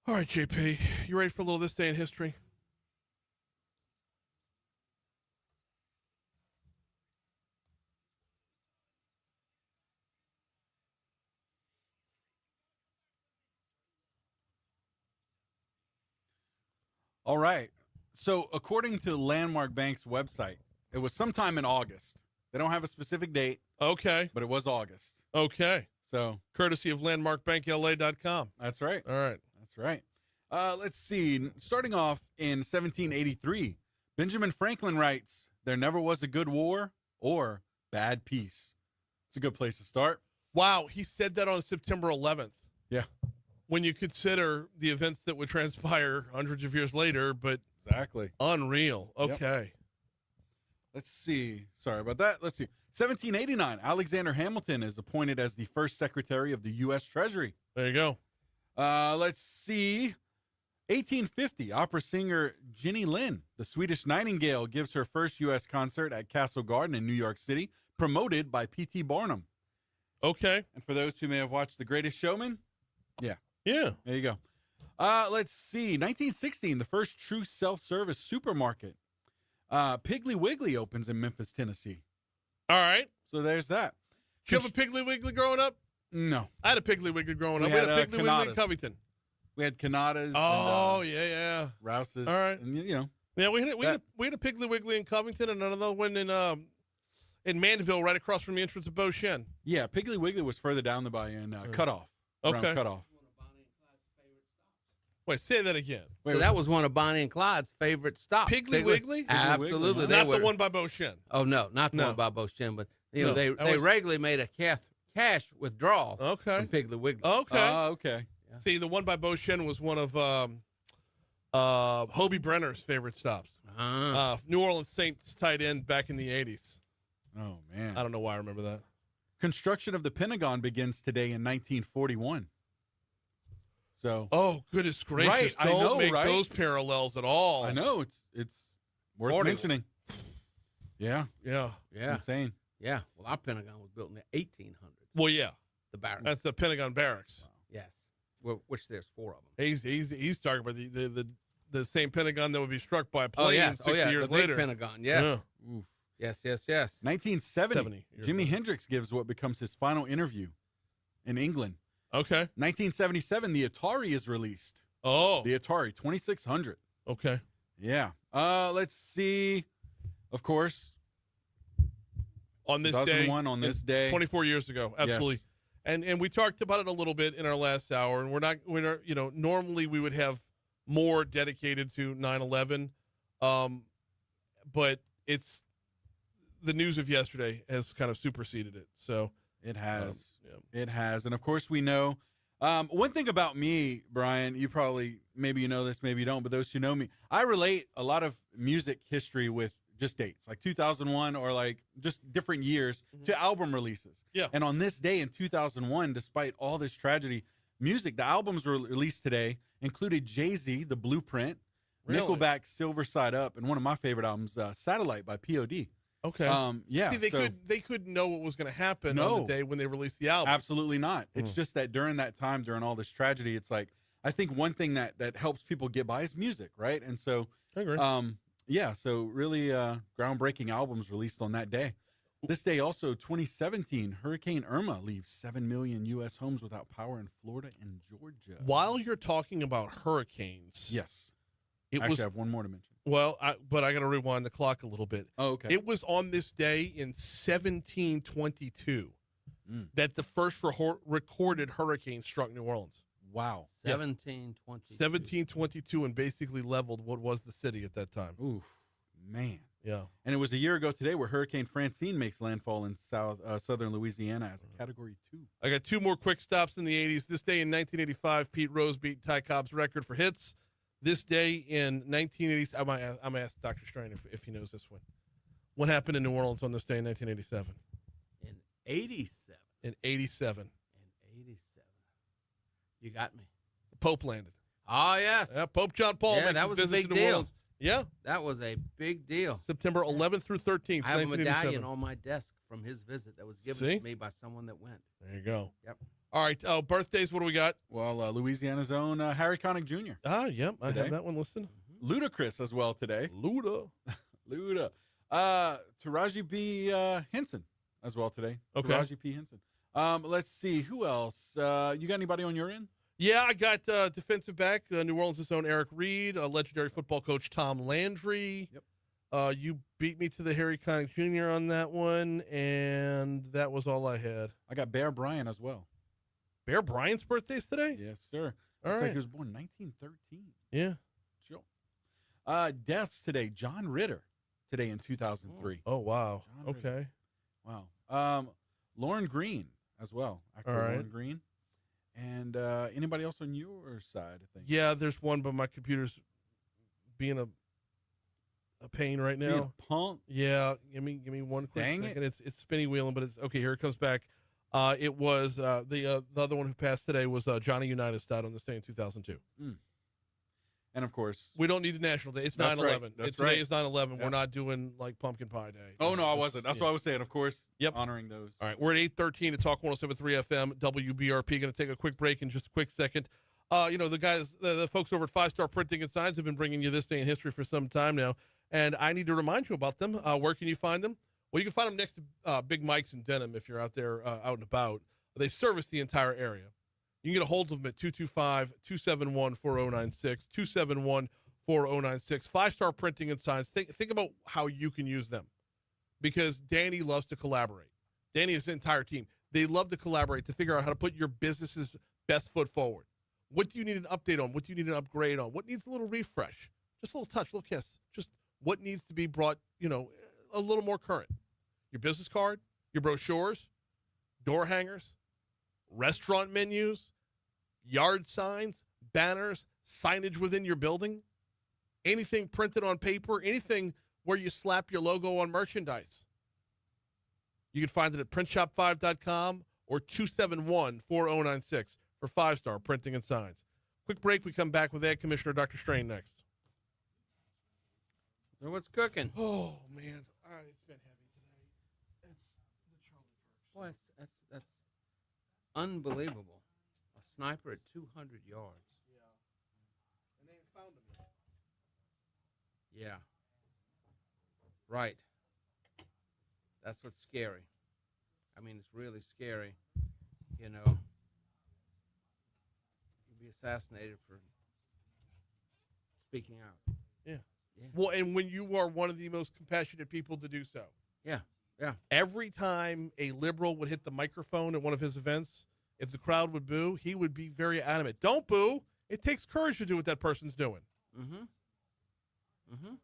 Speaker 1: All right, JP, you ready for a little This Day in History?
Speaker 3: All right. So according to Landmark Bank's website, it was sometime in August. They don't have a specific date.
Speaker 1: Okay.
Speaker 3: But it was August.
Speaker 1: Okay.
Speaker 3: So
Speaker 1: courtesy of landmarkbankla.com.
Speaker 3: That's right.
Speaker 1: All right.
Speaker 3: That's right. Let's see. Starting off in 1783, Benjamin Franklin writes, "There never was a good war or bad peace." It's a good place to start.
Speaker 1: Wow. He said that on September 11th.
Speaker 3: Yeah.
Speaker 1: When you consider the events that would transpire hundreds of years later, but
Speaker 3: exactly.
Speaker 1: Unreal. Okay.
Speaker 3: Yep. Let's see. Sorry about that. Let's see. 1789, Alexander Hamilton is appointed as the first Secretary of the U.S. Treasury.
Speaker 1: There you go.
Speaker 3: Let's see. 1850, opera singer Jenny Lind, the Swedish Nightingale, gives her first U.S. concert at Castle Garden in New York City, promoted by P.T. Barnum.
Speaker 1: Okay.
Speaker 3: And for those who may have watched The Greatest Showman, yeah.
Speaker 1: Yeah.
Speaker 3: There you go. Let's see. 1916, the first true self-service supermarket. Piggly Wiggly opens in Memphis, Tennessee.
Speaker 1: All right.
Speaker 3: So there's that.
Speaker 1: Did you have a Piggly Wiggly growing up?
Speaker 3: No.
Speaker 1: I had a Piggly Wiggly growing up. We had a Piggly Wiggly in Covington.
Speaker 3: We had Canadas.
Speaker 1: Oh, yeah.
Speaker 3: Rouse's.
Speaker 1: All right.
Speaker 3: And, you know.
Speaker 1: Yeah, we had a Piggly Wiggly in Covington and another one in Mandeville right across from the entrance of Beauchene.
Speaker 3: Yeah, Piggly Wiggly was further down the bayou in Cutoff.
Speaker 1: Okay.
Speaker 3: Cutoff.
Speaker 1: Wait, say that again.
Speaker 17: So that was one of Bonnie and Clyde's favorite stops.
Speaker 1: Piggly Wiggly?
Speaker 17: Absolutely.
Speaker 1: Not the one by Beauchene.
Speaker 17: Oh, no, not the one by Beauchene, but you know, they regularly made a cash withdrawal from Piggly Wiggly.
Speaker 1: Okay.
Speaker 3: Okay.
Speaker 1: Yeah. See, the one by Beauchene was one of Hobie Brenner's favorite stops. New Orleans Saints tight end back in the 80s.
Speaker 3: Oh, man.
Speaker 1: I don't know why I remember that.
Speaker 3: Construction of the Pentagon begins today in 1941. So.
Speaker 1: Oh, goodness gracious!
Speaker 3: Right,
Speaker 1: Don't
Speaker 3: I know,
Speaker 1: make
Speaker 3: right?
Speaker 1: those parallels at all.
Speaker 3: I know it's worth mentioning. Yeah. Insane.
Speaker 17: Yeah. Well, our Pentagon was built in the 1800s.
Speaker 1: Well, yeah.
Speaker 17: The barracks.
Speaker 1: That's the Pentagon barracks.
Speaker 17: Wow. Yes. Which there's 4 of them.
Speaker 1: He's talking about the same Pentagon that would be struck by a plane 60 years
Speaker 17: the
Speaker 1: later.
Speaker 17: Big Pentagon. Yes.
Speaker 3: Yeah. Oof.
Speaker 17: Yes.
Speaker 3: 1970. Jimi Hendrix gives what becomes his final interview in England.
Speaker 1: Okay.
Speaker 3: 1977, the Atari is released.
Speaker 1: Oh.
Speaker 3: The Atari 2600.
Speaker 1: Okay.
Speaker 3: Yeah. Let's see. Of course.
Speaker 1: On this day.
Speaker 3: 2001, on this day.
Speaker 1: 24 years ago. Absolutely.
Speaker 3: Yes.
Speaker 1: And we talked about it a little bit in our last hour, and we're not, you know, normally we would have more dedicated to 9/11, but it's the news of yesterday has kind of superseded it. So
Speaker 3: it has. It has. And of course we know one thing about me, Brian, you probably, maybe you know this, maybe you don't, but those who know me, I relate a lot of music history with just dates, like 2001 or like just different years to album releases.
Speaker 1: Yeah.
Speaker 3: And on this day in 2001, despite all this tragedy, the albums were released today included Jay-Z, The Blueprint,
Speaker 1: Really?
Speaker 3: Nickelback's Silver Side Up, and one of my favorite albums, Satellite by POD.
Speaker 1: Okay.
Speaker 3: Yeah.
Speaker 1: See, they couldn't know what was going to happen
Speaker 3: No.
Speaker 1: on the day when they released the album.
Speaker 3: Absolutely not. It's just that during that time, during all this tragedy, it's like, I think one thing that helps people get by is music, right? And so,
Speaker 1: I agree.
Speaker 3: yeah, so really groundbreaking albums released on that day. This day also, 2017, Hurricane Irma leaves 7 million U.S. homes without power in Florida and Georgia.
Speaker 1: While you're talking about hurricanes,
Speaker 3: Yes.
Speaker 1: it
Speaker 3: Actually,
Speaker 1: was.
Speaker 3: I have one more to mention.
Speaker 1: Well, but I got to rewind the clock a little bit.
Speaker 3: Oh, okay.
Speaker 1: It was on this day in 1722 that the first recorded hurricane struck New Orleans.
Speaker 3: Wow.
Speaker 17: 1722.
Speaker 1: 1722 and basically leveled what was the city at that time.
Speaker 3: Oof, man.
Speaker 1: Yeah.
Speaker 3: And it was a year ago today where Hurricane Francine makes landfall in southern Louisiana as a Category 2.
Speaker 1: I got two more quick stops in the 80s. This day in 1985, Pete Rose beat Ty Cobb's record for hits. This day in 1980, I'm going to ask Dr. Strain if he knows this one. What happened in New Orleans on this day in 1987?
Speaker 17: In 87.
Speaker 1: In 87.
Speaker 17: In 87. You got me.
Speaker 1: The Pope landed.
Speaker 17: Oh, yes.
Speaker 1: Yeah, Pope John Paul
Speaker 17: Yeah,
Speaker 1: makes
Speaker 17: that
Speaker 1: his
Speaker 17: was a
Speaker 1: visit
Speaker 17: big
Speaker 1: to New
Speaker 17: deal.
Speaker 1: Orleans. Yeah.
Speaker 17: That was a big deal.
Speaker 1: September 11th through 13th,
Speaker 17: I have a
Speaker 1: 1987.
Speaker 17: medallion on my desk from his visit that was given
Speaker 1: See?
Speaker 17: to me by someone that went.
Speaker 1: There you go.
Speaker 17: Yep.
Speaker 1: All right. Oh, birthdays, what do we got?
Speaker 3: Well, Louisiana's own Harry Connick Jr.
Speaker 1: Ah, yep. I
Speaker 3: Today.
Speaker 1: have that one listed.
Speaker 3: Ludacris as well today.
Speaker 1: Luda.
Speaker 3: Luda. Taraji B. Henson as well today.
Speaker 1: Okay.
Speaker 3: Taraji P. Henson. Let's see. Who else? You got anybody on your end?
Speaker 1: Yeah, I got defensive back, New Orleans' own Eric Reed, legendary football coach Tom Landry.
Speaker 3: Yep.
Speaker 1: You beat me to the Harry Connick Jr. on that one, and that was all I had.
Speaker 3: I got Bear Bryant as well.
Speaker 1: Bear Bryant's birthday's today?
Speaker 3: Yes, sir.
Speaker 1: All
Speaker 3: Looks
Speaker 1: right.
Speaker 3: like he was born 1913.
Speaker 1: Yeah.
Speaker 3: Sure. Deaths today. John Ritter today in 2003.
Speaker 1: Oh, wow.
Speaker 3: John Ritter.
Speaker 1: Okay.
Speaker 3: Wow. Lauren Green as well. Actor
Speaker 1: All right.
Speaker 3: Lauren Green. And anybody else on your side, I think?
Speaker 1: Yeah, there's one, but my computer's being a pain right now.
Speaker 3: Being a punk?
Speaker 1: Yeah, give me one quick
Speaker 3: Dang
Speaker 1: second. It's spinning wheeling, but it's okay. Here it comes back. It was the other one who passed today was Johnny Unitas died on this day in 2002.
Speaker 3: And of course,
Speaker 1: we don't need the National Day. It's
Speaker 3: That's
Speaker 1: 9/11.
Speaker 3: right. That's
Speaker 1: Today
Speaker 3: right.
Speaker 1: is 9/11.
Speaker 3: Yeah.
Speaker 1: We're not doing like Pumpkin Pie Day.
Speaker 3: Oh, no, I
Speaker 1: It's-
Speaker 3: wasn't. That's
Speaker 1: yeah.
Speaker 3: what I was saying. Of course,
Speaker 1: Yep.
Speaker 3: honoring those.
Speaker 1: All right, we're at 8:13 to Talk 107.3 FM, WBRP. Going to take a quick break in just a quick second. The guys, the folks over at 5 Star Printing and Signs have been bringing you this day in history for some time now, and I need to remind you about them. Where can you find them? Well, you can find them next to Big Mike's in Denham if you're out there out and about. They service the entire area. You can get a hold of them at 225-271-4096, 271-4096. 5 Star Printing and Signs. Think about how you can use them, because Danny loves to collaborate. Danny and his entire team, they love to collaborate to figure out how to put your business's best foot forward. What do you need an update on? What do you need an upgrade on? What needs a little refresh? Just a little touch, a little kiss. Just what needs to be brought, a little more current. Your business card, your brochures, door hangers, restaurant menus, yard signs, banners, signage within your building, anything printed on paper, anything where you slap your logo on merchandise. You can find it at printshop5.com or 271-4096 for 5 Star Printing and Signs. Quick break. We come back with Ed Commissioner Dr. Strain next.
Speaker 17: So what's cooking?
Speaker 1: Oh, man. All right, it's been heavy today. It's the Charlie Kirk.
Speaker 17: Boy, that's unbelievable. A sniper at 200 yards.
Speaker 1: Yeah. And they ain't found him yet.
Speaker 17: Yeah. Right. That's what's scary. I mean, it's really scary. You'd be assassinated for speaking out.
Speaker 1: Yeah.
Speaker 17: Yeah.
Speaker 1: Well, and when you are one of the most compassionate people to do so.
Speaker 17: Yeah. Yeah.
Speaker 1: Every time a liberal would hit the microphone at one of his events, if the crowd would boo, he would be very adamant. Don't boo. It takes courage to do what that person's doing.
Speaker 17: Mm-hmm. Mm-hmm.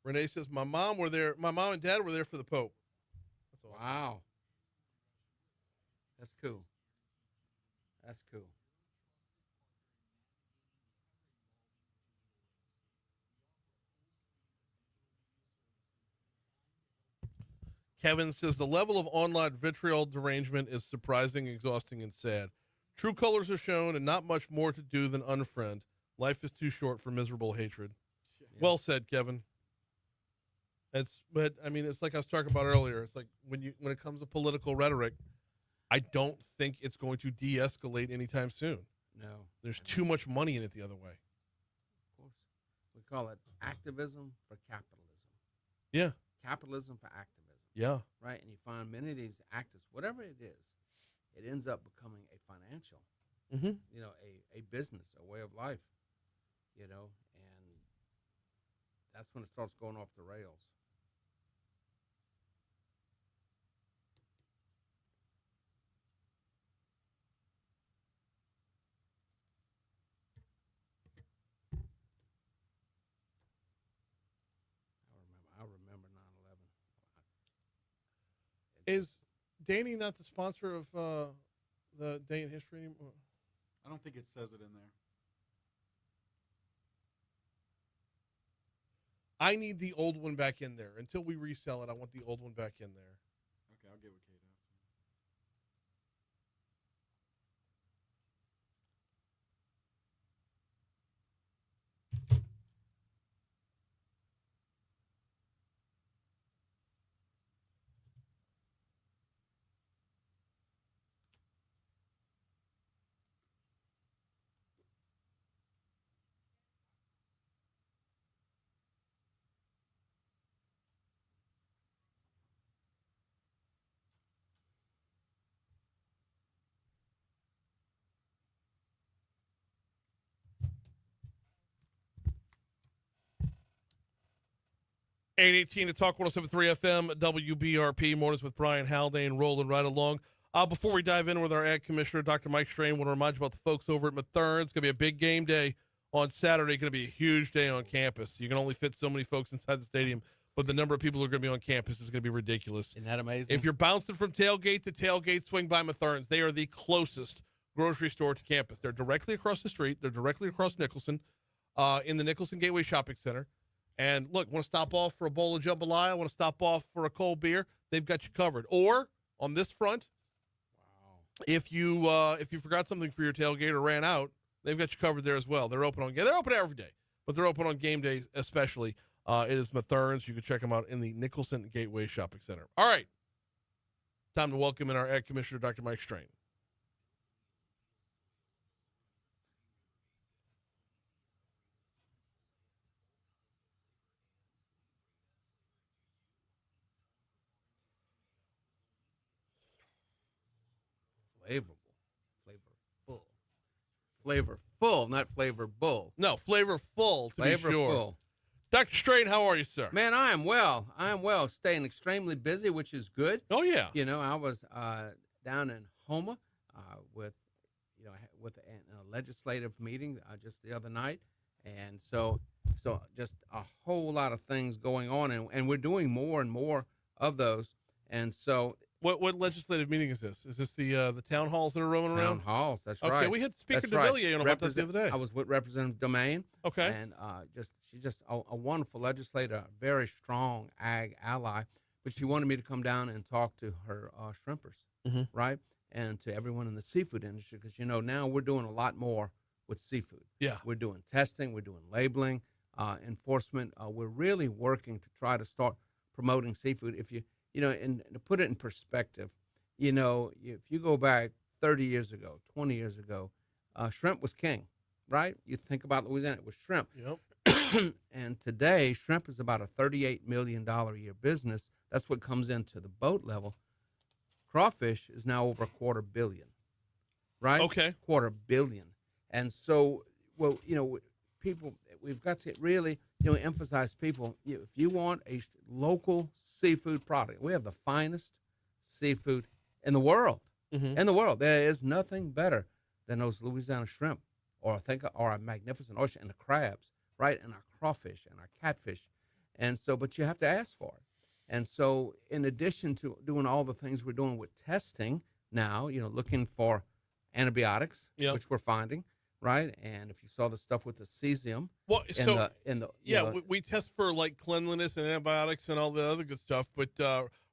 Speaker 1: Renee says, my mom and dad were there for the Pope. That's awesome.
Speaker 17: Wow. That's cool. That's cool.
Speaker 1: Kevin says the level of online vitriol derangement is surprising, exhausting, and sad. True colors are shown and not much more to do than unfriend. Life is too short for miserable hatred. Yeah. Well said, Kevin. But I mean, it's like I was talking about earlier. It's like when it comes to political rhetoric, I don't think it's going to de-escalate anytime soon.
Speaker 17: No.
Speaker 1: There's too much money in it the other way.
Speaker 17: Of course. We call it activism for capitalism.
Speaker 1: Yeah.
Speaker 17: Capitalism for activism.
Speaker 1: Yeah.
Speaker 17: Right? And you find many of these actors, whatever it is, it ends up becoming a financial, a business, a way of life, and that's when it starts going off the rails. I remember 9/11.
Speaker 1: Is Danny not the sponsor of the Day in History anymore?
Speaker 3: I don't think it says it in there.
Speaker 1: I need the old one back in there. Until we resell it, I want the old one back in there.
Speaker 3: Okay, I'll get with Kate after.
Speaker 1: 818 to Talk 107.3 FM, WBRP, Mornings with Brian Haldane, rolling right along. Before we dive in with our Ag Commissioner, Dr. Mike Strain, want to remind you about the folks over at Mathern. It's going to be a big game day on Saturday. Going to be a huge day on campus. You can only fit so many folks inside the stadium, but the number of people who are going to be on campus is going to be ridiculous.
Speaker 17: Isn't that amazing?
Speaker 1: If you're bouncing from tailgate to tailgate, swing by Mathern's. They are the closest grocery store to campus. They're directly across the street. They're directly across Nicholson, in the Nicholson Gateway Shopping Center. And look, want to stop off for a bowl of jambalaya, want to stop off for a cold beer, they've got you covered. Or on this front, if you forgot something for your tailgate or ran out, they've got you covered there as well. They're open every day, but they're open on game day especially. It is Mathern's. You can check them out in the Nicholson Gateway Shopping Center. All right, time to welcome in our Ag Commissioner, Dr. Mike Strain.
Speaker 17: Flavorful, not flavorful.
Speaker 1: No, flavorful, to be sure. Dr. Strain, how are you, sir?
Speaker 17: Man, I am well. Staying extremely busy, which is good.
Speaker 1: Oh, yeah.
Speaker 17: I was down in Houma with a legislative meeting just the other night. And so just a whole lot of things going on, and we're doing more and more of those. And so
Speaker 1: What legislative meeting is this? Is this the town halls that are roaming around?
Speaker 17: Town halls, that's
Speaker 1: okay,
Speaker 17: right.
Speaker 1: Okay, we had Speaker
Speaker 17: that's
Speaker 1: DeVilliers
Speaker 17: right.
Speaker 1: on about this the other day.
Speaker 17: I was with Representative Domain.
Speaker 1: Okay.
Speaker 17: And she's just a wonderful legislator, a very strong ag ally. But she wanted me to come down and talk to her shrimpers, right? And to everyone in the seafood industry, because, now we're doing a lot more with seafood.
Speaker 1: Yeah.
Speaker 17: We're doing testing, we're doing labeling, enforcement. We're really working to try to start promoting seafood. If you and to put it in perspective, if you go back 30 years ago, 20 years ago, shrimp was king, right? You think about Louisiana, it was shrimp.
Speaker 1: Yep.
Speaker 17: And today, shrimp is about a $38 million a year business. That's what comes into the boat level. Crawfish is now over $250 million, right?
Speaker 1: Okay.
Speaker 17: $250 million. And so, people, we've got to really, emphasize people, if you want a local seafood product, we have the finest seafood in the world. In the world, there is nothing better than those Louisiana shrimp, or our magnificent oyster and the crabs, right, and our crawfish and our catfish, and so. But you have to ask for it, and so in addition to doing all the things we're doing with testing now, looking for antibiotics, which we're finding. Right, and if you saw the stuff with the cesium,
Speaker 1: we test for like cleanliness and antibiotics and all the other good stuff. But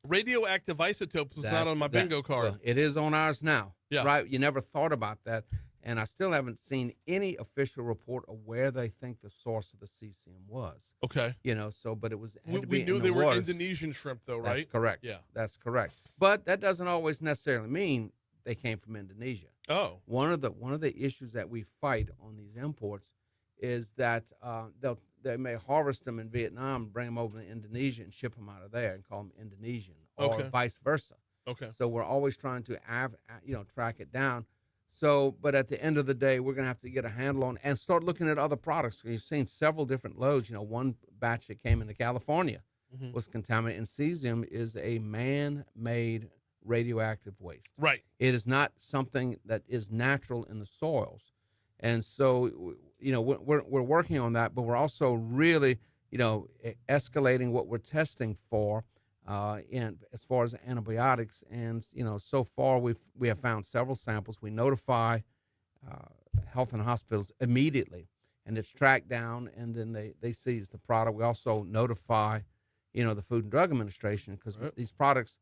Speaker 1: Radioactive isotopes was not on my bingo card.
Speaker 17: Well, it is on ours now.
Speaker 1: Yeah.
Speaker 17: Right? You never thought about that. And I still haven't seen any official report of where they think the source of the cesium was.
Speaker 1: Okay.
Speaker 17: But it was.
Speaker 1: We knew they were Indonesian shrimp, though, right?
Speaker 17: That's correct.
Speaker 1: Yeah.
Speaker 17: That's correct. But that doesn't always necessarily mean they came from Indonesia.
Speaker 1: Oh.
Speaker 17: One of the issues that we fight on these imports is that they may harvest them in Vietnam, bring them over to Indonesia, and ship them out of there and call them Indonesian, or vice versa.
Speaker 1: Okay.
Speaker 17: So we're always trying to track it down. So, but at the end of the day, we're going to have to get a handle on and start looking at other products. You've seen several different loads. One batch that came into California was contaminated, and cesium is a man-made radioactive waste.
Speaker 1: Right.
Speaker 17: It is not something that is natural in the soils. And so, we're working on that, but we're also really, escalating what we're testing for in as far as antibiotics. And, so far we have found several samples. We notify health and hospitals immediately, and it's tracked down, and then they seize the product. We also notify, the Food and Drug Administration, because these products,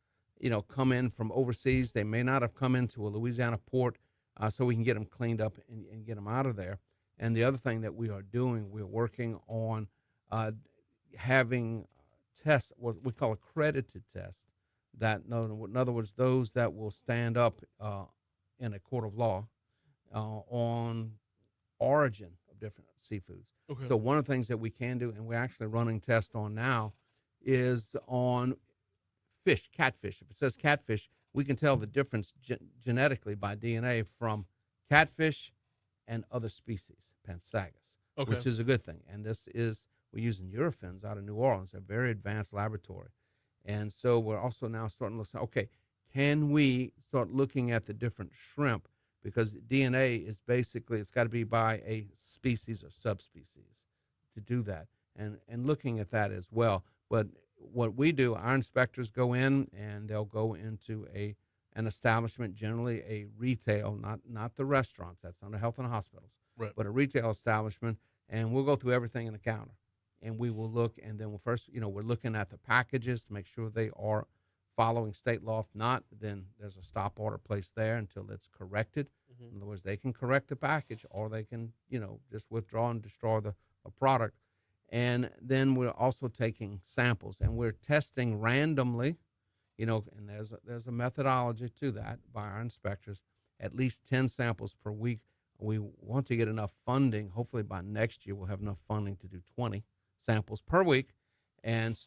Speaker 17: come in from overseas. They may not have come into a Louisiana port, so we can get them cleaned up and get them out of there. And the other thing that we are doing, we're working on having tests, what we call accredited tests, that, in other words, those that will stand up in a court of law on origin of different seafoods.
Speaker 1: Okay.
Speaker 17: So one of the things that we can do, and we're actually running tests on now, is on fish, catfish. If it says catfish, we can tell the difference genetically by DNA from catfish and other species, Pansagas, which is a good thing. And we're using Eurofins out of New Orleans, a very advanced laboratory. And so we're also now starting to look, can we start looking at the different shrimp? Because DNA is basically, it's got to be by a species or subspecies to do that, and looking at that as well. But what we do, our inspectors go in, and they'll go into an establishment, generally a retail, not the restaurants, that's under health and hospitals,
Speaker 1: right,
Speaker 17: but a retail establishment, and we'll go through everything in the counter. And we will look, and then we're looking at the packages to make sure they are following state law. If not, then there's a stop order placed there until it's corrected. In other words, they can correct the package, or they can, just withdraw and destroy the product. And then we're also taking samples, and we're testing randomly, and there's a methodology to that by our inspectors, at least 10 samples per week. We want to get enough funding. Hopefully by next year we'll have enough funding to do 20 samples per week, and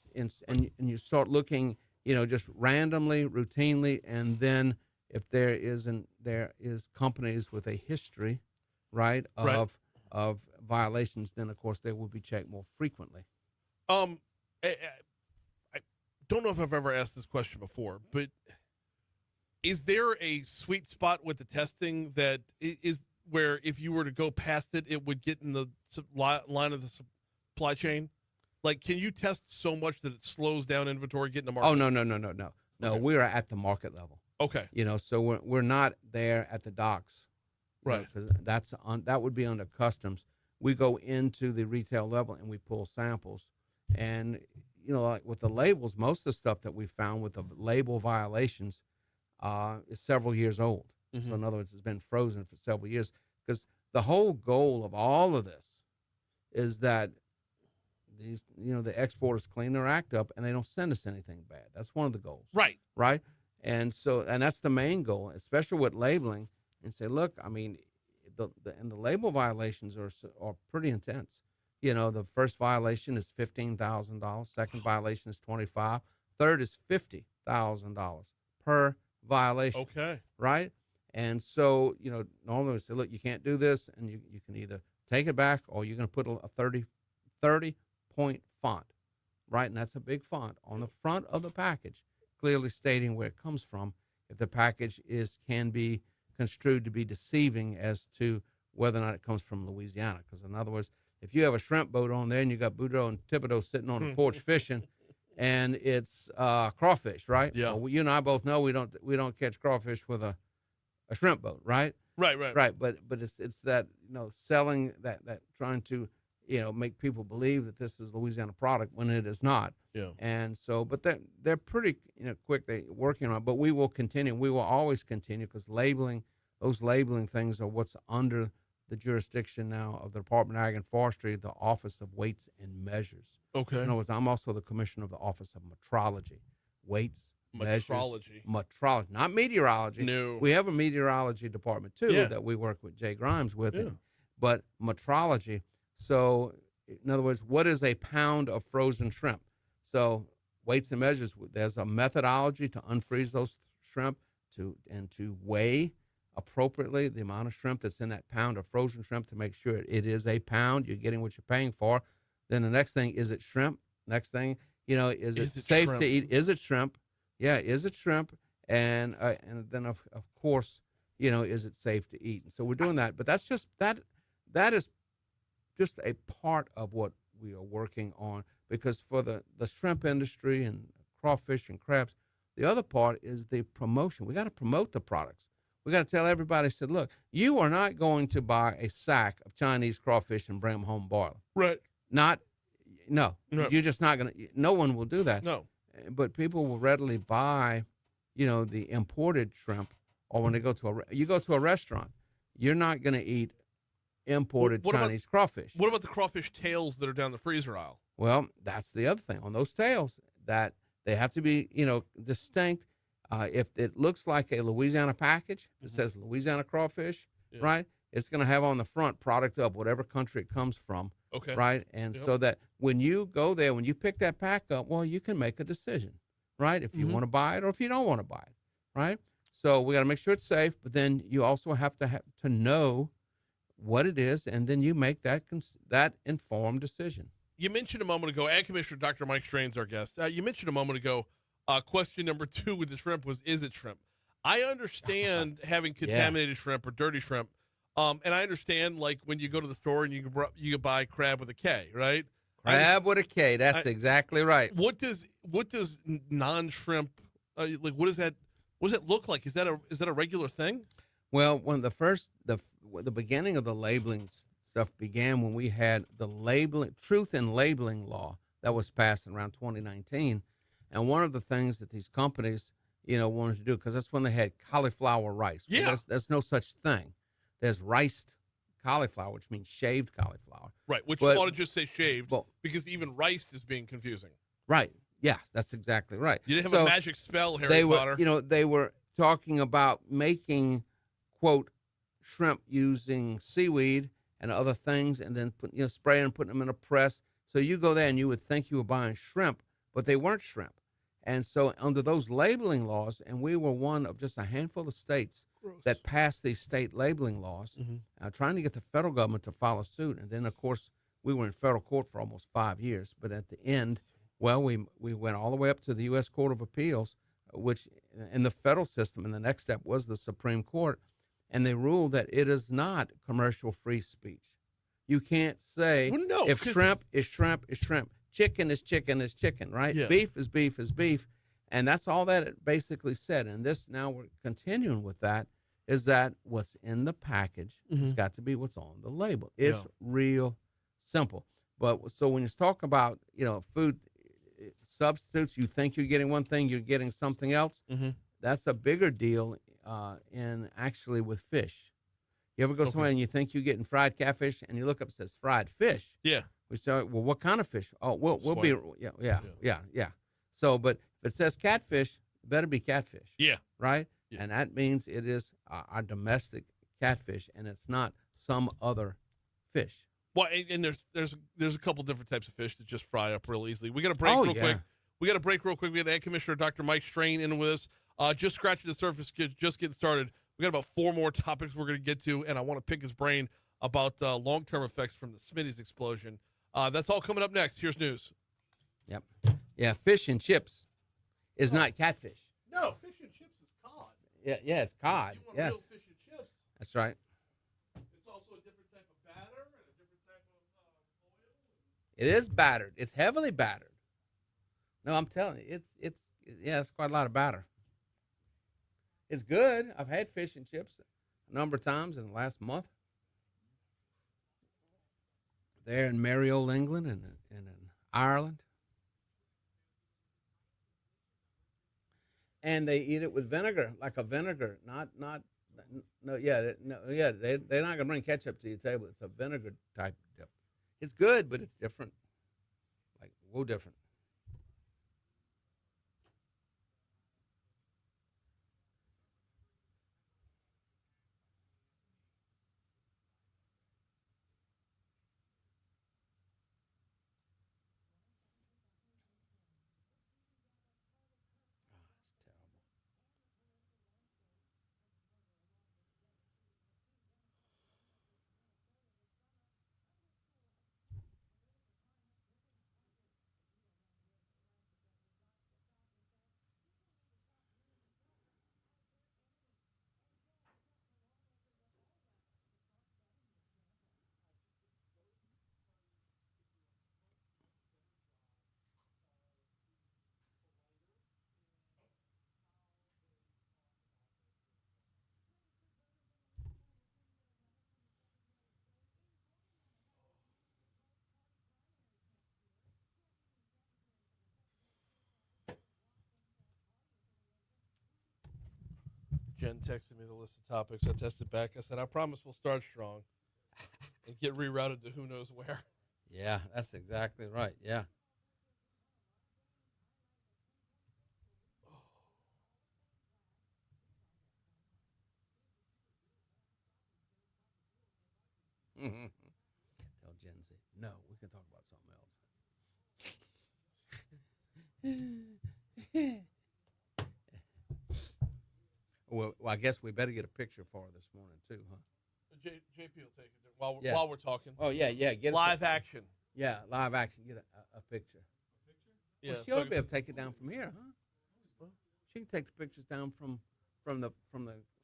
Speaker 17: you start looking, just randomly, routinely, and then if there is companies with a history, right, of violations, then of course they will be checked more frequently.
Speaker 1: I don't know if I've ever asked this question before, but is there a sweet spot with the testing that is where if you were to go past it, it would get in the line of the supply chain? Like, can you test so much that it slows down inventory getting to market?
Speaker 17: Oh, no. No, we are at the market level.
Speaker 1: Okay.
Speaker 17: So we're not there at the docks.
Speaker 1: Right.
Speaker 17: Because that would be under customs. We go into the retail level and we pull samples. And, like with the labels, most of the stuff that we found with the label violations is several years old. So in other words, it's been frozen for several years. Because the whole goal of all of this is that these, the exporters clean their act up and they don't send us anything bad. That's one of the goals.
Speaker 1: Right.
Speaker 17: Right. And that's the main goal, especially with labeling, and say, look, I mean, the label violations are pretty intense. The first violation is $15,000. Second violation is $25,000. Third is $50,000 per violation.
Speaker 1: Okay.
Speaker 17: Right. And so, normally we say, look, you can't do this, and you can either take it back or you're going to put a 30-point font, right? And that's a big font on the front of the package, clearly stating where it comes from. If the package can be construed to be deceiving as to whether or not it comes from Louisiana. Because in other words, if you have a shrimp boat on there and you got Boudreaux and Thibodeau sitting on the porch fishing, and it's crawfish, right?
Speaker 1: Yeah.
Speaker 17: Well, you and I both know we don't catch crawfish with a shrimp boat, right?
Speaker 1: Right.
Speaker 17: Right. But it's that selling that trying to make people believe that this is Louisiana product when it is not.
Speaker 1: Yeah.
Speaker 17: And so, but they're pretty quick. They working on it, but we will continue. We will always continue because those labeling things are what's under the jurisdiction now of the Department of Ag and Forestry, the Office of Weights and Measures.
Speaker 1: Okay.
Speaker 17: In other words, I'm also the commissioner of the Office of Metrology, weights,
Speaker 1: Metrology.
Speaker 17: metrology, not meteorology.
Speaker 1: No.
Speaker 17: We have a meteorology department too that we work with Jay Grimes with, but metrology. So, in other words, what is a pound of frozen shrimp? So, weights and measures. There's a methodology to unfreeze those shrimp to weigh appropriately the amount of shrimp that's in that pound of frozen shrimp to make sure it is a pound. You're getting what you're paying for. Then the next thing, is it shrimp? Next thing, is it safe
Speaker 1: shrimp?
Speaker 17: to eat? Is it shrimp? Yeah, is it shrimp? And then of course, is it safe to eat? And so we're doing that. But that's just that is just a part of what we are working on, because for the shrimp industry and crawfish and crabs, the other part is the promotion. We got to promote the products. We got to tell everybody, said, look, you are not going to buy a sack of Chinese crawfish and bring them home boiled.
Speaker 1: Right.
Speaker 17: No. You're just not going to, no one will do that.
Speaker 1: No.
Speaker 17: But people will readily buy, the imported shrimp, or when they go to a restaurant, you're not going to eat imported Chinese crawfish.
Speaker 1: What about the crawfish tails that are down the freezer aisle?
Speaker 17: Well, that's the other thing on those tails, that they have to be, distinct. If it looks like a Louisiana package, it says Louisiana crawfish, right? It's going to have on the front product of whatever country it comes from,
Speaker 1: okay,
Speaker 17: right? And so that when you go there, when you pick that pack up, well, you can make a decision, right? If you want to buy it or if you don't want to buy it, right? So we got to make sure it's safe, but then you also have to know what it is, and then you make that informed decision.
Speaker 1: You mentioned a moment ago, Ag Commissioner Dr. Mike Strain's our guest. You mentioned a moment ago, question number 2 with the shrimp was, is it shrimp? I understand having contaminated shrimp or dirty shrimp, and I understand, like, when you go to the store and you can buy crab with a K, right?
Speaker 17: Crab with a K, that's exactly right.
Speaker 1: What does non-shrimp, what does that look like? Is that a regular thing?
Speaker 17: Well, when the beginning of the labeling stuff began, when we had the truth in labeling law that was passed in around 2019, and one of the things that these companies, wanted to do, because that's when they had cauliflower rice.
Speaker 1: Yeah.
Speaker 17: Well, there's no such thing. There's riced cauliflower, which means shaved cauliflower.
Speaker 1: Right, which ought to just say shaved, because even riced is being confusing.
Speaker 17: Right. Yeah, that's exactly right.
Speaker 1: You didn't have a magic spell, Harry Potter.
Speaker 17: They were talking about making, quote, shrimp using seaweed and other things, and then spraying and putting them in a press. So you go there and you would think you were buying shrimp, but they weren't shrimp. And so under those labeling laws, and we were one of just a handful of states that passed these state labeling laws, trying to get the federal government to follow suit. And then, of course, we were in federal court for almost 5 years. But at the end, well, we went all the way up to the U.S. Court of Appeals, which in the federal system, and the next step was the Supreme Court. And they ruled that it is not commercial free speech. You can't say, if shrimp is shrimp is shrimp. Chicken is chicken is chicken, right?
Speaker 1: Yeah.
Speaker 17: Beef is beef is beef. And that's all that it basically said. And this, now we're continuing with that, is that what's in the package has got to be what's on the label. It's real simple. But so when you talk about, food substitutes, you think you're getting one thing, you're getting something else. That's a bigger deal in actually with fish. You ever go somewhere and you think you're getting fried catfish, and you look up, it says fried fish.
Speaker 1: Yeah.
Speaker 17: We say, well, what kind of fish? Oh, we'll be, yeah. So, but if it says catfish, it better be catfish.
Speaker 1: Yeah.
Speaker 17: Right?
Speaker 1: Yeah.
Speaker 17: And that means it is our domestic catfish, and it's not some other fish.
Speaker 1: Well, and there's a couple different types of fish that just fry up real easily. We got to break real quick. We got Ag Commissioner Dr. Mike Strain in with us. Just scratching the surface, just getting started. We got about 4 more topics we're going to get to, and I want to pick his brain about long-term effects from the Smitty's explosion. That's all coming up next. Here's news.
Speaker 17: Yep. Yeah, fish and chips is not catfish.
Speaker 1: No, fish and chips is cod.
Speaker 17: Yeah, it's cod.
Speaker 1: You want
Speaker 17: Yes.
Speaker 1: real fish and chips.
Speaker 17: That's right.
Speaker 1: It's also a different type of batter and a different type of oil.
Speaker 17: It is battered. It's heavily battered. No, I'm telling you, it's quite a lot of batter. It's good. I've had fish and chips a number of times in the last month. there in merry old England and in Ireland. And they eat it with vinegar, like a vinegar, not no, yeah, no, yeah. They're not gonna bring ketchup to your table. It's a vinegar type dip. It's good, but it's different, like whoa, different.
Speaker 1: Jen texted me the list of topics. I tested back. I said, I promise we'll start strong and get rerouted to who knows where.
Speaker 17: Yeah, that's exactly right. Yeah. Tell Gen Z, no, we can talk about something else. Well, I guess we better get a picture for her this morning too, huh?
Speaker 1: JP will take it while we're talking.
Speaker 17: Oh yeah, yeah. Get
Speaker 1: live action.
Speaker 17: Yeah, live action. Get a picture.
Speaker 1: Yeah,
Speaker 17: Well, she ought to be able to take it down from here, huh? She can take the pictures down from the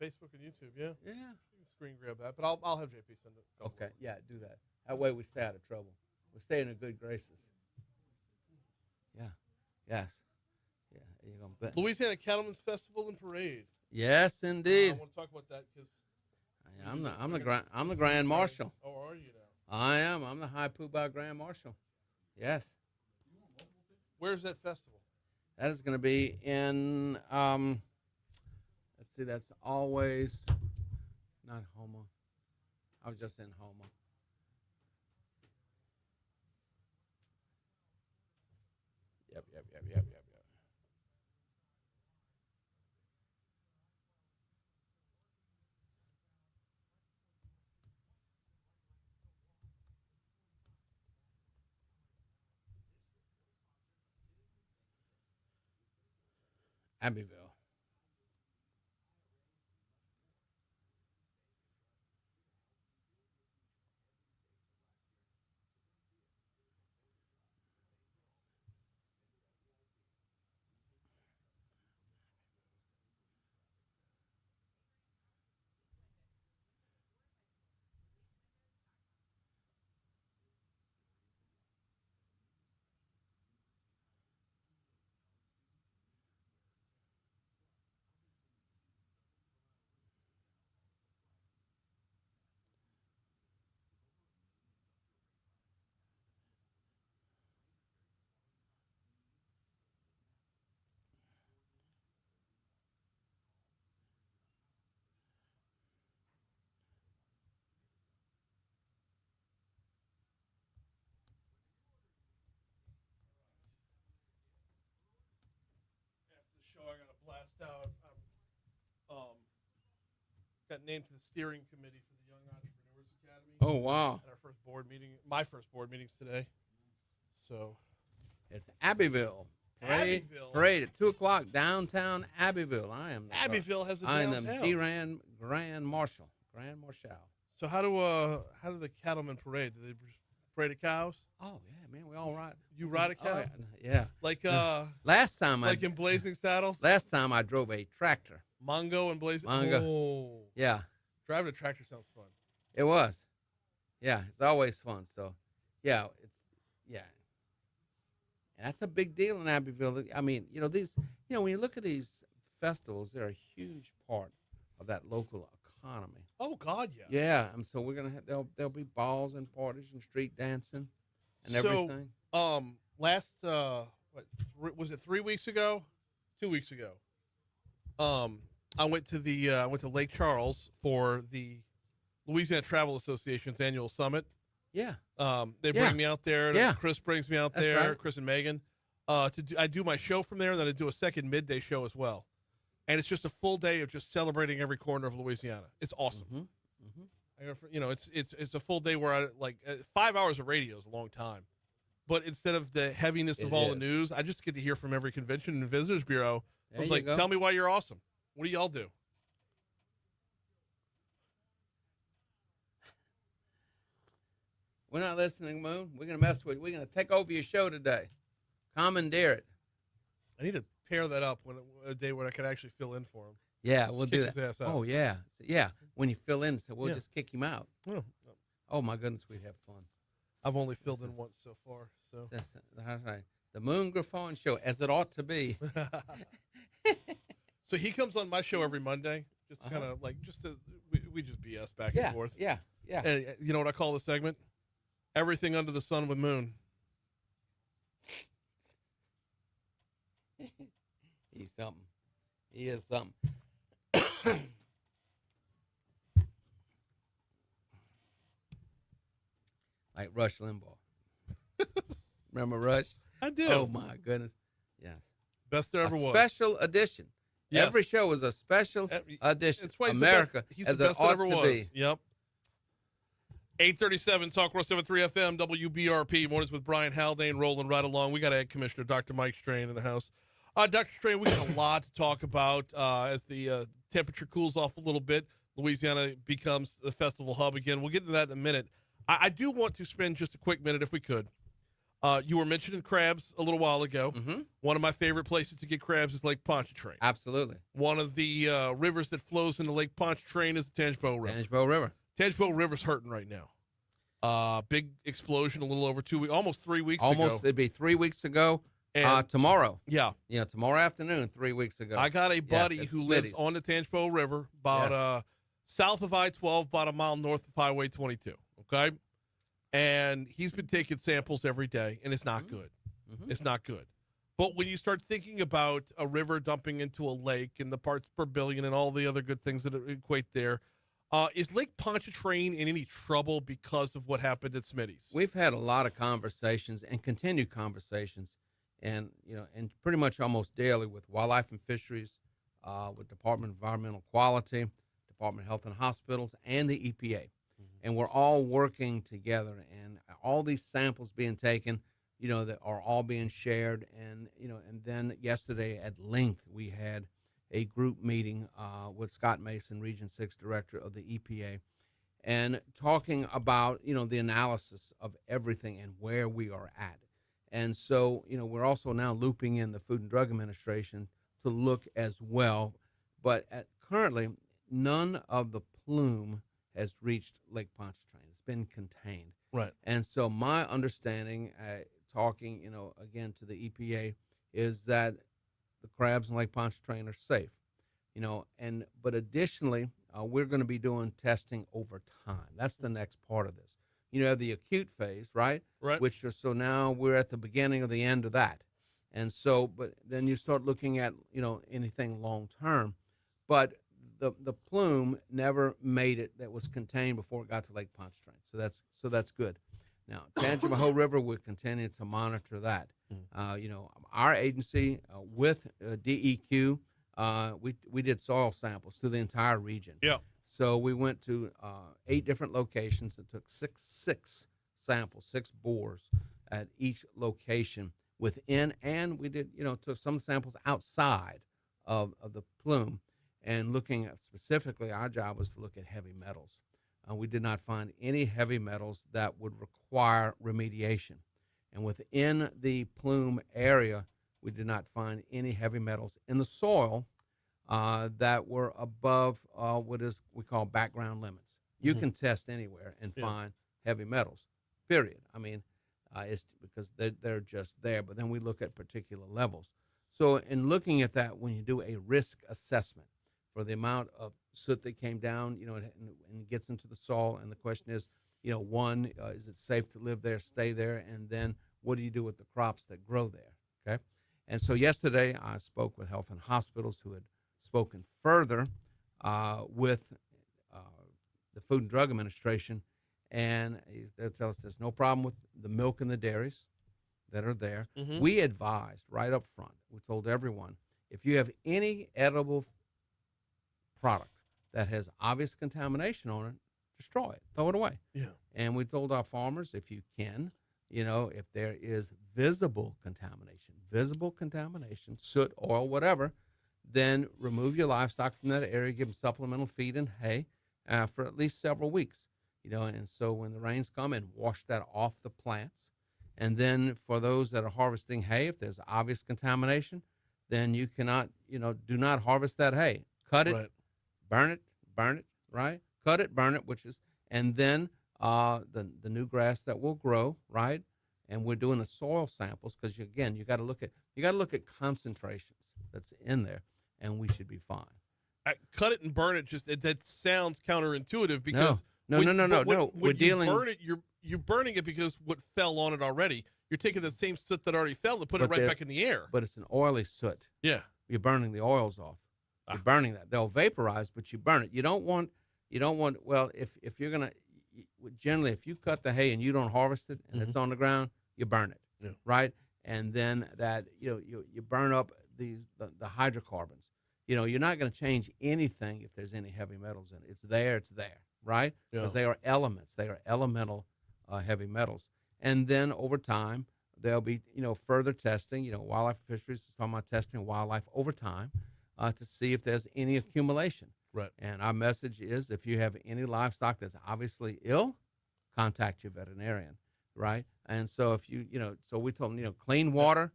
Speaker 1: Facebook and YouTube. Yeah.
Speaker 17: Yeah.
Speaker 1: You can screen grab that, but I'll have JP send it.
Speaker 17: Okay. Yeah, do that. That way we stay out of trouble. We stay in the good graces. Yeah. Yes. Yeah. There you go.
Speaker 1: Louisiana Cattlemen's Festival and Parade.
Speaker 17: Yes, indeed.
Speaker 1: I want to talk about that because
Speaker 17: I'm the Grand Marshal.
Speaker 1: Oh, are you now?
Speaker 17: I am. I'm the High Poobah Grand Marshal. Yes.
Speaker 1: Where's that festival?
Speaker 17: That is going to be in. Let's see. That's always not Houma. I was just in Houma. Yep. Abbeville.
Speaker 1: After the show, I got to blast out. Got named to the steering committee for the Young Entrepreneurs Academy.
Speaker 17: Oh, wow.
Speaker 1: At our first board meeting, my first board meetings today. So
Speaker 17: It's Abbeville. Parade at 2:00 downtown Abbeville. I am.
Speaker 1: Abbeville has a
Speaker 17: I
Speaker 1: downtown.
Speaker 17: am the Grand Marshal. Grand Marshal.
Speaker 1: So how do the cattlemen parade? Do they parade of cows?
Speaker 17: Oh yeah, man, we all ride.
Speaker 1: You ride a cow?
Speaker 17: Oh, yeah.
Speaker 1: Like
Speaker 17: last time
Speaker 1: like in Blazing Saddles?
Speaker 17: Last time I drove a tractor.
Speaker 1: Mongo and Blazing.
Speaker 17: Mongo.
Speaker 1: Oh.
Speaker 17: Yeah.
Speaker 1: Driving a tractor sounds fun.
Speaker 17: It was. Yeah, it's always fun. So, yeah, and that's a big deal in Abbeville. I mean, when you look at these festivals, they're a huge part of that local economy.
Speaker 1: Oh God, yes.
Speaker 17: Yeah, and so we're gonna have there'll be balls and parties and street dancing and
Speaker 1: So,
Speaker 17: everything.
Speaker 1: last was it 3 weeks ago? 2 weeks ago. I went to Lake Charles for the Louisiana Travel Association's annual summit.
Speaker 17: Yeah.
Speaker 1: They bring me out there.
Speaker 17: Yeah.
Speaker 1: Chris brings me out
Speaker 17: That's
Speaker 1: there.
Speaker 17: right.
Speaker 1: Chris and Megan. I do my show from there, and then I do a second midday show as well. And it's just a full day of just celebrating every corner of Louisiana. It's awesome. It's a full day where I 5 hours of radio is a long time, but instead of the heaviness of all the news, I just get to hear from every convention and visitors bureau. I was like, tell me why you're awesome. What do y'all do?
Speaker 17: We're not listening, Moon. We're gonna mess with you. We're gonna take over your show today. Commandeer it.
Speaker 1: I need to pair that up when a day when I could actually fill in for him.
Speaker 17: Yeah, we'll do
Speaker 1: Kick
Speaker 17: that.
Speaker 1: his ass out.
Speaker 17: Oh yeah, yeah. When you fill in, so we'll
Speaker 1: Yeah.
Speaker 17: just kick him out. Oh my goodness, we'd have fun.
Speaker 1: I've only filled in once so far. So
Speaker 17: That's right. The Moon Griffon Show, as it ought to be.
Speaker 1: So he comes on my show every Monday, just kind of we just BS back and forth.
Speaker 17: Yeah.
Speaker 1: And you know what I call the segment? Everything under the sun with Moon.
Speaker 17: He's something. He is something. Like Rush Limbaugh. Remember Rush?
Speaker 1: I do.
Speaker 17: Oh my goodness. Yes.
Speaker 1: Best there ever was.
Speaker 17: Special edition.
Speaker 1: Yes.
Speaker 17: Every show is a special edition.
Speaker 1: That's why he's
Speaker 17: America,
Speaker 1: the best, he's
Speaker 17: as
Speaker 1: the
Speaker 17: it
Speaker 1: best that
Speaker 17: ought
Speaker 1: ever
Speaker 17: to
Speaker 1: was.
Speaker 17: be.
Speaker 1: Yep. 837 Talk 107.3 FM WBRP. Mornings with Brian Haldane rolling right along. We got Ag Commissioner Dr. Mike Strain in the house. Dr. Strain, we got a lot to talk about as the temperature cools off a little bit. Louisiana becomes the festival hub again. We'll get into that in a minute. I do want to spend just a quick minute, if we could. You were mentioning crabs a little while ago.
Speaker 17: Mm-hmm.
Speaker 1: One of my favorite places to get crabs is Lake Pontchartrain.
Speaker 17: Absolutely.
Speaker 1: One of the rivers that flows into Lake Pontchartrain is the Tangipahoa River.
Speaker 17: Tangipahoa River.
Speaker 1: Tangipahoa River's hurting right now. Big explosion a little over 2 weeks, almost 3 weeks ago.
Speaker 17: Almost, it'd be 3 weeks ago.
Speaker 1: And-
Speaker 17: Tomorrow.
Speaker 1: Yeah.
Speaker 17: Yeah, tomorrow afternoon, 3 weeks ago.
Speaker 1: I got a buddy
Speaker 17: Yes, at
Speaker 1: who lives
Speaker 17: Smitty's.
Speaker 1: on the Tangipahoa River, about south of I-12, about a mile north of Highway 22. Okay, and he's been taking samples every day, and it's not good.
Speaker 17: Mm-hmm.
Speaker 1: It's not good. But when you start thinking about a river dumping into a lake and the parts per billion and all the other good things that equate there, is Lake Pontchartrain in any trouble because of what happened at Smitty's?
Speaker 17: We've had a lot of conversations and continued conversations, and and pretty much almost daily with Wildlife and Fisheries, with Department of Environmental Quality, Department of Health and Hospitals, and the EPA, and we're all working together. And all these samples being taken, that are all being shared, and and then yesterday at length we had a group meeting with Scott Mason, Region 6 Director of the EPA, and talking about, the analysis of everything and where we are at. And so, we're also now looping in the Food and Drug Administration to look as well. But currently, none of the plume has reached Lake Pontchartrain. It's been contained.
Speaker 1: Right.
Speaker 17: And so my understanding, talking, again to the EPA, is that the crabs in Lake Pontchartrain are safe, but additionally, we're going to be doing testing over time. That's the next part of this. You have the acute phase, right?
Speaker 1: Right.
Speaker 17: So now we're at the beginning of the end of that. And so, but then you start looking at, anything long term. But the plume never made it that was contained before it got to Lake Pontchartrain. So that's good. Now, Tangipahoa River, we're continuing to monitor that. Our agency with DEQ, we did soil samples through the entire region.
Speaker 1: Yeah.
Speaker 17: So we went to 8 different locations and took six samples, 6 bores at each location within, and we did, took some samples outside of the plume, and looking at specifically, our job was to look at heavy metals. We did not find any heavy metals that would require remediation. And within the plume area, we did not find any heavy metals in the soil that were above what we call background limits. You can test anywhere and find heavy metals, period. I mean, it's because they're just there. But then we look at particular levels. So in looking at that, when you do a risk assessment for the amount of soot that came down, and gets into the soil. And the question is, one, is it safe to live there, stay there? And then what do you do with the crops that grow there? Okay. And so yesterday I spoke with Health and Hospitals, who had spoken further with the Food and Drug Administration, and they'll tell us there's no problem with the milk and the dairies that are there.
Speaker 1: Mhm.
Speaker 17: We advised right up front, we told everyone, if you have any edible product that has obvious contamination on it, destroy it, throw it away.
Speaker 1: Yeah.
Speaker 17: And we told our farmers, if you can, if there is visible contamination, soot, oil, whatever, then remove your livestock from that area, give them supplemental feed and hay for at least several weeks. And so when the rains come, and wash that off the plants. And then for those that are harvesting hay, if there's obvious contamination, then you cannot, do not harvest that hay. Cut it,
Speaker 1: Right.
Speaker 17: burn it, right? Cut it, burn it, and then the new grass that will grow, right? And we're doing the soil samples because you got to look at concentrations that's in there, and we should be fine.
Speaker 1: Cut it and burn it. That sounds counterintuitive because
Speaker 17: No.
Speaker 1: when
Speaker 17: We're dealing.
Speaker 1: you burn it, you're burning it because what fell on it already. You're taking the same soot that already fell and put it right back in the air.
Speaker 17: But it's an oily soot.
Speaker 1: Yeah.
Speaker 17: You're burning the oils off. You're burning that. They'll vaporize, but you burn it. You don't want. Well, if you're gonna, generally, if you cut the hay and you don't harvest it and it's on the ground, you burn it.
Speaker 1: Yeah.
Speaker 17: Right. And then that you burn up the hydrocarbons. You're not going to change anything if there's any heavy metals in it. It's there, right? Because they are elements. They are elemental heavy metals. And then over time, there'll be, further testing. Wildlife Fisheries is talking about testing wildlife over time to see if there's any accumulation.
Speaker 1: Right.
Speaker 17: And our message is, if you have any livestock that's obviously ill, contact your veterinarian, right? And so if so we told them, clean water,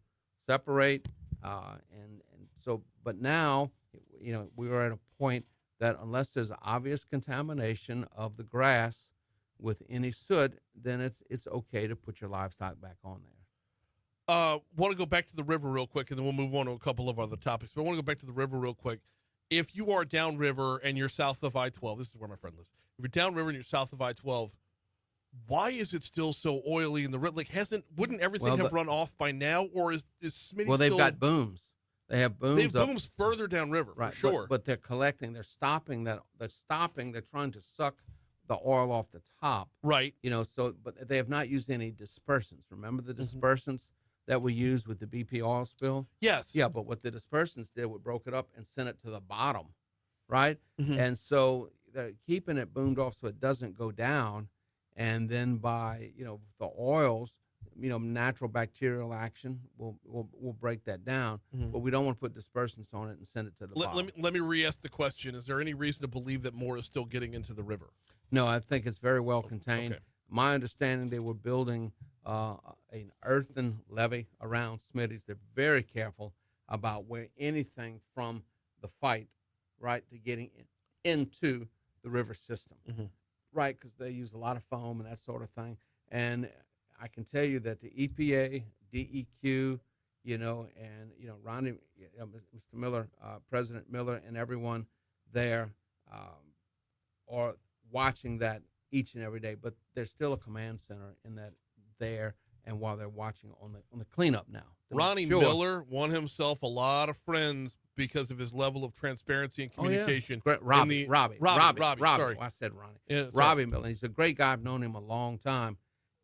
Speaker 17: separate, and so, but now, we are at a point that unless there's obvious contamination of the grass with any soot, then it's okay to put your livestock back on there.
Speaker 1: Want to go back to the river real quick, and then we'll move on to a couple of other topics. But I want to go back to the river real quick. If you are downriver and you're south of I-12, this is where my friend lives. If you're downriver and you're south of I-12, why is it still so oily in the river? Like, wouldn't everything have run off by now, or is Smitty?
Speaker 17: Well, they've got booms. They have booms.
Speaker 1: They have booms further downriver,
Speaker 17: right?
Speaker 1: For sure.
Speaker 17: But they're collecting. They're stopping that. They're stopping. They're trying to suck the oil off the top.
Speaker 1: Right.
Speaker 17: So, but they have not used any dispersants. Remember the dispersants that we used with the BP oil spill?
Speaker 1: Yes.
Speaker 17: Yeah, but what the dispersants did, we broke it up and sent it to the bottom, right?
Speaker 1: Mhm.
Speaker 17: And so they're keeping it boomed off so it doesn't go down. And then by, the oils, natural bacterial action will break that down.
Speaker 1: Mhm.
Speaker 17: But we don't want to put dispersants on it and send it to the bottom.
Speaker 1: Let me re-ask the question. Is there any reason to believe that more is still getting into the river?
Speaker 17: No, I think it's very well contained.
Speaker 1: Okay.
Speaker 17: My understanding, they were building an earthen levee around Smitty's. They're very careful about where anything from the fight, right, to getting into the river system, right, because they use a lot of foam and that sort of thing. And I can tell you that the EPA, DEQ, and Ronnie, Mr. Miller, President Miller, and everyone there are watching that each and every day. But there's still a command center in that there, and while they're watching on the cleanup now.
Speaker 1: Ronnie Miller won himself a lot of friends because of his level of transparency and communication.
Speaker 17: Oh, yeah. Robbie.
Speaker 1: Sorry.
Speaker 17: I said Ronnie.
Speaker 1: Yeah,
Speaker 17: Robbie Miller. He's a great guy. I've known him a long time.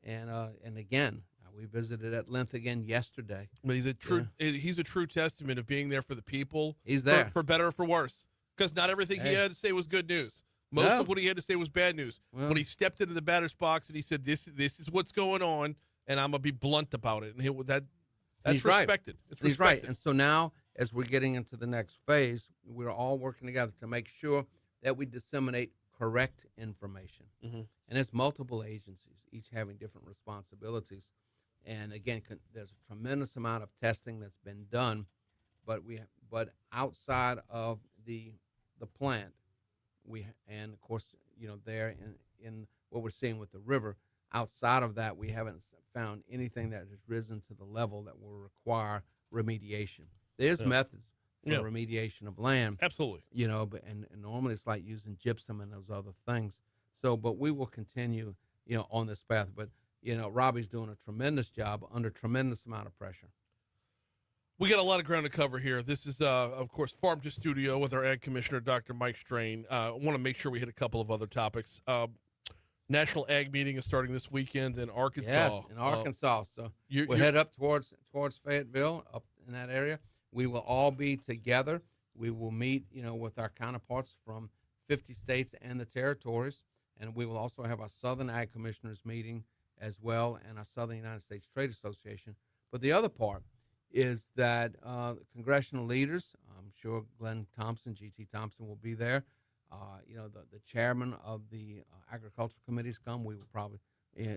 Speaker 17: And again, we visited at length again yesterday.
Speaker 1: But he's a true testament of being there for the people.
Speaker 17: He's there.
Speaker 1: For better or for worse. Because not everything he had to say was good news. Most of what he had to say was bad news.
Speaker 17: Well,
Speaker 1: but he stepped into the batter's box and he said, "This is what's going on, and I'm gonna be blunt about it." And that's
Speaker 17: he's
Speaker 1: respected.
Speaker 17: Right.
Speaker 1: It's
Speaker 17: he's right.
Speaker 1: respected.
Speaker 17: And so now, as we're getting into the next phase, we're all working together to make sure that we disseminate correct information. And it's multiple agencies, each having different responsibilities. And again, there's a tremendous amount of testing that's been done, but outside of the plant, and of course, there in what we're seeing with the river, outside of that, we haven't found anything that has risen to the level that will require remediation. There's methods for
Speaker 1: Yeah.
Speaker 17: remediation of land.
Speaker 1: Absolutely.
Speaker 17: You know, but and normally it's like using gypsum and those other things. So, but we will continue, you know, on this path. But you know, Robbie's doing a tremendous job under tremendous amount of pressure.
Speaker 1: We got a lot of ground to cover here. This is, of course, Farm to Studio with our Ag Commissioner, Dr. Mike Strain. I want to make sure we hit a couple of other topics. National Ag Meeting is starting this weekend in Arkansas.
Speaker 17: Yes, in Arkansas. So we'll head up towards Fayetteville, up in that area. We will all be together. We will meet, you know, with our counterparts from 50 states and the territories, and we will also have our Southern Ag Commissioners meeting as well, and our Southern United States Trade Association. But the other part is that congressional leaders, I'm sure Glenn Thompson, G.T. Thompson will be there. You know, the chairman of the agricultural committees come. We will probably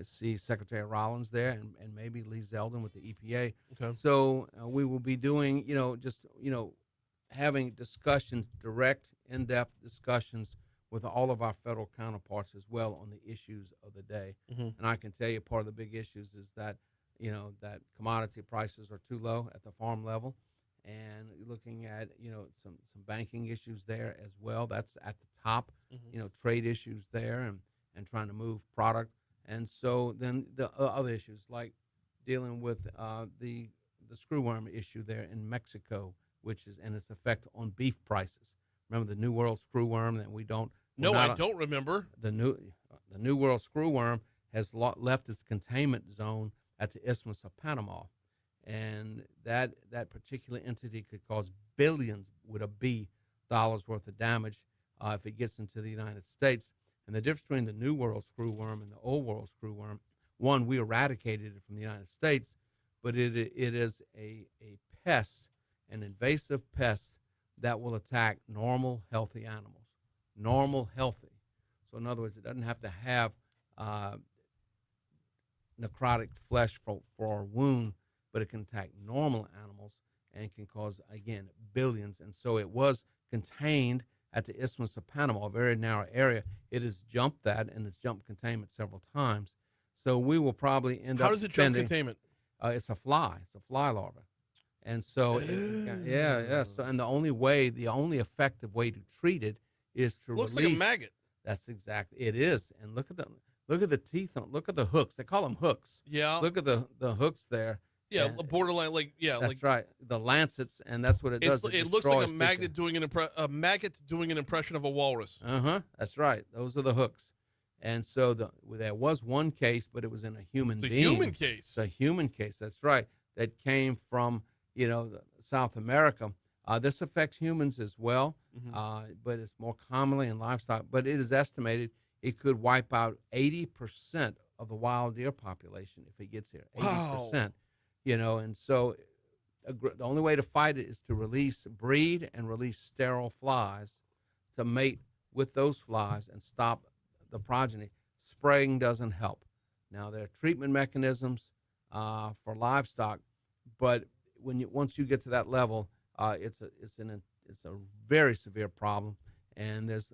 Speaker 17: see Secretary Rollins there, and maybe Lee Zeldin with the EPA.
Speaker 1: Okay.
Speaker 17: So we will be doing, you know, just, you know, having discussions, direct, in-depth discussions with all of our federal counterparts as well on the issues of the day.
Speaker 1: Mhm.
Speaker 17: And I can tell you part of the big issues is that, you know, that commodity prices are too low at the farm level. And looking at, you know, some banking issues there as well. That's at the top, you know, trade issues there and trying to move product. And so then the other issues like dealing with the screwworm issue there in Mexico, which is, and its effect on beef prices. Remember the New World screwworm that we don't.
Speaker 1: No, I don't remember.
Speaker 17: The New World screwworm has left its containment zone at the Isthmus of Panama. And that particular entity could cause billions with a B dollars worth of damage if it gets into the United States. And the difference between the New World screwworm and the Old World screwworm, one, we eradicated it from the United States, but it is a pest, an invasive pest that will attack normal, healthy animals. Normal, healthy. So in other words, it doesn't have to have necrotic flesh for a wound, but it can attack normal animals and can cause, again, billions. And so it was contained at the Isthmus of Panama, a very narrow area. It has jumped that, and it's jumped containment several times. So we will probably end up
Speaker 1: How does it jump containment?
Speaker 17: It's a fly. It's a fly larva. And so, So, and the only effective way to treat it is to
Speaker 1: Looks
Speaker 17: release.
Speaker 1: like a maggot.
Speaker 17: That's exactly it is. And look at the teeth on. Look at the hooks. They call them hooks.
Speaker 1: Yeah.
Speaker 17: Look at the hooks there.
Speaker 1: Yeah,
Speaker 17: And
Speaker 1: borderline,
Speaker 17: that's right. The lancets, and that's what it does.
Speaker 1: It looks like a maggot doing an impression of a walrus.
Speaker 17: That's right. Those are the hooks. And so there was one case, but it was in a human being.
Speaker 1: Human case.
Speaker 17: It's a human case. That's right. That came from South America. This affects humans as well, but it's more commonly in livestock. But it is estimated it could wipe out 80% of the wild deer population if it gets here. 80%.
Speaker 1: Wow.
Speaker 17: And so the only way to fight it is to breed and release sterile flies to mate with those flies and stop the progeny. Spraying doesn't help. Now there are treatment mechanisms for livestock, but once you get to that level, it's a very severe problem, and there's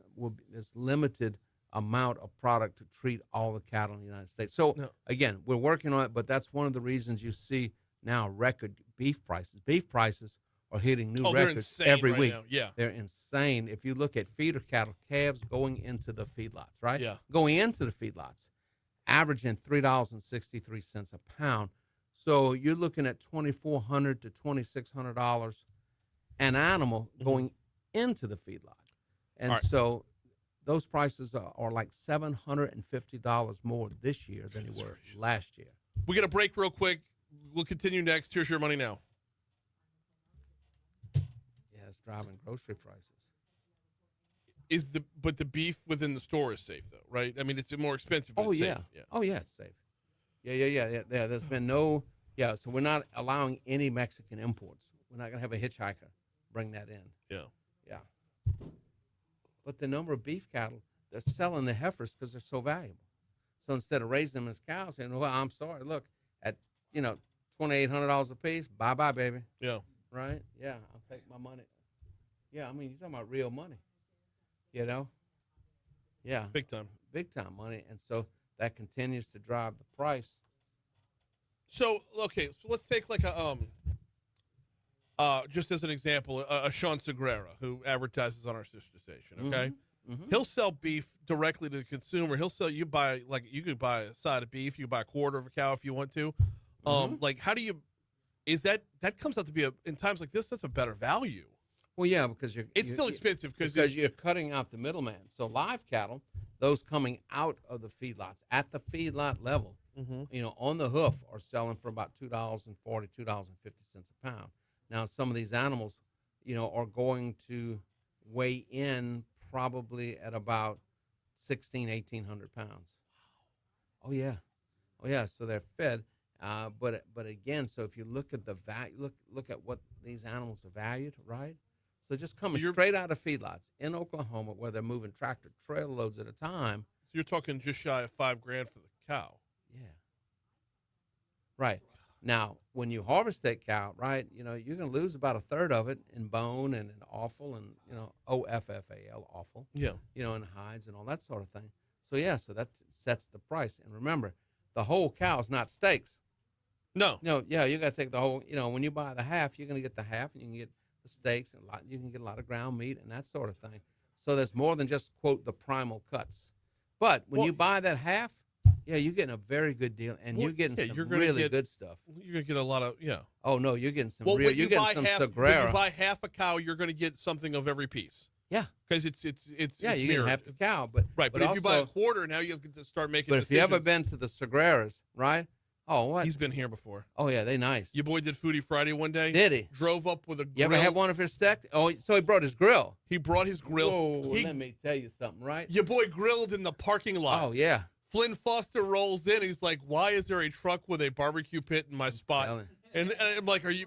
Speaker 17: limited amount of product to treat all the cattle in the United States. So again, we're working on it, but that's one of the reasons you see now record beef prices. Beef prices are hitting new records every week.
Speaker 1: Now. Yeah,
Speaker 17: they're insane. If you look at feeder cattle, calves going into the feedlots, right?
Speaker 1: Yeah,
Speaker 17: going into the feedlots, averaging $3.63 a pound. So you're looking at $2,400 to $2,600 an animal going into the feedlot, and so those prices are like $750 more this year than they were last year.
Speaker 1: We got a break real quick. We'll continue next. Here's your money now.
Speaker 17: Yeah, it's driving grocery prices.
Speaker 1: But the beef within the store is safe though, right? I mean, it's more expensive. But
Speaker 17: Oh
Speaker 1: it's
Speaker 17: yeah.
Speaker 1: Safe.
Speaker 17: Oh yeah, it's safe. Yeah. There's been no. Yeah, so we're not allowing any Mexican imports. We're not gonna have a hitchhiker bring that in. Yeah. But the number of beef cattle, they're selling the heifers because they're so valuable. So instead of raising them as cows, saying, "Well, I'm sorry, look at $2,800 a piece, bye, baby."
Speaker 1: Yeah.
Speaker 17: Right. Yeah, I'll take my money. Yeah, I mean, you're talking about real money. Yeah.
Speaker 1: Big time
Speaker 17: money, and so that continues to drive the price.
Speaker 1: So let's take like just as an example, a Sean Segura who advertises on our sister station. Okay, he'll sell beef directly to the consumer. He'll sell you you could buy a side of beef, you could buy a quarter of a cow if you want to. Like, how do you? Is that comes out to be in times like this? That's a better value.
Speaker 17: Well, yeah, because
Speaker 1: it's still expensive
Speaker 17: because you're cutting out the middleman. So live cattle, those coming out of the feedlots at the feedlot level, on the hoof, are selling for about $2.40, $2.50 a pound. Now, some of these animals, are going to weigh in probably at about 1,800 pounds. Oh yeah. So they're fed, but again, so if you look at the value, look at what these animals are valued, right? So just coming straight out of feedlots in Oklahoma, where they're moving tractor trailer loads at a time.
Speaker 1: So you're talking just shy of $5,000 for the cow.
Speaker 17: Yeah. Right. Now, when you harvest that cow, right, you're going to lose about a third of it in bone and in offal and, OFFAL, offal.
Speaker 1: Yeah.
Speaker 17: And hides and all that sort of thing. So, yeah, so that sets the price. And remember, the whole cow is not steaks.
Speaker 1: No.
Speaker 17: Yeah, you got to take the whole, when you buy the half, you're going to get the half and you can get the steaks and you can get a lot of ground meat and that sort of thing. So there's more than just, quote, the primal cuts. But when you buy that half, yeah, you're getting a very good deal, and you're getting some really good stuff.
Speaker 1: You're going to get a lot of,
Speaker 17: Oh, no, you're getting some
Speaker 1: real,
Speaker 17: you're getting some Segura.
Speaker 1: When you buy half a cow, you're going to get something of every piece.
Speaker 17: Yeah.
Speaker 1: Because it's
Speaker 17: you're getting half the cow. But
Speaker 1: if you buy a quarter, now you have to start making
Speaker 17: But
Speaker 1: decisions.
Speaker 17: if you ever been to the Seguras, right? Oh, what?
Speaker 1: He's been here before.
Speaker 17: Oh, yeah, they nice.
Speaker 1: Your boy did Foodie Friday one day.
Speaker 17: Did he?
Speaker 1: Drove up with a grill.
Speaker 17: You ever have one of his steaks? Oh, so he brought his grill.
Speaker 1: He brought his grill.
Speaker 17: Whoa, let me tell you something, right?
Speaker 1: Your boy grilled in the parking lot.
Speaker 17: Oh, yeah.
Speaker 1: Flynn Foster rolls in. He's like, "Why is there a truck with a barbecue pit in my spot?" And I'm like, "Are you?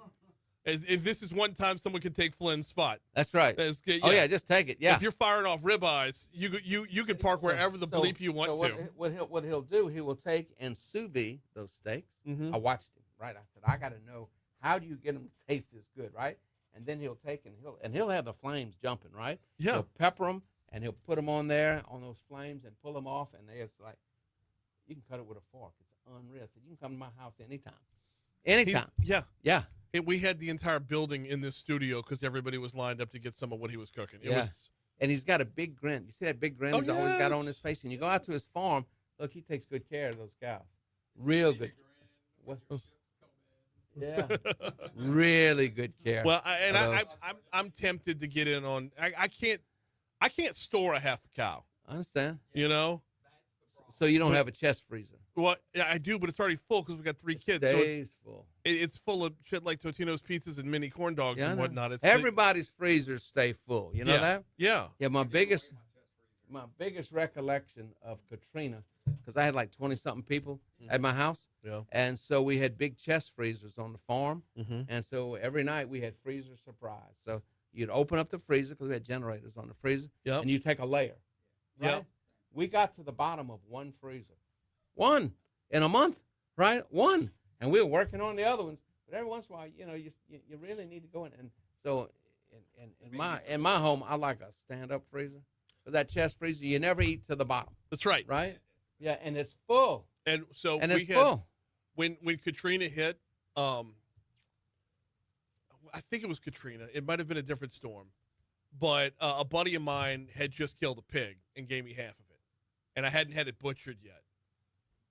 Speaker 1: If this is one time someone can take Flynn's spot."
Speaker 17: That's right. Oh yeah, just take it. Yeah.
Speaker 1: If you're firing off ribeyes, you can park wherever the bleep you want to.
Speaker 17: What he'll do, he will take and sous vide those steaks. I watched him. Right. I said, I got to know, how do you get them to taste this good, right? And then he'll take and he'll have the flames jumping, right?
Speaker 1: Yeah.
Speaker 17: He'll pepper them and he'll put them on there on those flames and pull them off, and it's like, you can cut it with a fork. It's unreal. So you can come to my house anytime. Anytime. Yeah.
Speaker 1: And we had the entire building in this studio because everybody was lined up to get some of what he was cooking.
Speaker 17: And he's got a big grin. You see that big grin he's always got on his face? And you go out to his farm, look, he takes good care of those cows. Real good. What? Yeah. Really good care.
Speaker 1: Well, I'm tempted to get in on. I can't store a half a cow.
Speaker 17: I understand.
Speaker 1: So
Speaker 17: you don't have a chest freezer.
Speaker 1: Well, yeah, I do, but it's already full because we got 3 kids.
Speaker 17: Stays
Speaker 1: full. It's full of shit like Totino's pizzas and mini corn dogs and whatnot.
Speaker 17: Everybody's freezers stay full. You know that?
Speaker 1: Yeah.
Speaker 17: Yeah. My biggest recollection of Katrina, because I had like 20-something people at my house.
Speaker 1: Yeah.
Speaker 17: And so we had big chest freezers on the farm. And so every night we had freezer surprise. So you'd open up the freezer because we had generators on the freezer.
Speaker 1: Yep.
Speaker 17: And you take a layer. Right?
Speaker 1: Yep.
Speaker 17: We got to the bottom of one freezer. One in a month, right? One. And we were working on the other ones. But every once in a while, you really need to go in. And so in my home, I like a stand-up freezer. Because that chest freezer, you never eat to the bottom.
Speaker 1: That's right.
Speaker 17: Right? Yeah, and it's full.
Speaker 1: And so
Speaker 17: it's full.
Speaker 1: When Katrina hit, I think it was Katrina. It might have been a different storm. But a buddy of mine had just killed a pig and gave me half of it. And I hadn't had it butchered yet.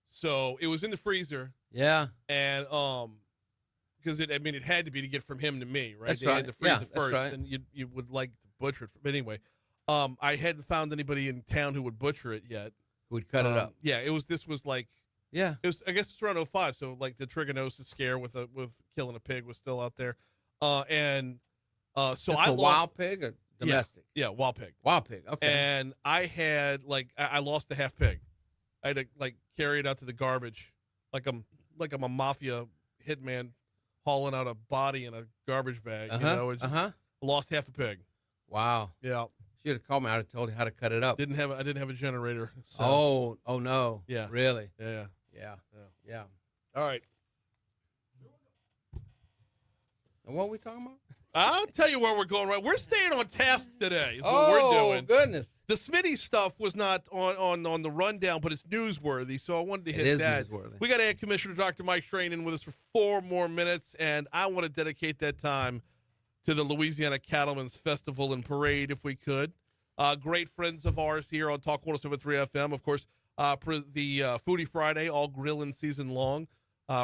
Speaker 1: So it was in the freezer.
Speaker 17: Yeah.
Speaker 1: And because it had to be to get from him to me, right?
Speaker 17: That's
Speaker 1: they
Speaker 17: right.
Speaker 1: had to freeze it
Speaker 17: that's
Speaker 1: first,
Speaker 17: right.
Speaker 1: and you would like to butcher it. But anyway, I hadn't found anybody in town who would butcher it yet.
Speaker 17: Who would cut it up?
Speaker 1: Yeah, this was like.
Speaker 17: Yeah.
Speaker 1: It was, I guess it's around 2005, so like the trichinosis scare with killing a pig was still out there, so
Speaker 17: Just
Speaker 1: I
Speaker 17: a
Speaker 1: lost,
Speaker 17: wild pig or domestic?
Speaker 1: Yeah, wild pig.
Speaker 17: Wild pig. Okay.
Speaker 1: And I had I lost the half pig. I had to carry it out to the garbage, like I'm a mafia hitman hauling out a body in a garbage bag. Lost half a pig.
Speaker 17: Wow.
Speaker 1: Yeah.
Speaker 17: Should have called me. I'd have told you how to cut it up.
Speaker 1: I didn't have a generator. So.
Speaker 17: Oh no.
Speaker 1: Yeah.
Speaker 17: Really?
Speaker 1: Yeah. All right.
Speaker 17: And what are we talking about?
Speaker 1: I'll tell you where we're going. Right, we're staying on task today. Is what we're doing.
Speaker 17: Oh goodness!
Speaker 1: The Smitty stuff was not on the rundown, but it's newsworthy, so I wanted to hit that.
Speaker 17: Newsworthy.
Speaker 1: We got to add Commissioner Dr. Mike Strain in with us for 4 more minutes, and I want to dedicate that time to the Louisiana Cattlemen's Festival and Parade if we could. Great friends of ours here on Talk 107.3 FM. Of course, the Foodie Friday, all grilling season long,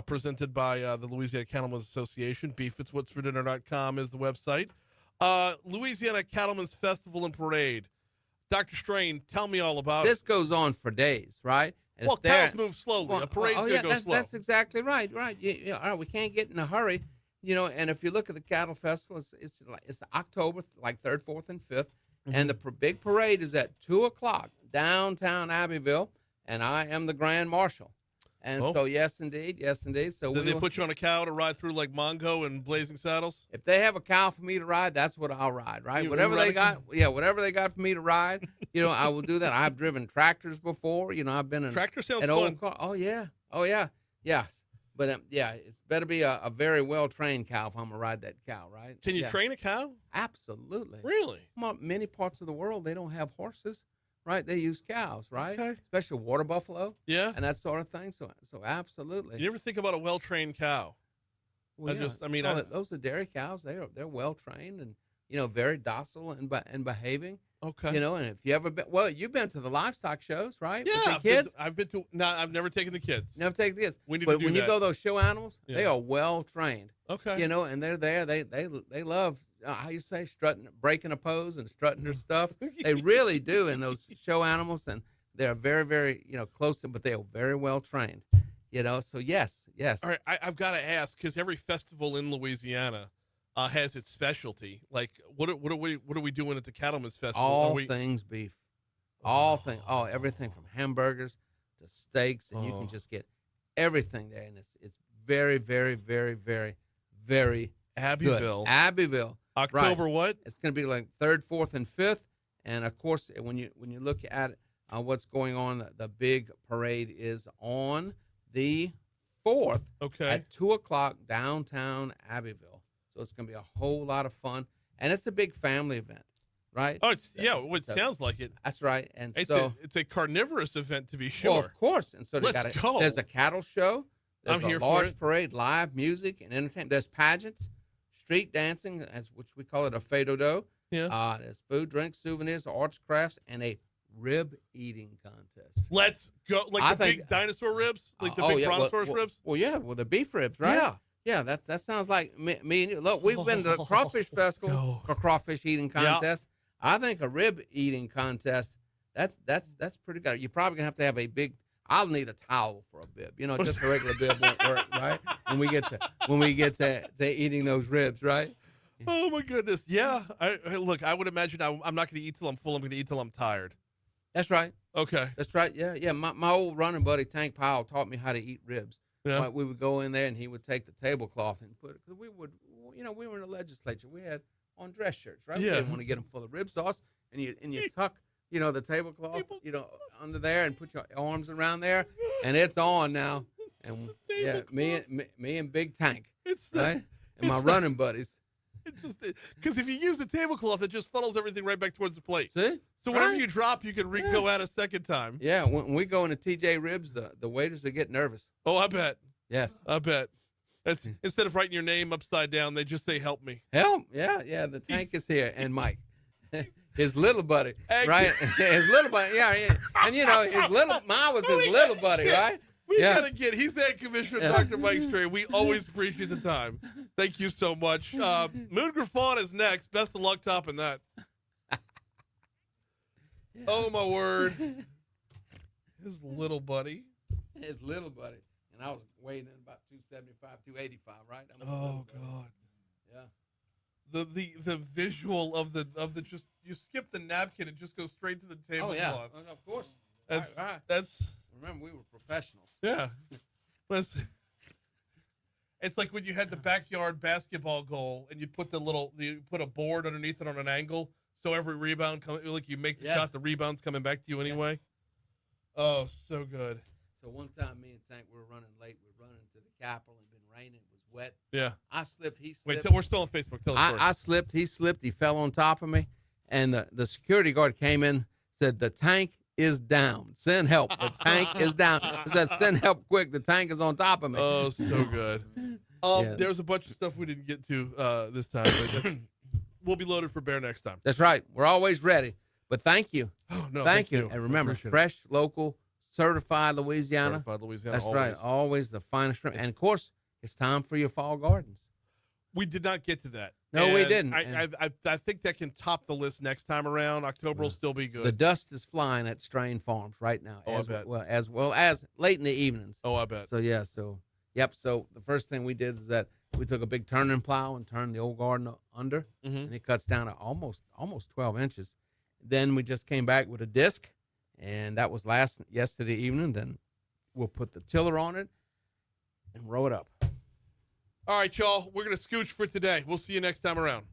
Speaker 1: presented by the Louisiana Cattlemen's Association. BeefIt'sWhat'sForDinner.com is the website. Louisiana Cattlemen's Festival and Parade. Dr. Strain, tell me all about
Speaker 17: This
Speaker 1: it.
Speaker 17: goes on for days, right? And
Speaker 1: Well,
Speaker 17: it's there.
Speaker 1: cows move slowly. A parade's going to go slow.
Speaker 17: That's exactly right. Right. All right. We can't get in a hurry, And if you look at the cattle festival, it's October, like 3rd, 4th, and 5th, and the big parade is at 2:00 downtown Abbeville, and I am the grand marshal. And so, yes, indeed. So
Speaker 1: Did they put you on a cow to ride through like Mongo and Blazing Saddles?
Speaker 17: If they have a cow for me to ride, that's what I'll ride, right? Whatever they got for me to ride, I will do that. I've driven tractors before, I've been in
Speaker 1: Tractor sounds
Speaker 17: an
Speaker 1: fun.
Speaker 17: old car. Oh yeah, yes. But it's better be a very well trained cow if I'm gonna ride that cow, right?
Speaker 1: Can you train a cow?
Speaker 17: Absolutely.
Speaker 1: Really?
Speaker 17: Many parts of the world they don't have horses. Right, they use cows, right?
Speaker 1: Okay.
Speaker 17: Especially water buffalo,
Speaker 1: Yeah,
Speaker 17: and that sort of thing. So absolutely.
Speaker 1: You never think about a well-trained cow?
Speaker 17: Well, those are dairy cows. They're well trained and very docile and behaving.
Speaker 1: Okay.
Speaker 17: And if you ever been, you've been to the livestock shows, right?
Speaker 1: Yeah,
Speaker 17: With the kids.
Speaker 1: I've been to. No, I've never taken the kids.
Speaker 17: Never take the kids.
Speaker 1: We need
Speaker 17: but
Speaker 1: to do
Speaker 17: when
Speaker 1: that.
Speaker 17: you go those show animals, they are well trained.
Speaker 1: Okay.
Speaker 17: And they're there. They love how you say strutting, breaking a pose and strutting their stuff. They really do in those show animals, and they're very, very close to them, but they are very well trained. So yes.
Speaker 1: All right, I've got to ask because every festival in Louisiana has its specialty. Like, what are we doing at the Cattlemen's Festival?
Speaker 17: All things beef. Everything from hamburgers to steaks, and you can just get everything there, and it's very, very, very, very, very
Speaker 1: Abbeville.
Speaker 17: good. Abbeville.
Speaker 1: October
Speaker 17: right.
Speaker 1: what?
Speaker 17: It's going to be like 3rd, 4th, and 5th, and of course, when you look at what's going on, the big parade is on the 4th.
Speaker 1: Okay.
Speaker 17: At 2:00 downtown Abbeville. So it's going to be a whole lot of fun, and it's a big family event, right?
Speaker 1: Oh, it sounds like it.
Speaker 17: That's right, and
Speaker 1: it's a carnivorous event to be sure.
Speaker 17: Well, of course, and so
Speaker 1: Let's go.
Speaker 17: There's a cattle show. There's
Speaker 1: I'm here
Speaker 17: a
Speaker 1: for
Speaker 17: large
Speaker 1: it.
Speaker 17: parade, live music and entertainment. There's pageants, street dancing, which we call it a fado do.
Speaker 1: Yeah.
Speaker 17: There's food, drinks, souvenirs, arts, crafts, and a rib eating contest.
Speaker 1: Let's go. Like big dinosaur ribs, like the big brontosaurus ribs.
Speaker 17: Well, yeah, the beef ribs, right?
Speaker 1: Yeah.
Speaker 17: Yeah, that sounds like me and you. Look, we've been to the crawfish festival for crawfish eating contest. I think a rib eating contest, that's pretty good. You're probably gonna have to have a big. I'll need a towel for a bib. Just a regular bib won't work, right? When we get to eating those ribs, right?
Speaker 1: Oh my goodness, yeah. Look, I would imagine I'm not going to eat till I'm full. I'm going to eat till I'm tired.
Speaker 17: That's right.
Speaker 1: Okay.
Speaker 17: That's right. Yeah. My old running buddy Tank Powell taught me how to eat ribs.
Speaker 1: Yeah.
Speaker 17: We would go in there and he would take the tablecloth and put it, because we were in the legislature. We had on dress shirts, right?
Speaker 1: Yeah.
Speaker 17: We didn't want to get them full of rib sauce, and you tuck, the tablecloth, under there and put your arms around there, and it's on now. And me and Big Tank, right? And my running buddies.
Speaker 1: Because if you use the tablecloth, it just funnels everything right back towards the plate.
Speaker 17: See?
Speaker 1: So whenever you drop, you can go out a second time.
Speaker 17: Yeah, when we go into TJ Ribs, the waiters will get nervous.
Speaker 1: Oh, I bet.
Speaker 17: Yes.
Speaker 1: I bet. That's instead of writing your name upside down, they just say "Help me."
Speaker 17: Help! Yeah. The Tank is here, and Mike, his little buddy,
Speaker 1: Hey.
Speaker 17: right? His little buddy, yeah. And mine was his little buddy, right?
Speaker 1: We gotta get. He's that Commissioner Dr. Mike Stray. We always appreciate the time. Thank you so much. Moon Griffon is next. Best of luck topping that. Oh my word! His little buddy.
Speaker 17: His little buddy, and I was weighing in about 275, 285, right?
Speaker 1: Oh God.
Speaker 17: Yeah.
Speaker 1: The visual of the just you skip the napkin and just go straight to the tablecloth.
Speaker 17: Oh yeah, of course.
Speaker 1: That's
Speaker 17: remember we were professionals.
Speaker 1: Yeah. It's like when you had the backyard basketball goal and you put a board underneath it on an angle, so every rebound like you make the shot, the rebound's coming back to you anyway. Oh, so good.
Speaker 17: So one time, me and Tank were running late. We were running to the Capitol. It had been raining. It was wet.
Speaker 1: Yeah.
Speaker 17: I slipped. He slipped.
Speaker 1: Wait, we're still on Facebook. Tell the story.
Speaker 17: I slipped. He slipped. He fell on top of me, and the security guard came in, said the tank is down. Send help. The tank is down. I said, send help quick. The tank is on top of me.
Speaker 1: Oh, so good. There's a bunch of stuff we didn't get to this time. But we'll be loaded for bear next time.
Speaker 17: That's right. We're always ready. But thank you.
Speaker 1: Oh, no,
Speaker 17: thank you.
Speaker 1: you.
Speaker 17: And remember,
Speaker 1: Appreciate it.
Speaker 17: fresh, local, certified Louisiana.
Speaker 1: Certified Louisiana.
Speaker 17: That's
Speaker 1: always.
Speaker 17: right. Always the finest shrimp. And of course, it's time for your fall gardens.
Speaker 1: We did not get to that.
Speaker 17: No, we
Speaker 1: And
Speaker 17: didn't.
Speaker 1: I think that can top the list next time around. October will still be good.
Speaker 17: The dust is flying at Strain Farms right now.
Speaker 1: Oh, I bet.
Speaker 17: Well as late in the evenings.
Speaker 1: Oh, I bet.
Speaker 17: So yeah. So yep. So the first thing we did is that we took a big turning plow and turned the old garden under, and it cuts down to almost 12 inches. Then we just came back with a disc, and that was yesterday evening. Then we'll put the tiller on it and row it up.
Speaker 1: All right, y'all. We're going to scooch for today. We'll see you next time around.